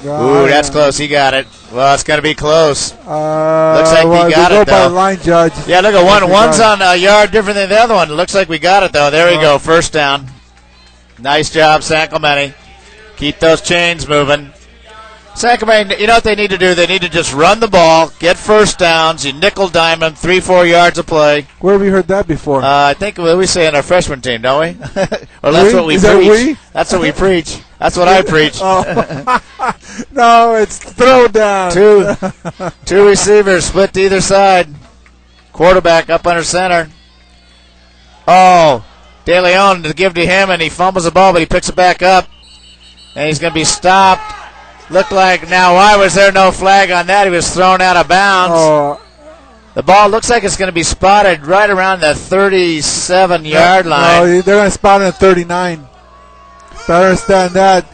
Ooh, that's close. He got it. Well, it's going to be close. Looks like he got it, though. By line judge. Yeah, look at one. One's on a yard different than the other one. It looks like we got it, though. There we go. First down. Nice job, San Clemente. Keep those chains moving. San Clemente, you know what they need to do? They need to just run the ball, get first downs, you nickel dime them, 3-4 yards of play. Where have we heard that before? I think we say in our freshman team, don't we? Or that's what we Is preach. That we? That's what we preach. That's what I preach. No, it's throw down. Two receivers split to either side. Quarterback up under center. Oh, De Leon to give to him, and he fumbles the ball, but he picks it back up. And he's going to be stopped. Looked like, now why was there no flag on that? He was thrown out of bounds. The ball looks like it's going to be spotted right around the 37-yard line. No, they're going to spot it at 39. But I understand that.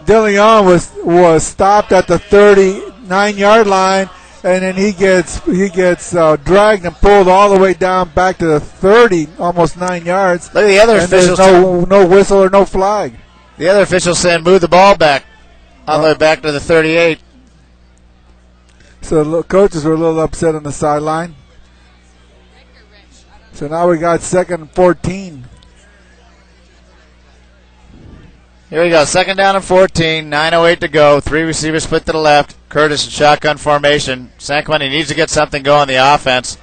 De Leon was stopped at the 39-yard line, and then he gets dragged and pulled all the way down back to the 30, almost 9 yards. Look at the other officials. There's no whistle or no flag. The other officials saying move the ball back. All the way back to the 38. So the coaches were a little upset on the sideline. So now we got 2nd and 14. Here we go. 2nd down and 14. 9:08 to go. 3 receivers split to the left. Curtis in shotgun formation. San Clemente needs to get something going on the offense.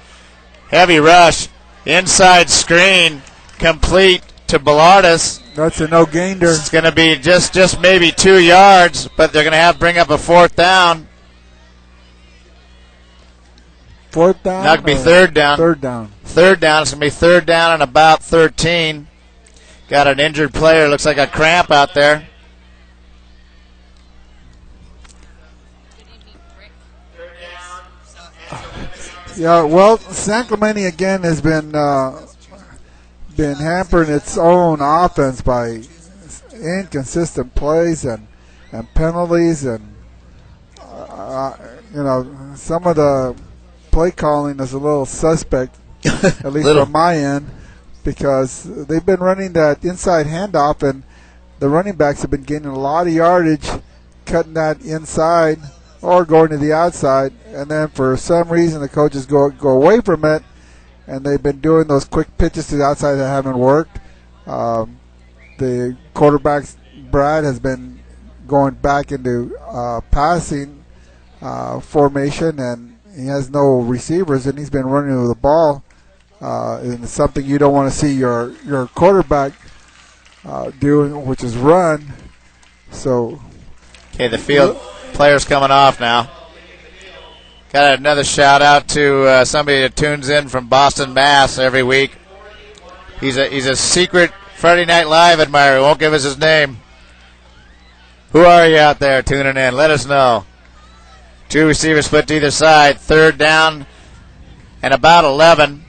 Heavy rush. Inside screen. Complete to Bellardus. That's a no gainer. It's going to be just maybe 2 yards, but they're going to have to bring up a 4th down. 4th down? That could be 3rd down. 3rd down. 3rd down. It's going to be 3rd down and about 13. Got an injured player. Looks like a cramp out there. Yeah, well, San Clemente again has been hampering its own offense by inconsistent plays and penalties, and some of the play calling is a little suspect, at least from my end, because they've been running that inside handoff, and the running backs have been gaining a lot of yardage, cutting that inside or going to the outside, and then for some reason the coaches go away from it, and they've been doing those quick pitches to the outside that haven't worked. The quarterback, Brad, has been going back into passing formation, and he has no receivers, and he's been running with the ball, and it's something you don't want to see your quarterback doing, which is run. So, okay, the field players coming off now. Got another shout out to somebody that tunes in from Boston, Mass. every week. He's a secret Friday Night Live admirer. Won't give us his name. Who are you out there tuning in? Let us know. 2 receivers split to either side. 3rd down and about 11.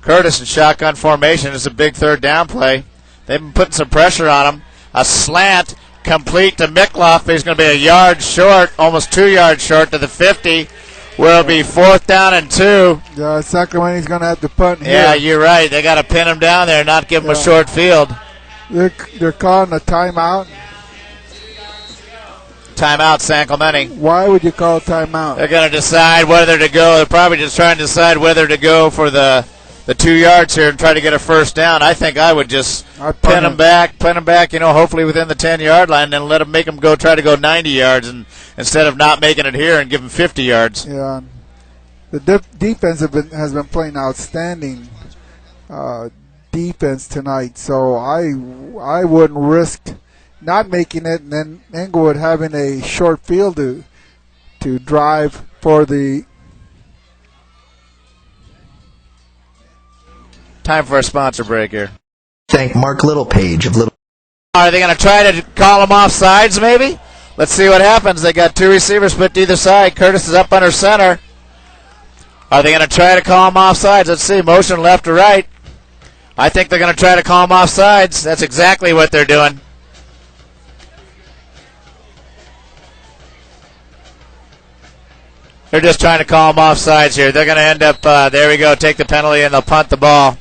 Curtis in shotgun formation is a big 3rd down play. They've been putting some pressure on him. A slant complete to Mikloff. He's going to be a yard short, almost 2 yards short to the 50, where it'll be 4th down and 2. Yeah, Sacramento's going to have to punt here. Yeah, you're right. They got to pin him down there and not give him a short field. They're calling a timeout. Timeout, San Clemente. Why would you call a timeout? They're going to decide whether to go. They're probably just trying to decide whether to go for the 2 yards here and try to get a 1st down. I think I would just pin them back, hopefully within the 10-yard line, and then let them make them try to go 90 yards instead of not making it here and give them 50 yards. Yeah. The defense has been playing outstanding defense tonight, so I wouldn't risk not making it, and then Inglewood having a short field to drive for the. Time for a sponsor break here. Thank Mark Littlepage of Little. Are they going to try to call them off sides maybe? Let's see what happens. They got 2 receivers split to either side. Curtis is up under center. Are they going to try to call them off sides? Let's see. Motion left to right. I think they're going to try to call them off sides. That's exactly what they're doing. They're just trying to call them off sides here. They're going to end up, there we go, take the penalty, and they'll punt the ball.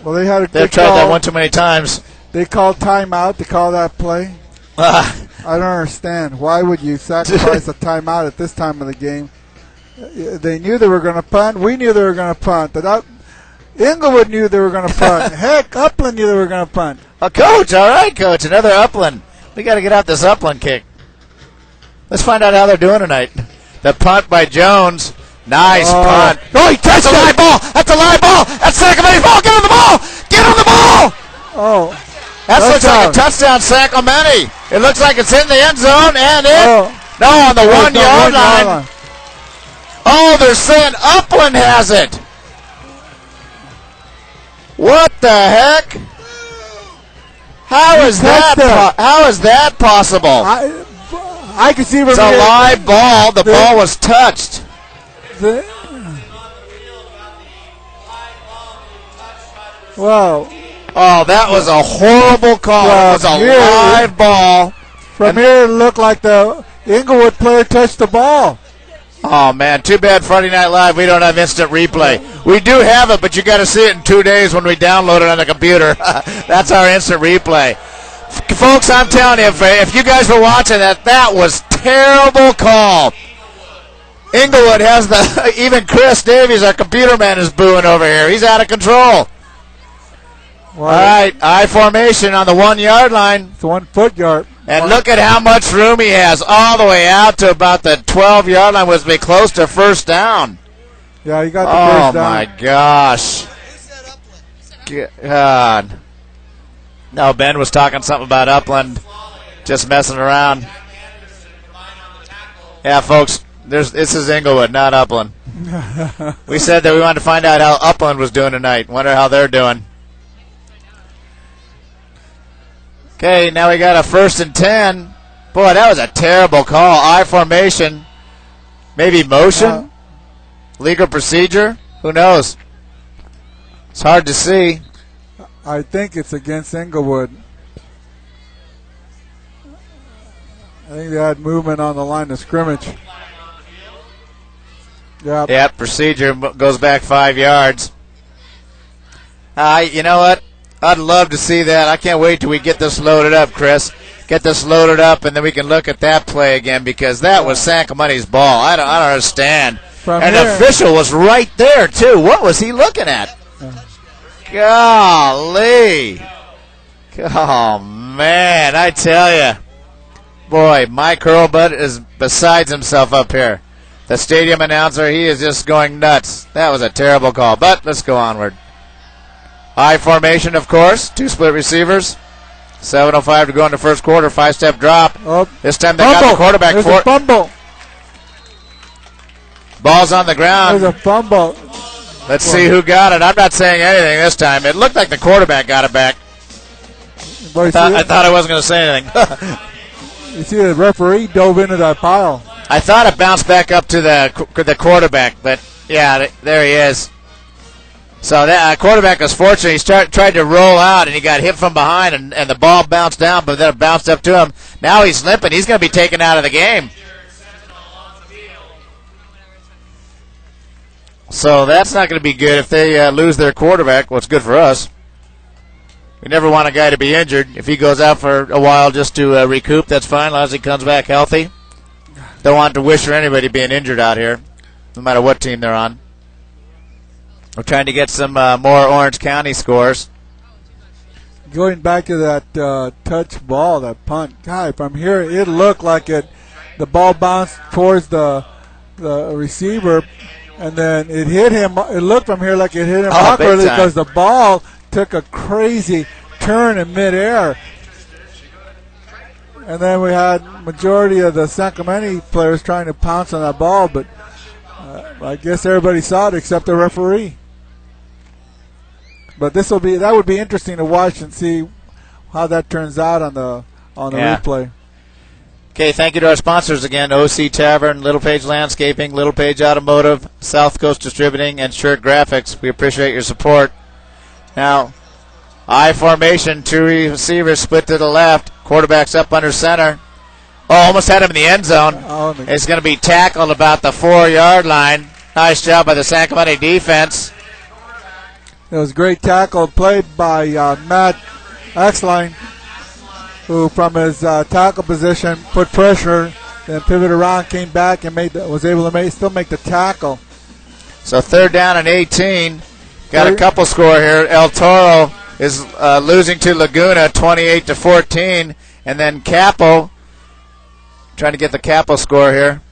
Well, they've tried that one too many times. They called timeout to call that play. I don't understand. Why would you sacrifice a timeout at this time of the game? They knew they were going to punt. We knew they were going to punt. Inglewood knew they were going to punt. Heck, Upland knew they were going to punt. Coach, all right, Coach. Another Upland. We got to get out this Upland kick. Let's find out how they're doing tonight. The punt by Jones. Nice punt. Oh, he touched the live ball. That's a live ball. That's Sacramento's ball. Get on the ball. Get on the ball. Oh. That looks like a touchdown, Sacramento. It looks like it's in the end zone, and no, on the 1 yard line. Oh, they're saying Upland has it. What the heck? How is that possible? I can see it's a live ball. The ball was touched. Wow. Oh, that was a horrible call. It was a live ball. From here, it looked like the Inglewood player touched the ball. Oh, man. Too bad Friday Night Live, we don't have instant replay. We do have it, but you got to see it in 2 days when we download it on the computer. That's our instant replay. Folks, I'm telling you, if you guys were watching that was terrible call. Inglewood has even Chris Davies, our computer man, is booing over here. He's out of control. All right, I formation on the 1 yard line. It's 1 foot yard. And look at how much room he has all the way out to about the 12 yard line, was be close to first down. Yeah, you got the first down. Oh, my gosh. God. No, Ben was talking something about Upland just messing around. Yeah, folks, this is Inglewood, not Upland. We said that we wanted to find out how Upland was doing tonight. Wonder how they're doing. Okay, now we got a 1st and 10. Boy, that was a terrible call. I formation. Maybe motion? Legal procedure? Who knows? It's hard to see. I think it's against Inglewood. I think they had movement on the line of scrimmage. Yep, procedure goes back 5 yards. You know what? I'd love to see that. I can't wait till we get this loaded up, Chris. Get this loaded up, and then we can look at that play again, because that was San Clemente's ball. I don't understand. The official was right there, too. What was he looking at? Golly. Oh, man, I tell you. Boy, Mike Hurlbut is besides himself up here. The stadium announcer, he is just going nuts. That was a terrible call, but let's go onward. I formation, of course. 2 split receivers. 7:05 to go in the first quarter. 5-step drop. This time they got the quarterback There's for a it. fumble. Ball's on the ground. There's a fumble. Let's see who got it. I'm not saying anything this time. It looked like the quarterback got it back. I thought I wasn't going to say anything. You see the referee dove into that pile. I thought it bounced back up to the quarterback, but yeah, there he is. So that quarterback was fortunate. He tried to roll out, and he got hit from behind, and the ball bounced down, but then it bounced up to him. Now he's limping. He's going to be taken out of the game. So that's not going to be good if they lose their quarterback. What's good for us. We never want a guy to be injured. If he goes out for a while just to recoup, that's fine, as long as he comes back healthy. Don't want to wish for anybody being injured out here, no matter what team they're on. We're trying to get some more Orange County scores. Going back to that touch ball, that punt. God, from here, it looked like the ball bounced towards the receiver, and then it hit him. It looked from here like it hit him awkwardly because the ball took a crazy turn in midair. And then we had majority of the San Clemente players trying to pounce on that ball, but I guess everybody saw it except the referee. But that would be interesting to watch and see how that turns out on the replay. Okay, thank you to our sponsors again: OC Tavern, Little Page Landscaping, Little Page Automotive, South Coast Distributing, and Shirt Graphics. We appreciate your support. Now, I formation, 2 receivers split to the left, quarterback's up under center. Oh, almost had him in the end zone. It's going to be tackled about the 4-yard line. Nice job by the San Clemente defense. It was a great tackle played by Matt Axline, who from his tackle position put pressure, then pivoted around, came back, and was able to still make the tackle. So 3rd down and 18. Got a couple score here. El Toro is losing to Laguna 28-14, and then Capo trying to get the Capo score here.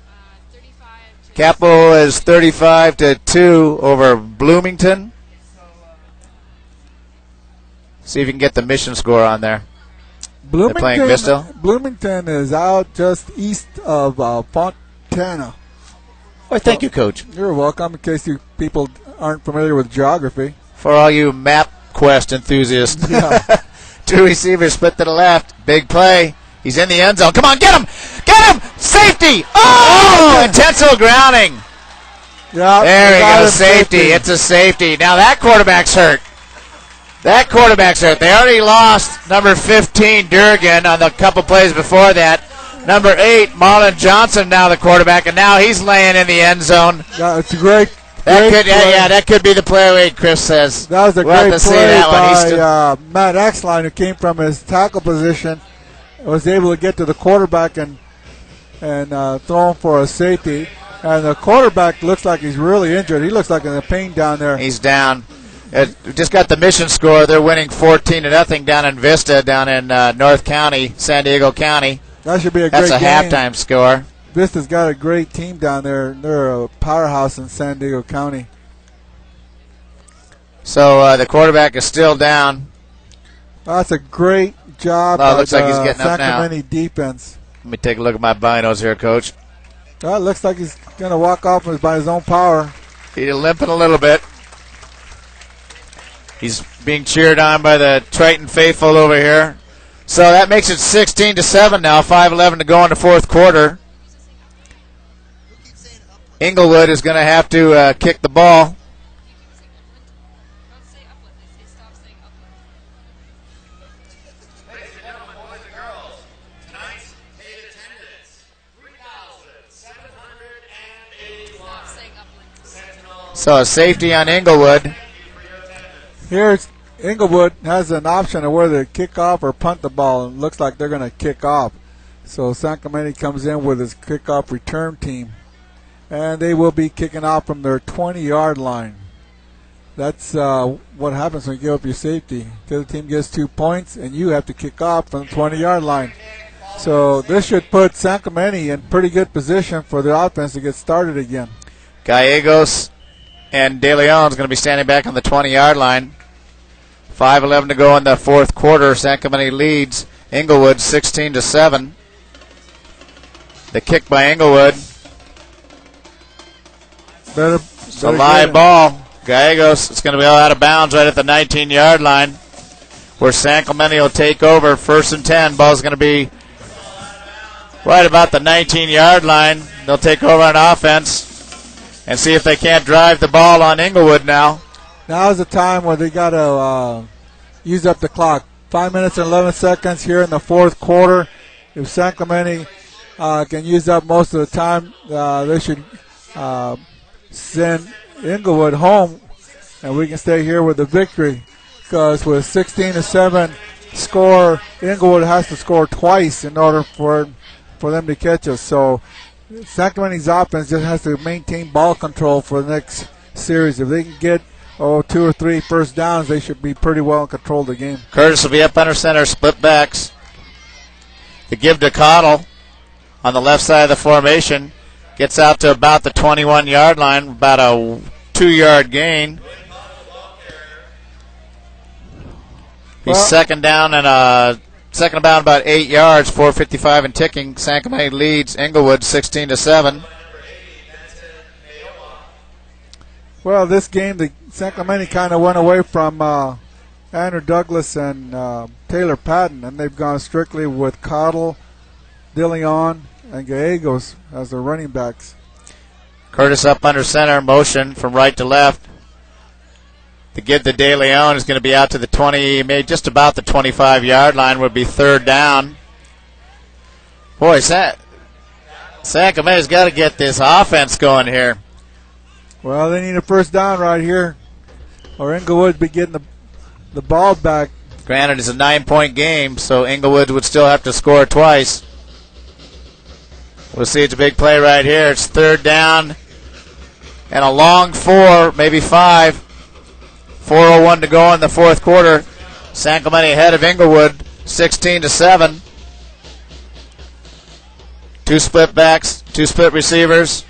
Capo is 35-2 over Bloomington. See if you can get the Mission score on there. They're playing Bristol. Bloomington is out just east of Fontana. Well, thank you, Coach. You're welcome. In case you people aren't familiar with geography. For all you MapQuest enthusiasts. Yeah. 2 receivers split to the left. Big play. He's in the end zone. Come on, get him! Get him! Safety! Oh! Intentional grounding. Yeah. There he goes. Safety. It's a safety. Now that quarterback's hurt. They already lost number 15, Durgan, on the couple plays before that. Number 8, Marlon Johnson, now the quarterback, and now he's laying in the end zone. Yeah, it's a great that could be the play, Chris says. That was a great play by Matt Axline, who came from his tackle position, was able to get to the quarterback and throw him for a safety. And the quarterback looks like he's really injured. He looks like in pain down there. He's down. Just got the mission score. They're winning 14-0 down in Vista, down in North County, San Diego County. That should be a That's great a game. halftime score. Vista's got a great team down there. They're a powerhouse in San Diego County. So the quarterback is still down. That's a great job Oh, by looks like he's the getting up now. Sacramento defense. Let me take a look at my binos here, Coach. Well, it looks like he's going to walk off by his own power. He's limping a little bit. He's being cheered on by the Triton faithful over here. So that makes it 16-7 now. 5:11 to go in the fourth quarter. Inglewood is going to have to kick the ball. So a safety on Inglewood. Here's Inglewood has an option of whether to kick off or punt the ball, and it looks like they're going to kick off. So San Clemente comes in with his kickoff return team, and they will be kicking off from their 20-yard line. That's what happens when you give up your safety. The other team gets 2 points, and you have to kick off from the 20-yard line. So this should put San Clemente in pretty good position for the offense to get started again. Gallegos and De Leon is going to be standing back on the 20-yard line. 5:11 to go in the fourth quarter. San Clemente leads Inglewood 16-7. The kick by Inglewood. It's a live ball. Gallegos is going to be out of bounds right at the 19-yard line, where San Clemente will take over. 1st and 10. Ball's going to be right about the 19-yard line. They'll take over on offense and see if they can't drive the ball on Inglewood now. Now is the time where they got to use up the clock. 5 minutes and 11 seconds here in the fourth quarter. If San Clemente can use up most of the time, they should send Inglewood home, and we can stay here with the victory. Because with 16-7 score, Inglewood has to score twice in order for them to catch us. So San Clemente's offense just has to maintain ball control for the next series. If they can get 2 or 3 first downs, they should be pretty well in control of the game. Curtis will be up under center, split backs. The give to Cottle on the left side of the formation. Gets out to about the 21-yard line, about a 2-yard gain. He's second down and second down about 8 yards, 4:55 and ticking. San Clemente leads Inglewood 16-7. Well, this game, the San Clemente kind of went away from Andrew Douglas and Taylor Patton, and they've gone strictly with Cottle, De Leon, and Gallegos as their running backs. Curtis up under center, motion from right to left. The give to De Leon is going to be out to the 20, maybe just about the 25-yard line, would be 3rd down. Boy, San Clemente's got to get this offense going here. Well, they need a first down right here, or Inglewood be getting the ball back. Granted, it's a 9-point game, so Inglewood would still have to score twice. We'll see. It's a big play right here. It's 3rd down and a long 4, maybe 5. 4:01 to go in the fourth quarter. San Clemente ahead of Inglewood, 16-7. 2 split backs, 2 split receivers.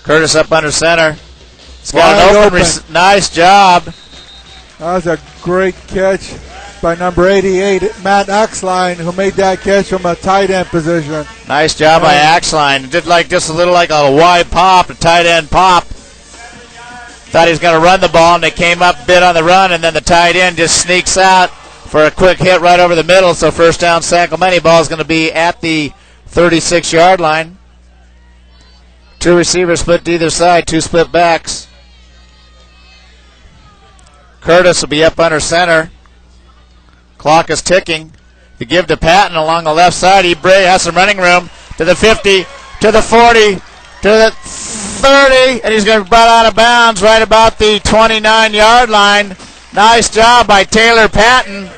Curtis up under center. He's got an open. Nice job. That was a great catch by number 88, Matt Axline, who made that catch from a tight end position. Nice job by Axline. It did just a little like a wide pop, a tight end pop. Thought he was going to run the ball, and they came up a bit on the run, and then the tight end just sneaks out for a quick hit right over the middle. So first down, San Clemente. Ball is going to be at the 36-yard line. 2 receivers split to either side, 2 split backs. Curtis will be up under center. Clock is ticking. The give to Patton along the left side. He has some running room to the 50, to the 40, to the 30, and he's going to be brought out of bounds right about the 29-yard line. Nice job by Taylor Patton.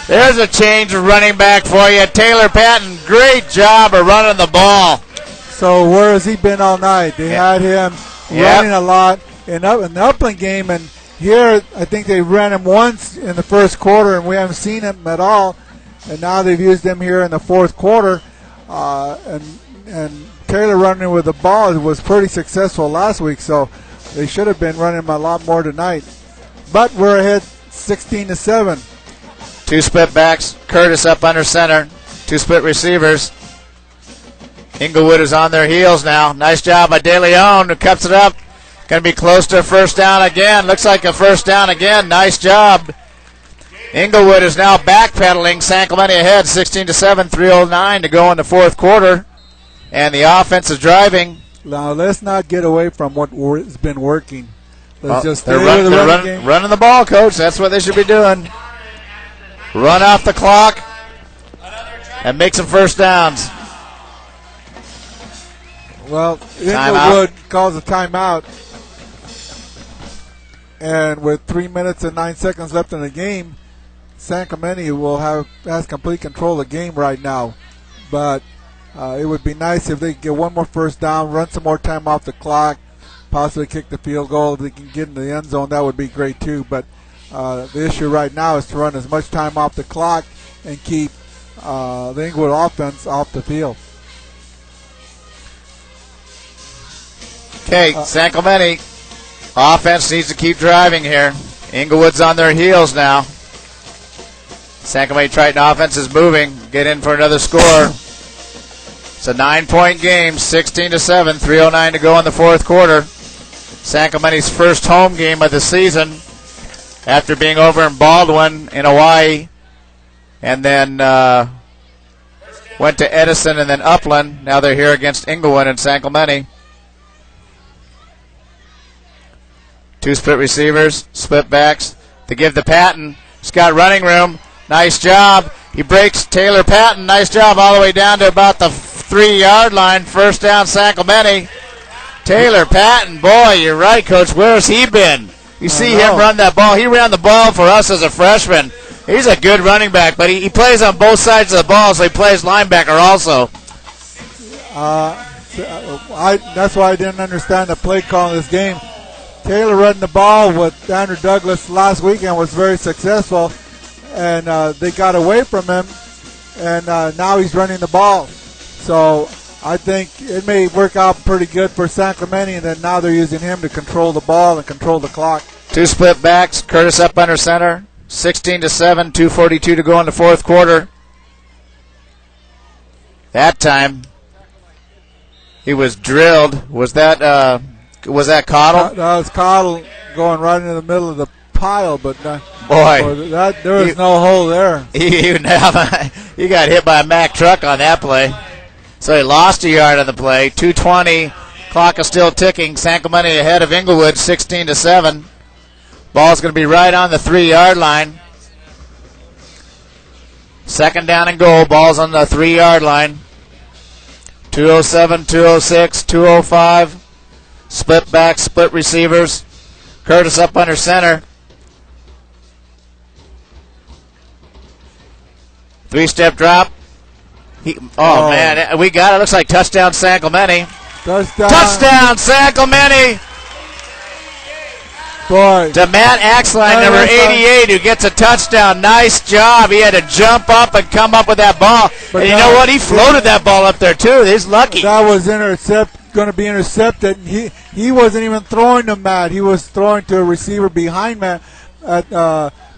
There's a change of running back for you. Taylor Patton, great job of running the ball. So where has he been all night? They had him running a lot in the Upland game, and here, I think they ran him once in the first quarter, and we haven't seen him at all. And now they've used him here in the fourth quarter. And Taylor running with the ball was pretty successful last week, so they should have been running him a lot more tonight. But we're ahead 16-7. Two split backs. Curtis up under center. Two split receivers. Inglewood is on their heels now. Nice job by De Leon, who cuts it up. Going to be close to a first down again. Looks like a first down again. Nice job. Inglewood is now backpedaling. San Clemente ahead 16-7, 3:09 to go in the fourth quarter. And the offense is driving. Now, let's not get away from what has been working. Let's just stay they're with the running game. running the ball, Coach. That's what they should be doing. Run off the clock and make some first downs. Well, Inglewood calls a timeout. And with 3 minutes and 9 seconds left in the game, San Clemente has complete control of the game right now. But it would be nice if they could get one more first down, run some more time off the clock, possibly kick the field goal. If they can get in the end zone, that would be great too. But the issue right now is to run as much time off the clock and keep the Inglewood offense off the field. Okay, San Clemente offense needs to keep driving here. Inglewood's on their heels now. San Clemente Triton offense is moving. Get in for another score. It's a 9-point game, 16-7, 3:09 to go in the fourth quarter. San Clemente's first home game of the season after being over in Baldwin in Hawaii, and then went to Edison and then Upland. Now they're here against Inglewood and San Clemente. Two split receivers, split backs to give to Patton. He's got running room. Nice job. He breaks Taylor Patton. Nice job all the way down to about the 3-yard line. First down, San Clemente. Taylor Patton, boy, you're right, Coach. Where's he been? You see him run that ball. He ran the ball for us as a freshman. He's a good running back, but he plays on both sides of the ball, so he plays linebacker also. That's why I didn't understand the play call in this game. Taylor running the ball with Andrew Douglas last weekend was very successful, and they got away from him, and now he's running the ball. So I think it may work out pretty good for San Clemente, and then now they're using him to control the ball and control the clock. Two split backs, Curtis up under center, 16-7, 2:42 to go in the fourth quarter. That time he was drilled. Was that Cottle? That was Cottle going right into the middle of the pile, but boy, there was no hole there. He got hit by a Mack truck on that play. So he lost a yard on the play. 2:20. Clock is still ticking. San Clemente ahead of Inglewood, 16-7. Ball's going to be right on the 3-yard line. Second down and goal. Ball's on the 3-yard line. 2:07, 2:06, 2:05. Split back, split receivers. Curtis up under center. 3-step drop. Man, we got it. Looks like touchdown San Clemente. Touchdown San Clemente. Boy. To Matt Axline, number 88, who gets a touchdown. Nice job. He had to jump up and come up with that ball. But and you know what? He floated that ball up there, too. He's lucky. That was going to be intercepted. He wasn't even throwing to Matt. He was throwing to a receiver behind Matt at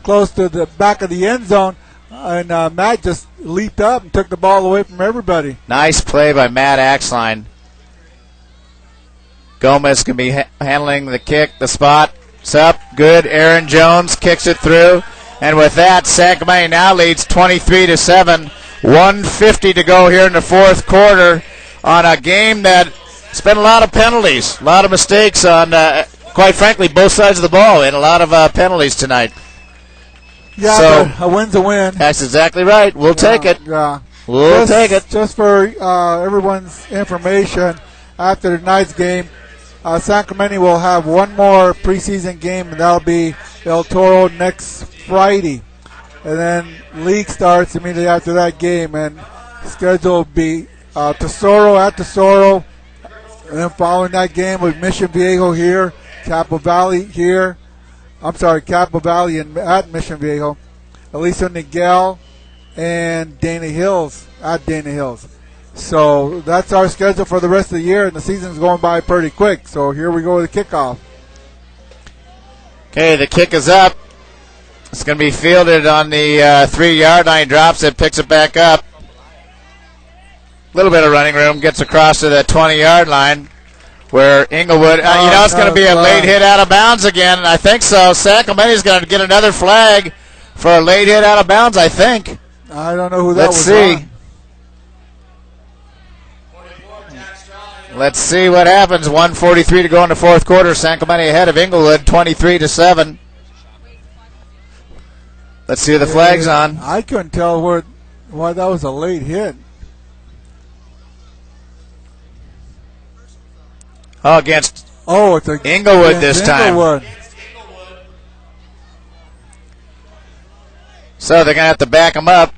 close to the back of the end zone. And Matt just leaped up and took the ball away from everybody. Nice play by Matt Axline. Gomez can be handling the kick, the spot. It's up, good. Aaron Jones kicks it through. And with that, San Clemente now leads 23-7. 1:50 to go here in the fourth quarter on a game that spent a lot of penalties, a lot of mistakes on, quite frankly, both sides of the ball, and a lot of penalties tonight. Yeah, so, but a win's a win. That's exactly right. We'll take it. Yeah. We'll take it. Just for everyone's information, after tonight's game, San Clemente will have one more preseason game, and that'll be El Toro next Friday. And then league starts immediately after that game, and schedule will be Tesoro at Tesoro. And then following that game with Mission Viejo here, Capo Valley here, Capo Valley at Mission Viejo. Elisa Niguel and Dana Hills at Dana Hills. So that's our schedule for the rest of the year, and the season's going by pretty quick. So here we go with the kickoff. Okay, the kick is up. It's going to be fielded on the 3-yard line, drops it, picks it back up. A little bit of running room, gets across to the 20-yard line where Inglewood, it's going to be a late hit out of bounds again. I think so. San Clemente's going to get another flag for a late hit out of bounds, I think. I don't know who that was. Let's see. Let's see what happens. 1:43 to go in the fourth quarter. San Clemente ahead of Inglewood, 23-7. Let's see the flag's on. I couldn't tell why that was a late hit. Oh, against it's Inglewood this time. Inglewood. So they're going to have to back them up.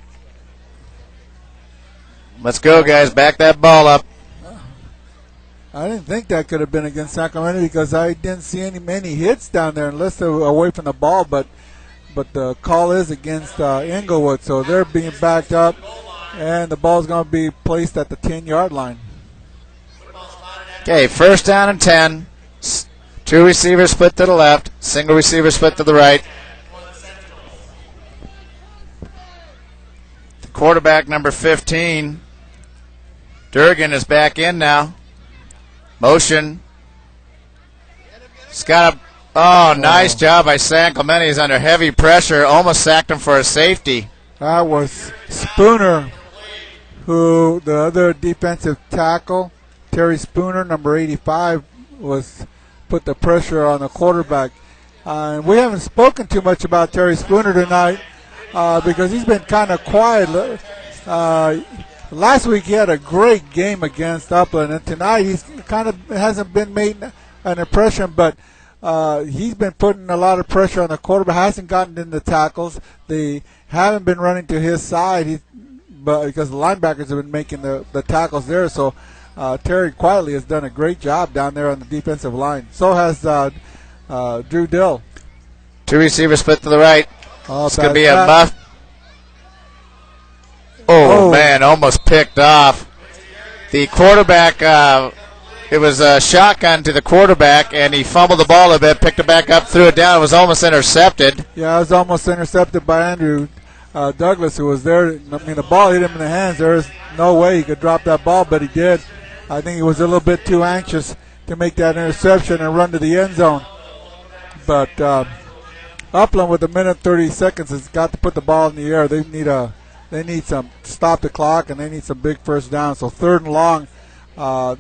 Let's go, guys. Back that ball up. I didn't think that could have been against Sacramento because I didn't see many hits down there unless they were away from the ball. But the call is against Inglewood, so they're being backed up, and the ball's going to be placed at the 10-yard line. Okay, first down and 10. 2 receivers split to the left, single receiver split to the right. The quarterback, number 15, Durgan, is back in now. Motion. He's got nice job by San Clemente. He's under heavy pressure. Almost sacked him for a safety. That was Spooner, who the other defensive tackle, Terry Spooner, number 85, put the pressure on the quarterback. We haven't spoken too much about Terry Spooner tonight because he's been kind of quiet. Last week he had a great game against Upland, and tonight he's kind of hasn't been made an impression, but he's been putting a lot of pressure on the quarterback. Hasn't gotten in the tackles. They haven't been running to his side, but because the linebackers have been making the tackles there. So Terry quietly has done a great job down there on the defensive line. So has Drew Dill. 2 receivers split to the right. It's going to be a muff. Oh, man, almost picked off. The quarterback, it was a shotgun to the quarterback, and he fumbled the ball a bit, picked it back up, threw it down. It was almost intercepted. Yeah, it was almost intercepted by Andrew Douglas, who was there. I mean, the ball hit him in the hands. There was no way he could drop that ball, but he did. I think he was a little bit too anxious to make that interception and run to the end zone. But Upland, with 1:30 has got to put the ball in the air. They need some stop the clock, and they need some big first down. So 3rd and long, I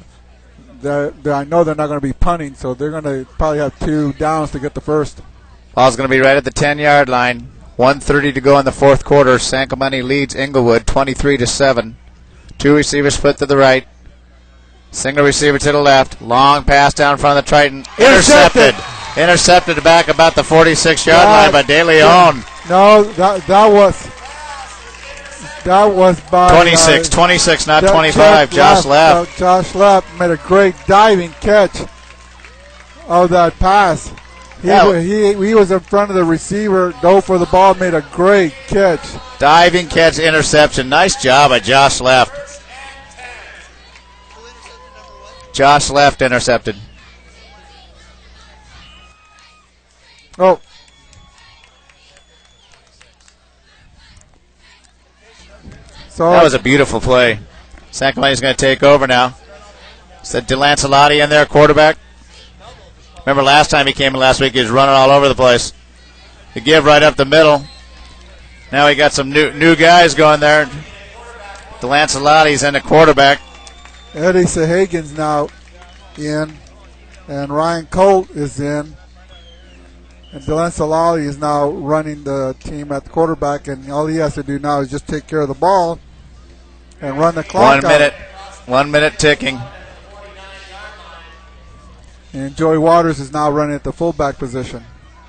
know they're not going to be punting, so they're going to probably have 2 downs to get the first. Ball's going to be right at the 10-yard line. 1:30 to go in the fourth quarter. San Clemente leads Inglewood 23-7. 2 receivers split to the right. Single receiver to the left. Long pass down in front of the Triton. Intercepted. Intercepted back about the 46-yard line by De Leon. No, that was by 26, not 25. Josh Leff. Josh Leff made a great diving catch of that pass. He was in front of the receiver, dove for the ball, made a great catch. Diving catch, interception. Nice job by Josh Leff. Josh Leff intercepted. Oh. So that was a beautiful play. San Clemente's going to take over now. Said DeLancelotti in there, quarterback. Remember last time he came in last week, he was running all over the place. The give right up the middle. Now he got some new guys going there. DeLancelotti's in the quarterback. Eddie Sahagan's now in, and Ryan Colt is in. And DeLancelotti is now running the team at the quarterback, and all he has to do now is just take care of the ball and run the clock out. 1 minute ticking. And Joey Waters is now running at the fullback position.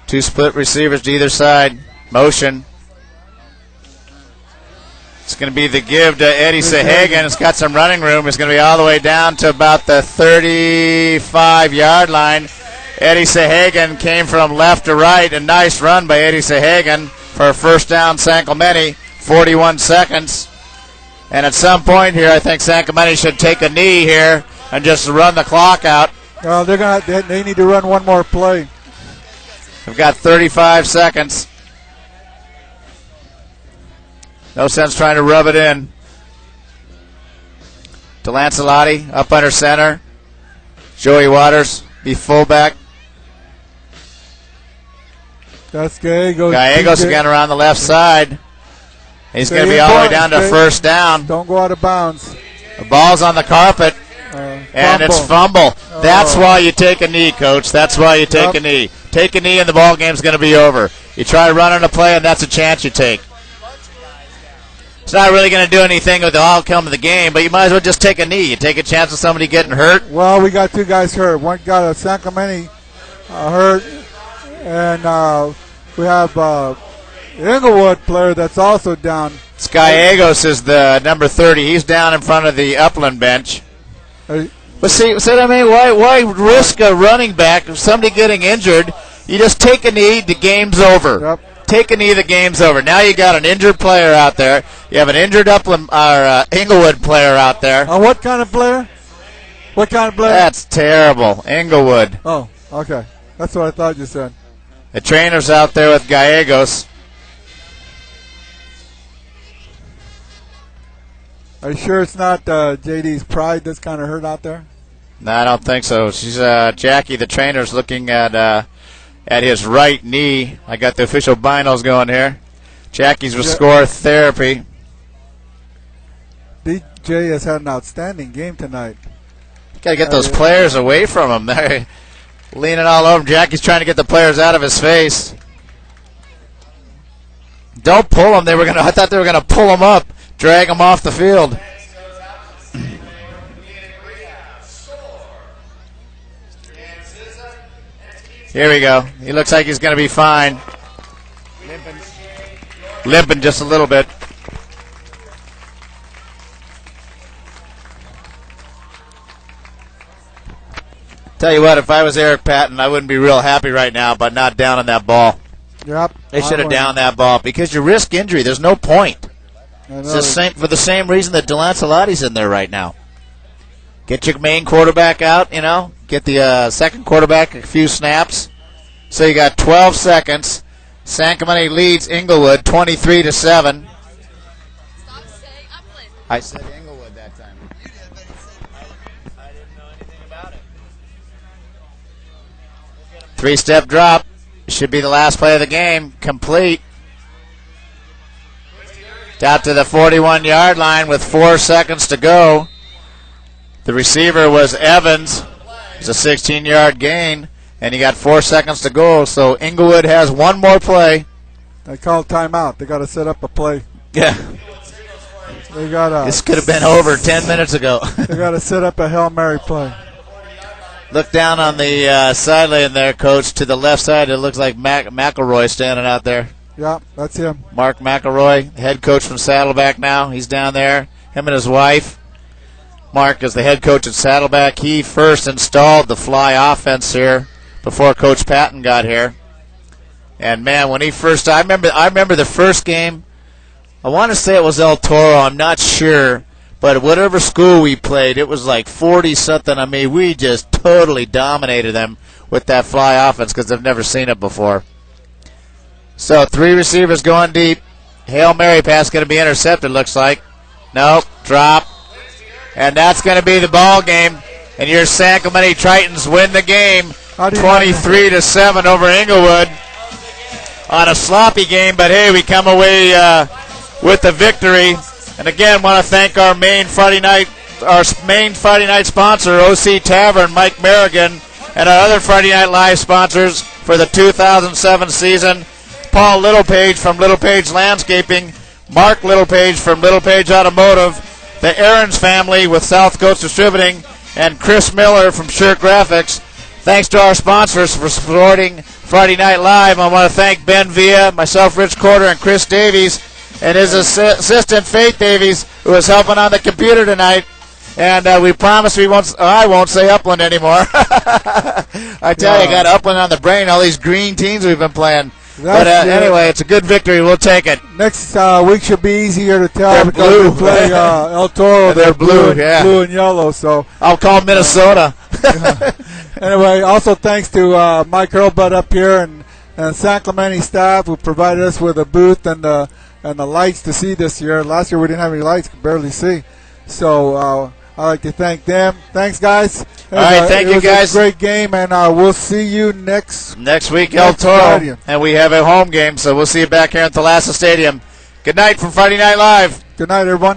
2 split receivers to either side. Motion. It's going to be the give to Eddie Sahagan. It's got some running room. It's going to be all the way down to about the 35-yard line. Eddie Sahagan came from left to right. A nice run by Eddie Sahagan for a first down, San Clemente. 41 seconds. And at some point here, I think San Clemente should take a knee here and just run the clock out. Well, they need to run one more play. We've got 35 seconds. No sense trying to rub it in. DeLancelotti up under center. Joey Waters be fullback. That's Gallegos. Gallegos again around the left side. He's going to be all the way down to first down. Don't go out of bounds. The ball's on the carpet, and it's fumble. That's why you take a knee, Coach. That's why you take a knee. Take a knee, and the ball game's going to be over. You try running a play, and that's a chance you take. It's not really going to do anything with the outcome of the game, but you might as well just take a knee. You take a chance of somebody getting hurt. Well, we got two guys hurt. One got a San Clemente hurt, and we have Inglewood player that's also down. Gallegos is the number 30. He's down in front of the Upland bench. But see what I mean? Why risk a running back of somebody getting injured? You just take a knee, the game's over. Yep. Take a knee, the game's over. Now you got an injured player out there. You have an injured Upland or Inglewood player out there. What kind of player? What kind of player? That's terrible. Inglewood. Oh, okay. That's what I thought you said. The trainer's out there with Gallegos. Are you sure it's not JD's pride that's kind of hurt out there? No, I don't think so. She's Jackie, the trainer's looking at his right knee. I got the official binos going here. Jackie's with Score Therapy. DJ has had an outstanding game tonight. Got to get those players away from him. They're leaning all over him. Jackie's trying to get the players out of his face. Don't pull him. I thought they were going to pull him up, drag him off the field. Here we go. He looks like he's going to be fine. Limping just a little bit. Tell you what, if I was Eric Patton, I wouldn't be real happy right now about not downing that ball. Yep. They should have downed that ball because you risk injury. There's no point. It's for the same reason that DeLancelotti's in there right now. Get your main quarterback out, Get the second quarterback a few snaps. So you got 12 seconds. San Clemente leads Inglewood 23-7. Stop saying Upland. I said Inglewood that time. You did, but I didn't know anything about it. Three-step drop. Should be the last play of the game. Complete. Out to the 41-yard line with 4 seconds to go. The receiver was Evans. It's a 16-yard gain, and he got 4 seconds to go. So Inglewood has one more play. They called timeout. They got to set up a play. Yeah. This could have been over 10 minutes ago. They got to set up a Hail Mary play. Look down on the sideline there, Coach. To the left side, it looks like McElroy standing out there. Yeah, that's him. Mark McElroy, head coach from Saddleback now. He's down there. Him and his wife. Mark is the head coach at Saddleback. He first installed the fly offense here before Coach Patton got here. And man, when he first, I remember the first game. I want to say it was El Toro. I'm not sure, but whatever school we played, it was like 40-something. I mean, we just totally dominated them with that fly offense because they've never seen it before. So 3 receivers going deep. Hail Mary pass going to be intercepted, looks like. Nope, drop. And that's going to be the ball game. And your San Clemente Tritons win the game 23-7 over Inglewood on a sloppy game. But hey, we come away with the victory. And again, want to thank our main Friday night sponsor, OC Tavern, Mike Merrigan, and our other Friday Night Live sponsors for the 2007 season. Paul Littlepage from Littlepage Landscaping, Mark Littlepage from Littlepage Automotive, the Aarons family with South Coast Distributing, and Chris Miller from Sure Graphics. Thanks to our sponsors for supporting Friday Night Live. I want to thank Ben Villa, myself, Rich Corder, and Chris Davies, and his assistant, Faith Davies, who is helping on the computer tonight. And we promise we won't. I won't say Upland anymore. I tell you, I got Upland on the brain. All these green teams we've been playing. But anyway, it's a good victory. We'll take it. Next week should be easier to tell They're because blue. we play El Toro. They're blue, blue and yellow. So I'll call Minnesota. Anyway, also thanks to Mike Hurlbut up here and San Clemente staff who provided us with a booth and the lights to see this year. Last year we didn't have any lights, could barely see. So I'd like to thank them. Thanks, guys. All right, thank you, guys. It was a great game, and we'll see you next week, El Toro. Friday. And we have a home game, so we'll see you back here at Thalassa Stadium. Good night from Friday Night Live. Good night, everyone.